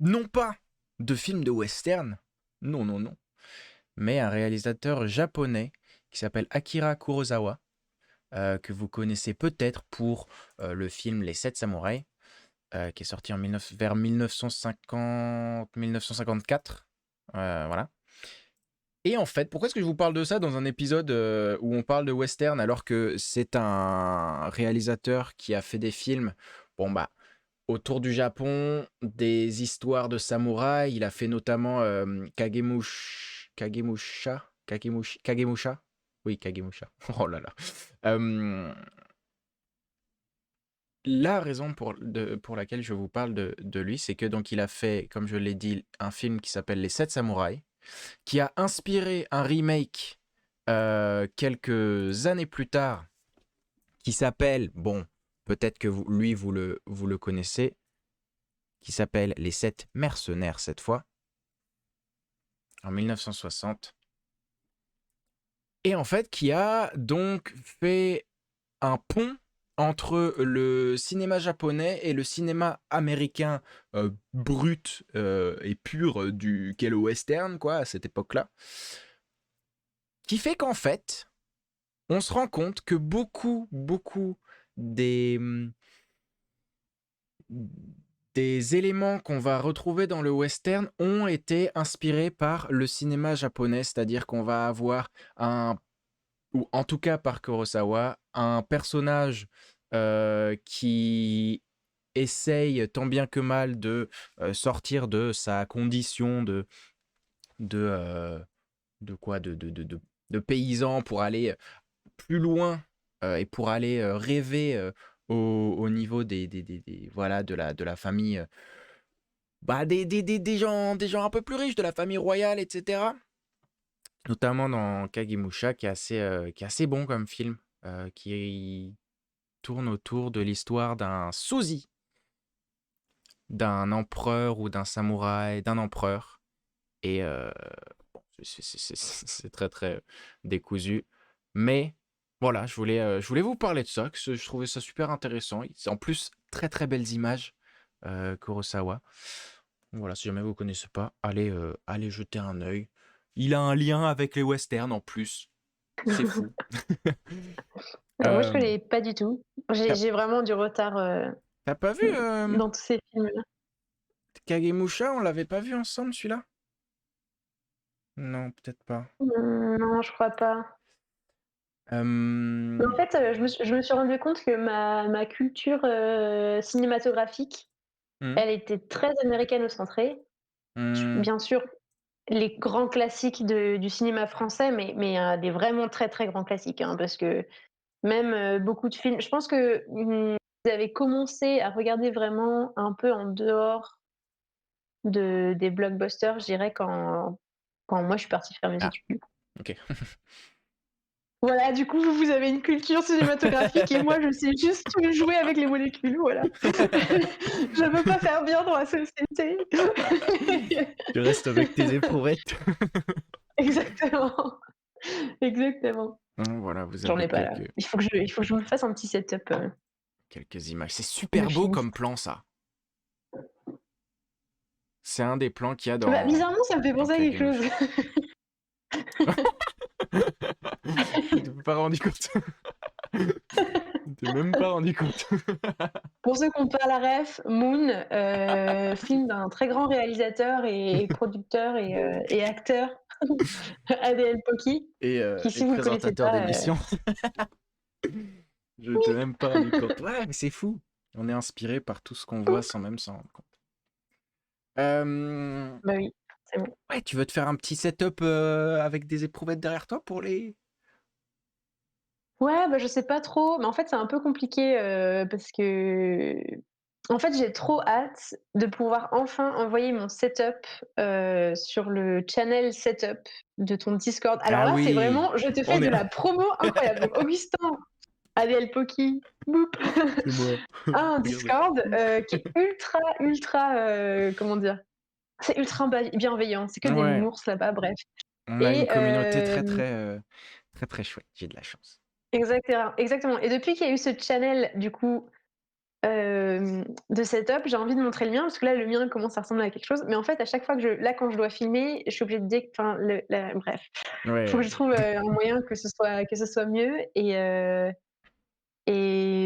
non pas de films de western, non, non, non, mais un réalisateur japonais qui s'appelle Akira Kurosawa, que vous connaissez peut-être pour le film Les Sept Samouraïs, qui est sorti vers 1950-1954. Voilà. Et en fait, pourquoi est-ce que je vous parle de ça dans un épisode où on parle de western alors que c'est un réalisateur qui a fait des films, bon bah, autour du Japon, des histoires de samouraïs. Il a fait notamment Kagemusha. Oui, Kagemusha. Oh là là. Euh, La raison pour laquelle je vous parle de lui, c'est que donc il a fait, comme je l'ai dit, un film qui s'appelle Les Sept Samouraïs, qui a inspiré un remake quelques années plus tard, qui s'appelle, bon, peut-être que vous le connaissez, qui s'appelle Les Sept Mercenaires cette fois, en 1960, et en fait qui a donc fait un pont entre le cinéma japonais et le cinéma américain brut et pur qu'est le western, quoi, à cette époque-là. Qui fait qu'en fait, on se rend compte que beaucoup des, des éléments qu'on va retrouver dans le western ont été inspirés par le cinéma japonais, c'est-à-dire qu'on va avoir ou en tout cas par Kurosawa, un personnage qui essaye tant bien que mal de sortir de sa condition de, euh, de paysan pour aller plus loin et pour aller rêver au niveau voilà, de la famille, des gens un peu plus riches, de la famille royale, etc. Notamment dans Kagemusha, qui est assez bon comme film, qui tourne autour de l'histoire d'un sosie, d'un empereur ou d'un samouraï, d'un empereur. Et bon, c'est très très décousu. Mais voilà, je voulais vous parler de ça, je trouvais ça super intéressant. C'est en plus très très belles images, Kurosawa. Voilà, si jamais vous ne connaissez pas, allez jeter un œil. Il a un lien avec les westerns en plus. C'est fou.
Moi, je
Euh,
connais pas du tout.
t'as
J'ai vraiment du retard
t'as pas vu
dans tous ces films-là.
Kagemusha? On l'avait pas vu ensemble celui-là? Non, peut-être pas.
Non, je crois pas. Mais en
Euh,
fait, je me suis rendu compte que ma culture cinématographique,
hmm,
elle était très américano-centrée.
hmm,
Bien sûr, les grands classiques du cinéma français, mais des vraiment très très grands classiques, hein, parce que même beaucoup de films. Je pense que vous avez commencé à regarder vraiment un peu en dehors des blockbusters, je dirais, quand moi je suis partie faire mes
Ah,
études.
ok.
Voilà, du coup, vous avez une culture cinématographique et moi, je sais juste jouer avec les molécules, voilà. Je veux pas faire bien dans la société.
Tu restes avec tes éprouvettes.
Exactement, exactement.
Voilà, vous
J'en
avez
ai pas là. Il faut que je me fasse un petit setup
quelques images. C'est
de
super beau comme
filmiste.
plan, ça. C'est un des plans qu'il y a
Bah, bizarrement, ça me fait
dans
penser à quelque chose.
Kagemusha. Tu t'es pas rendu compte. Tu t'es même pas rendu compte.
Pour ceux qui ont pas la ref, Moon, film d'un très grand réalisateur et producteur et acteur, Adèle Poki, qui,
Et
si vous le connaissez
présentateur
pas,
d'émission. Je t'ai même pas rendu compte. Ouais, mais c'est fou. On est inspiré par tout ce qu'on voit sans même s'en rendre compte.
bah oui, c'est bon.
Ouais, tu veux te faire un petit setup avec des éprouvettes derrière toi pour les...
Ouais, bah, je sais pas trop, mais en fait, c'est un peu compliqué, parce que en fait, j'ai trop hâte de pouvoir enfin envoyer mon setup, sur le channel setup de ton Discord. Alors
Ah
là, c'est
oui,
vraiment je te fais
on
de
est...
la promo incroyable. Donc Augustin, Adèle Poki, boop,
C'est moi.
a un
Regardez.
Discord, qui est ultra, ultra, comment dire? C'est ultra bienveillant, c'est que des
Ouais,
nounours là-bas, bref.
on a une
Et
communauté très très chouette. J'ai de la chance.
exactement, exactement. Et depuis qu'il y a eu ce channel, du coup, de setup, j'ai envie de montrer le mien parce que là, le mien commence à ressembler à quelque chose. Mais en fait, à chaque fois que quand je dois filmer, je suis obligée de dire, enfin, bref, il faut que
Ouais.
je trouve un moyen que ce soit mieux et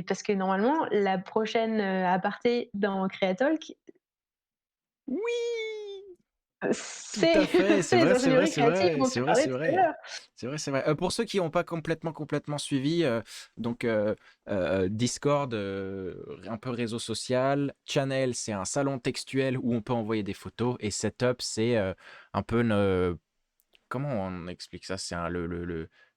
parce que normalement, la prochaine aparté dans Creatalk,
Oui, tout
c'est
à fait. C'est
c'est les
vrai, c'est vrai,
ingénieries
c'est
créatives
vrai,
dont
c'est
tu
vrai,
parlais
c'est
tout à
vrai.
l'heure.
C'est vrai, c'est vrai. Pour ceux qui n'ont pas complètement suivi, donc Discord, un peu réseau social, Channel, c'est un salon textuel où on peut envoyer des photos, et Setup, c'est un peu comment on explique ça? C'est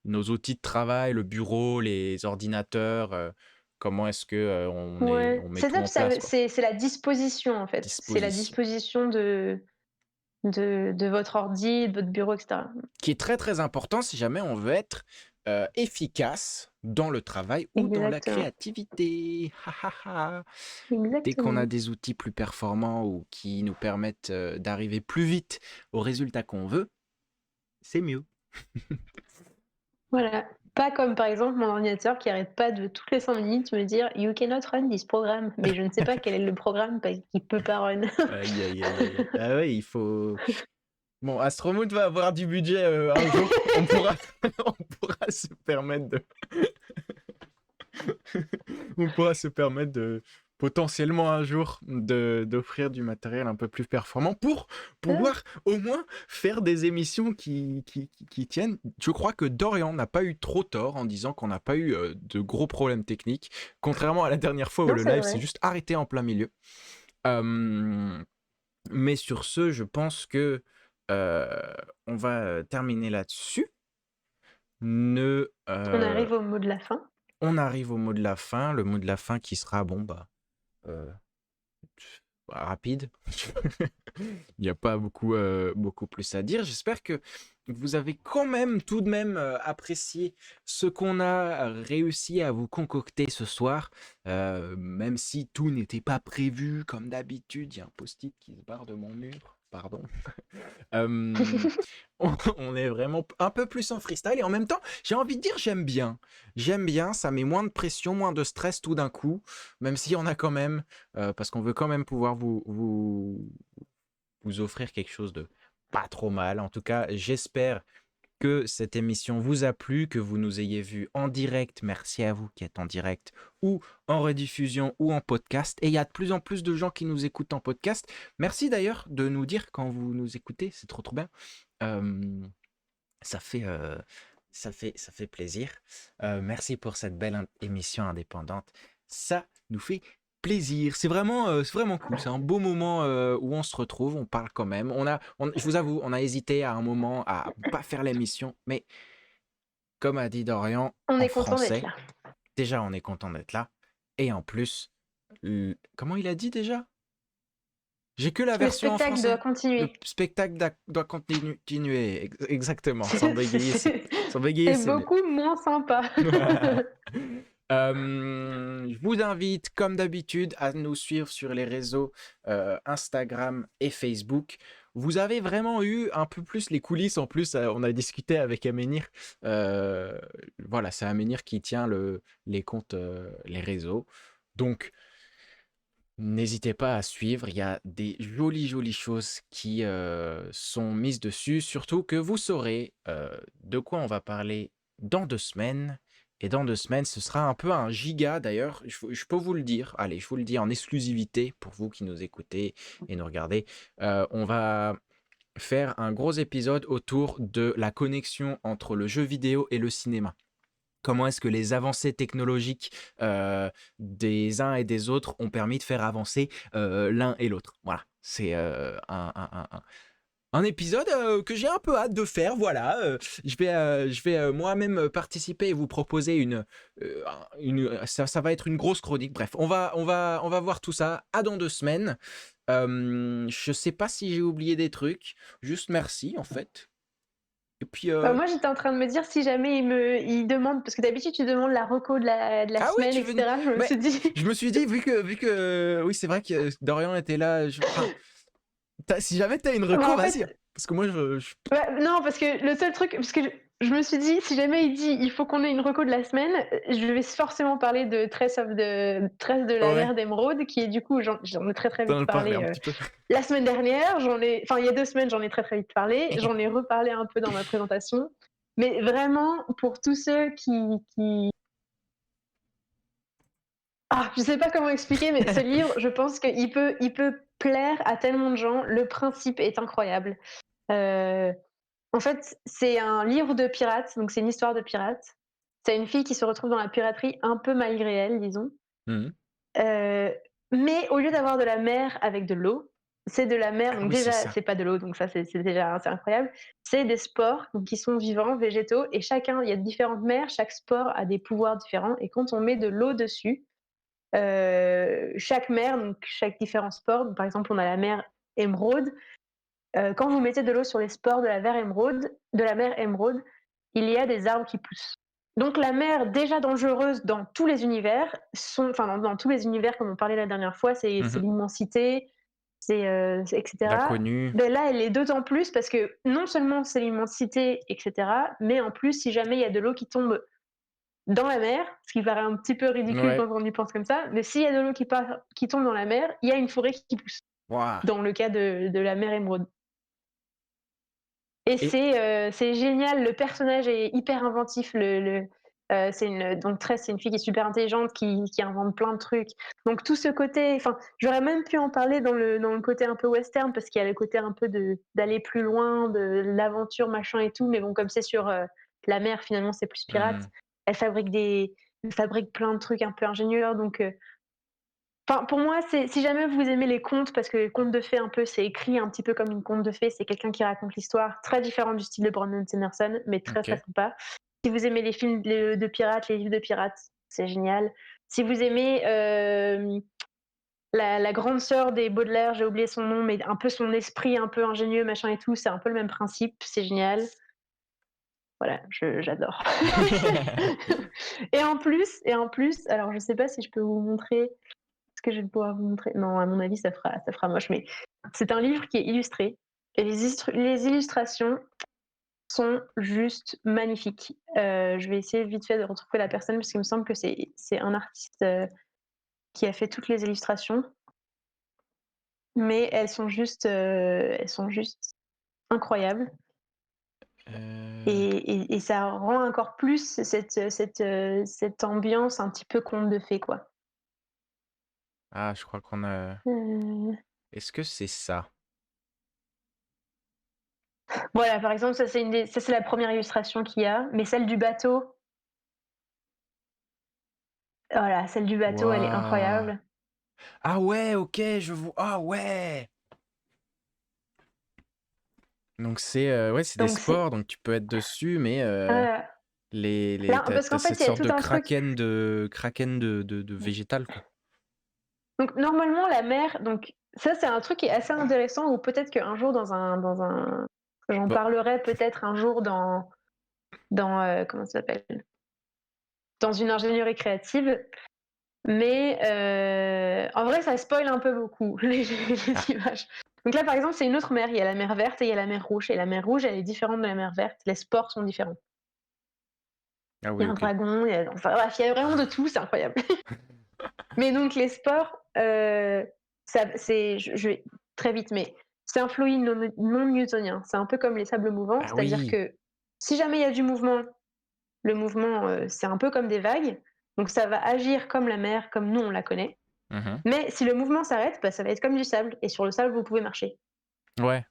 nos outils de travail, le bureau, les ordinateurs, comment est-ce que
Ouais,
on met tout
setup,
en place, quoi.
c'est la disposition en fait. C'est la
Disposition.
disposition de votre ordi, de votre bureau, etc.
Qui est très très important si jamais on veut être efficace dans le travail ou dans la
Exactement,
créativité. Ha, ha, ha. Dès qu'on a
exactement.
des outils plus performants ou qui nous permettent d'arriver plus vite au résultat qu'on veut, c'est mieux.
Voilà. Pas comme par exemple mon ordinateur qui arrête pas de toutes les 5 minutes me dire You cannot run this program. Mais je ne sais pas quel est le programme parce qu'il peut pas run.
Aïe, aïe, aïe, aïe. Ah ouais, il faut... Bon, Astromood va avoir du budget un jour. On pourra se permettre de... On pourra se permettre potentiellement un jour d'offrir du matériel un peu plus performant pour
Ah,
pouvoir au moins faire des émissions qui tiennent. Je crois que Dorian n'a pas eu trop tort en disant qu'on n'a pas eu de gros problèmes techniques, contrairement à la dernière fois où
non,
le
c'est
live s'est
vrai.
juste arrêté en plein milieu. Euh, mais sur ce, je pense que euh, on va terminer là-dessus. Ne,
On arrive au mot de la fin.
on arrive au mot de la fin. Le mot de la fin qui sera bon euh, rapide. Il n'y a pas beaucoup plus à dire. J'espère que vous avez quand même, tout de même, apprécié ce qu'on a réussi à vous concocter ce soir. Même si tout n'était pas prévu comme d'habitude. Il y a un post-it qui se barre de mon mur. Pardon. Euh, on est vraiment un peu plus en freestyle et en même temps, j'ai envie de dire j'aime bien. J'aime bien, ça met moins de pression, moins de stress tout d'un coup, même s'il y en a quand même, parce qu'on veut quand même pouvoir vous offrir quelque chose de pas trop mal. En tout cas, j'espère que cette émission vous a plu, que vous nous ayez vus en direct. Merci à vous qui êtes en direct ou en rediffusion ou en podcast. Et il y a de plus en plus de gens qui nous écoutent en podcast. Merci d'ailleurs de nous dire quand vous nous écoutez, c'est trop trop bien. Euh, ça fait, ça fait plaisir. Merci pour cette belle émission indépendante. Ça nous fait plaisir. C'est vraiment cool. C'est un beau moment où on se retrouve. On parle quand même. Je vous avoue, on a hésité à un moment à pas faire l'émission, mais comme a dit Dorian
On
en
est content d'être
français,
là.
déjà on est content d'être là. Et en plus, comment il a dit déjà? J'ai que la
Le
version en
spectacle doit
français. Le
continuer.
spectacle doit continuer. Exactement. Sans
C'est
bégayer,
c'est-
sans bégayer,
c'est
c'est mieux.
beaucoup moins sympa.
Je vous invite, comme d'habitude, à nous suivre sur les réseaux Instagram et Facebook. Vous avez vraiment eu un peu plus les coulisses. En plus, on a discuté avec Aménir. Voilà, c'est Aménir qui tient les comptes, les réseaux. Donc, n'hésitez pas à suivre, il y a des jolies choses qui sont mises dessus, surtout que vous saurez de quoi on va parler dans 2 semaines. Et dans 2 semaines, ce sera un peu un giga d'ailleurs, je peux vous le dire, allez, je vous le dis en exclusivité pour vous qui nous écoutez et nous regardez. On va faire un gros épisode autour de la connexion entre le jeu vidéo et le cinéma. Comment est-ce que les avancées technologiques des uns et des autres ont permis de faire avancer l'un et l'autre. Voilà, c'est un épisode que j'ai un peu hâte de faire. Voilà, je vais moi-même participer et vous proposer ça va être une grosse chronique. Bref, on va voir tout ça à dans 2 semaines. Je sais pas si j'ai oublié des trucs. Juste merci en fait. Et puis
Moi, j'étais en train de me dire si jamais il demande, parce que d'habitude tu demandes la reco de la
ah oui,
semaine,
tu veux.
etc. Je me
Mais
suis dit.
je me suis dit, vu que oui, c'est vrai que Dorian était là. Enfin, si jamais t'as une
Bah,
reco,
en
vas-y,
fait,
hein. Parce que moi,
ouais, non, parce que le seul truc, parce que je me suis dit, si jamais il dit il faut qu'on ait une reco de la semaine, je vais forcément parler de Tresse de la
ouais,
mer d'Émeraude, qui est du coup, j'en ai très très
t'en
vite
as parlé
parlé
un petit peu.
la semaine dernière. Enfin, il y a 2 semaines, j'en ai très très vite parlé. J'en ai reparlé un peu dans ma présentation. Mais vraiment, pour tous ceux qui... Ah, je sais pas comment expliquer, mais ce livre, je pense qu'il peut plaire à tellement de gens. Le principe est incroyable. Euh, En fait, c'est un livre de pirates, donc c'est une histoire de pirates. C'est une fille qui se retrouve dans la piraterie un peu malgré elle, disons.
Mhm.
Heu, mais au lieu d'avoir de la mer avec de l'eau, c'est de la mer,
Ah
donc
oui, c'est
déjà,
ça.
c'est pas de l'eau, donc ça, c'est déjà c'est incroyable. C'est des spores, donc qui sont vivants, végétaux, et chacun il y a différentes mers, chaque spore a des pouvoirs différents, et quand on met de l'eau dessus, chaque mer, donc chaque différent spore, donc par exemple, on a la mer émeraude. Quand vous mettez de l'eau sur les spores de la mer émeraude, il y a des arbres qui poussent. Donc la mer, déjà dangereuse dans tous les univers, enfin dans tous les univers comme on parlait la dernière fois, c'est
Mhm.
l'immensité, etc.
L'inconnu.
Mais là, elle est d'autant plus parce que non seulement c'est l'immensité, etc., mais en plus, si jamais il y a de l'eau qui tombe dans la mer, ce qui paraît un petit peu ridicule
Ouais.
quand on y pense comme ça, mais s'il y a de l'eau qui tombe dans la mer, il y a une forêt qui pousse,
Waouh.
dans le cas de la mer émeraude. Et
Et
c'est génial, le personnage est hyper inventif, C'est une fille qui est super intelligente, qui invente plein de trucs. Donc tout ce côté, enfin, j'aurais même pu en parler dans le côté un peu western, parce qu'il y a le côté un peu d'aller plus loin, de l'aventure, machin et tout. Mais bon, comme c'est sur la mer, finalement, c'est plus pirate.
Hmm.
Elle fabrique elle fabrique plein de trucs un peu ingénieurs. Donc, enfin, pour moi, si jamais vous aimez les contes, parce que les contes de fées, un peu, c'est écrit un petit peu comme une conte de fées, c'est quelqu'un qui raconte l'histoire, très différent du style de Brandon Sanderson, mais très
Ok.
très sympa. Si vous aimez les films de pirates, les livres de pirates, c'est génial. Si vous aimez la grande sœur des Baudelaire, j'ai oublié son nom, mais un peu son esprit un peu ingénieux, machin et tout, c'est un peu le même principe, c'est génial. Voilà, j'adore. Et en plus, alors je sais pas si je peux vous montrer. Est-ce que je vais pouvoir vous montrer? Non, à mon avis, ça fera moche, mais c'est un livre qui est illustré. Et les illustrations sont juste magnifiques. Je vais essayer vite fait de retrouver la personne, parce qu'il me semble que c'est un artiste qui a fait toutes les illustrations. Mais elles sont juste incroyables.
Euh,
Et ça rend encore plus cette ambiance un petit peu conte de fées, quoi.
Ah, je crois qu'on a.
Euh,
Est-ce que c'est ça?
Voilà, par exemple, ça c'est la première illustration qu'il y a, mais celle du bateau, voilà, celle du bateau, elle est
Waouh.
incroyable.
Ah ouais, ok, je vois. Ah ouais. Donc c'est des
Donc c'est
sports, donc tu peux être dessus, mais
euh, parce
t'as
qu'en fait,
cette
il y a
sorte
tout
de
un truc.
kraken de végétal, quoi.
Donc normalement, la mer, donc ça c'est un truc qui est assez intéressant, ou peut-être qu'un jour j'en
Bon,
parlerai peut-être un jour comment ça s'appelle? Dans une ingénierie créative. Mais en vrai, ça spoil un peu beaucoup
ah,
les images. Donc là, par exemple, c'est une autre mer. Il y a la mer verte et il y a la mer rouge. Et la mer rouge, elle est différente de la mer verte. Les sports sont différents.
ah
Il
oui,
y a un
ok.
dragon, enfin bref, il y a vraiment de tout, c'est incroyable. Mais donc les sports, je vais très vite, mais c'est un fluide non newtonien. C'est un peu comme les sables mouvants,
Ah
c'est-à-dire
oui.
que si jamais il y a du mouvement, le mouvement, c'est un peu comme des vagues. Donc ça va agir comme la mer, comme nous on la connaît.
Mhm.
Mais si le mouvement s'arrête, bah, ça va être comme du sable, et sur le sable, vous pouvez marcher.
Ouais.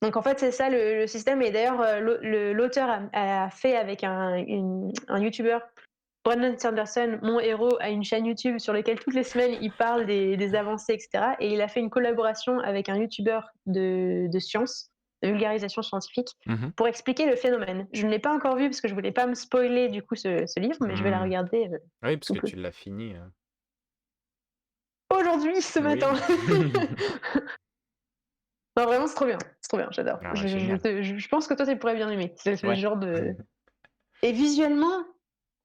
Donc en fait, c'est ça le système. Et d'ailleurs, l'auteur a fait avec un youtubeur, Brandon Sanderson, mon héros, a une chaîne YouTube sur laquelle toutes les semaines il parle des avancées, etc. Et il a fait une collaboration avec un youtubeur de science, de vulgarisation scientifique,
Mhm.
pour expliquer le phénomène. Je ne l'ai pas encore vu parce que je voulais pas me spoiler du coup ce livre, mais je vais la
Hmm.
regarder
Oui, parce
sous
que
peu.
tu l'as fini.
Aujourd'hui, ce matin.
Oui.
Non, vraiment, c'est trop bien, j'adore.
Ah bah, génial.
Je pense que toi, tu pourrais bien aimer. C'est le
Ouais.
genre de. Et visuellement,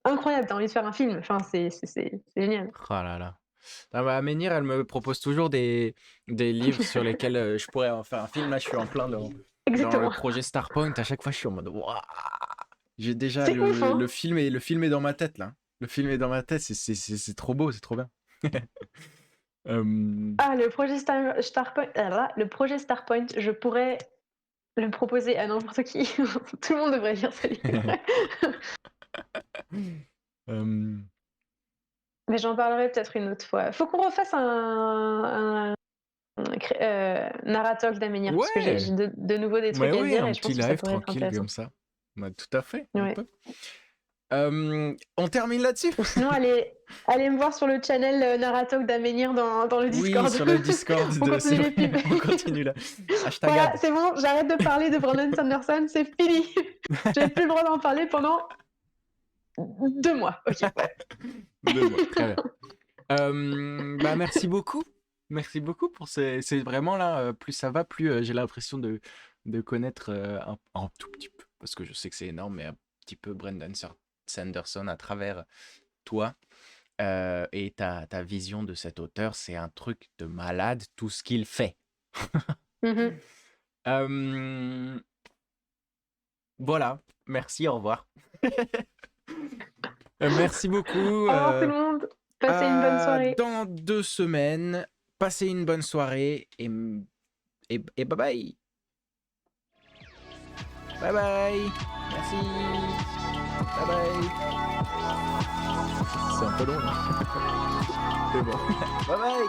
incroyable, t'as envie de faire un film. Enfin, c'est génial.
Oh là là. Ah bah, Aménir, elle me propose toujours des livres sur lesquels je pourrais en faire un film. Là, je suis en plein dans le
Exactement.
projet Starpoint. À chaque fois, je suis en mode waouh. J'ai déjà
C'est ouf, hein.
le film est dans ma tête là. Le film est dans ma tête. C'est trop beau, c'est trop bien. Euh,
Ah, Starpoint, le projet Starpoint, je pourrais le proposer à n'importe qui. Tout le monde devrait lire ce livre.
euh,
Mais j'en parlerai peut-être une autre fois. Faut qu'on refasse un Narratalk d'Aménir, parce que j'ai
Ouais,
de nouveau des
mais
trucs à
oui,
dire,
un
et je
petit
pense que ça
live
pourrait être
tranquille
intéressant.
comme ça. Bah, tout à fait, on
Ouais.
peut. On termine là-dessus.
Ou sinon, allez me voir sur le channel Narratalk d'Aménir dans le
Oui,
Discord.
sur le Discord,
On
c'est
continue les
vrai,
pubs.
on continue là. Hashtag
Voilà,
ad.
c'est bon, j'arrête de parler de Brandon Sanderson, c'est fini. J'ai plus le droit d'en parler pendant 2 mois. Ok, voilà.
2 mois, très bien. Bah merci beaucoup. Merci beaucoup pour c'est vraiment là, plus ça va, plus j'ai l'impression de connaître un tout petit peu, parce que je sais que c'est énorme, mais un petit peu Sanderson à travers toi et ta vision de cet auteur, c'est un truc de malade, tout ce qu'il fait.
Mhm.
Euh, voilà, merci, au revoir. Merci beaucoup.
Au revoir tout le monde, passez une bonne soirée.
Dans 2 semaines, passez une bonne soirée et bye bye. Bye bye. Merci. Bye bye. C'est un peu long, là. C'est bon. Bye bye.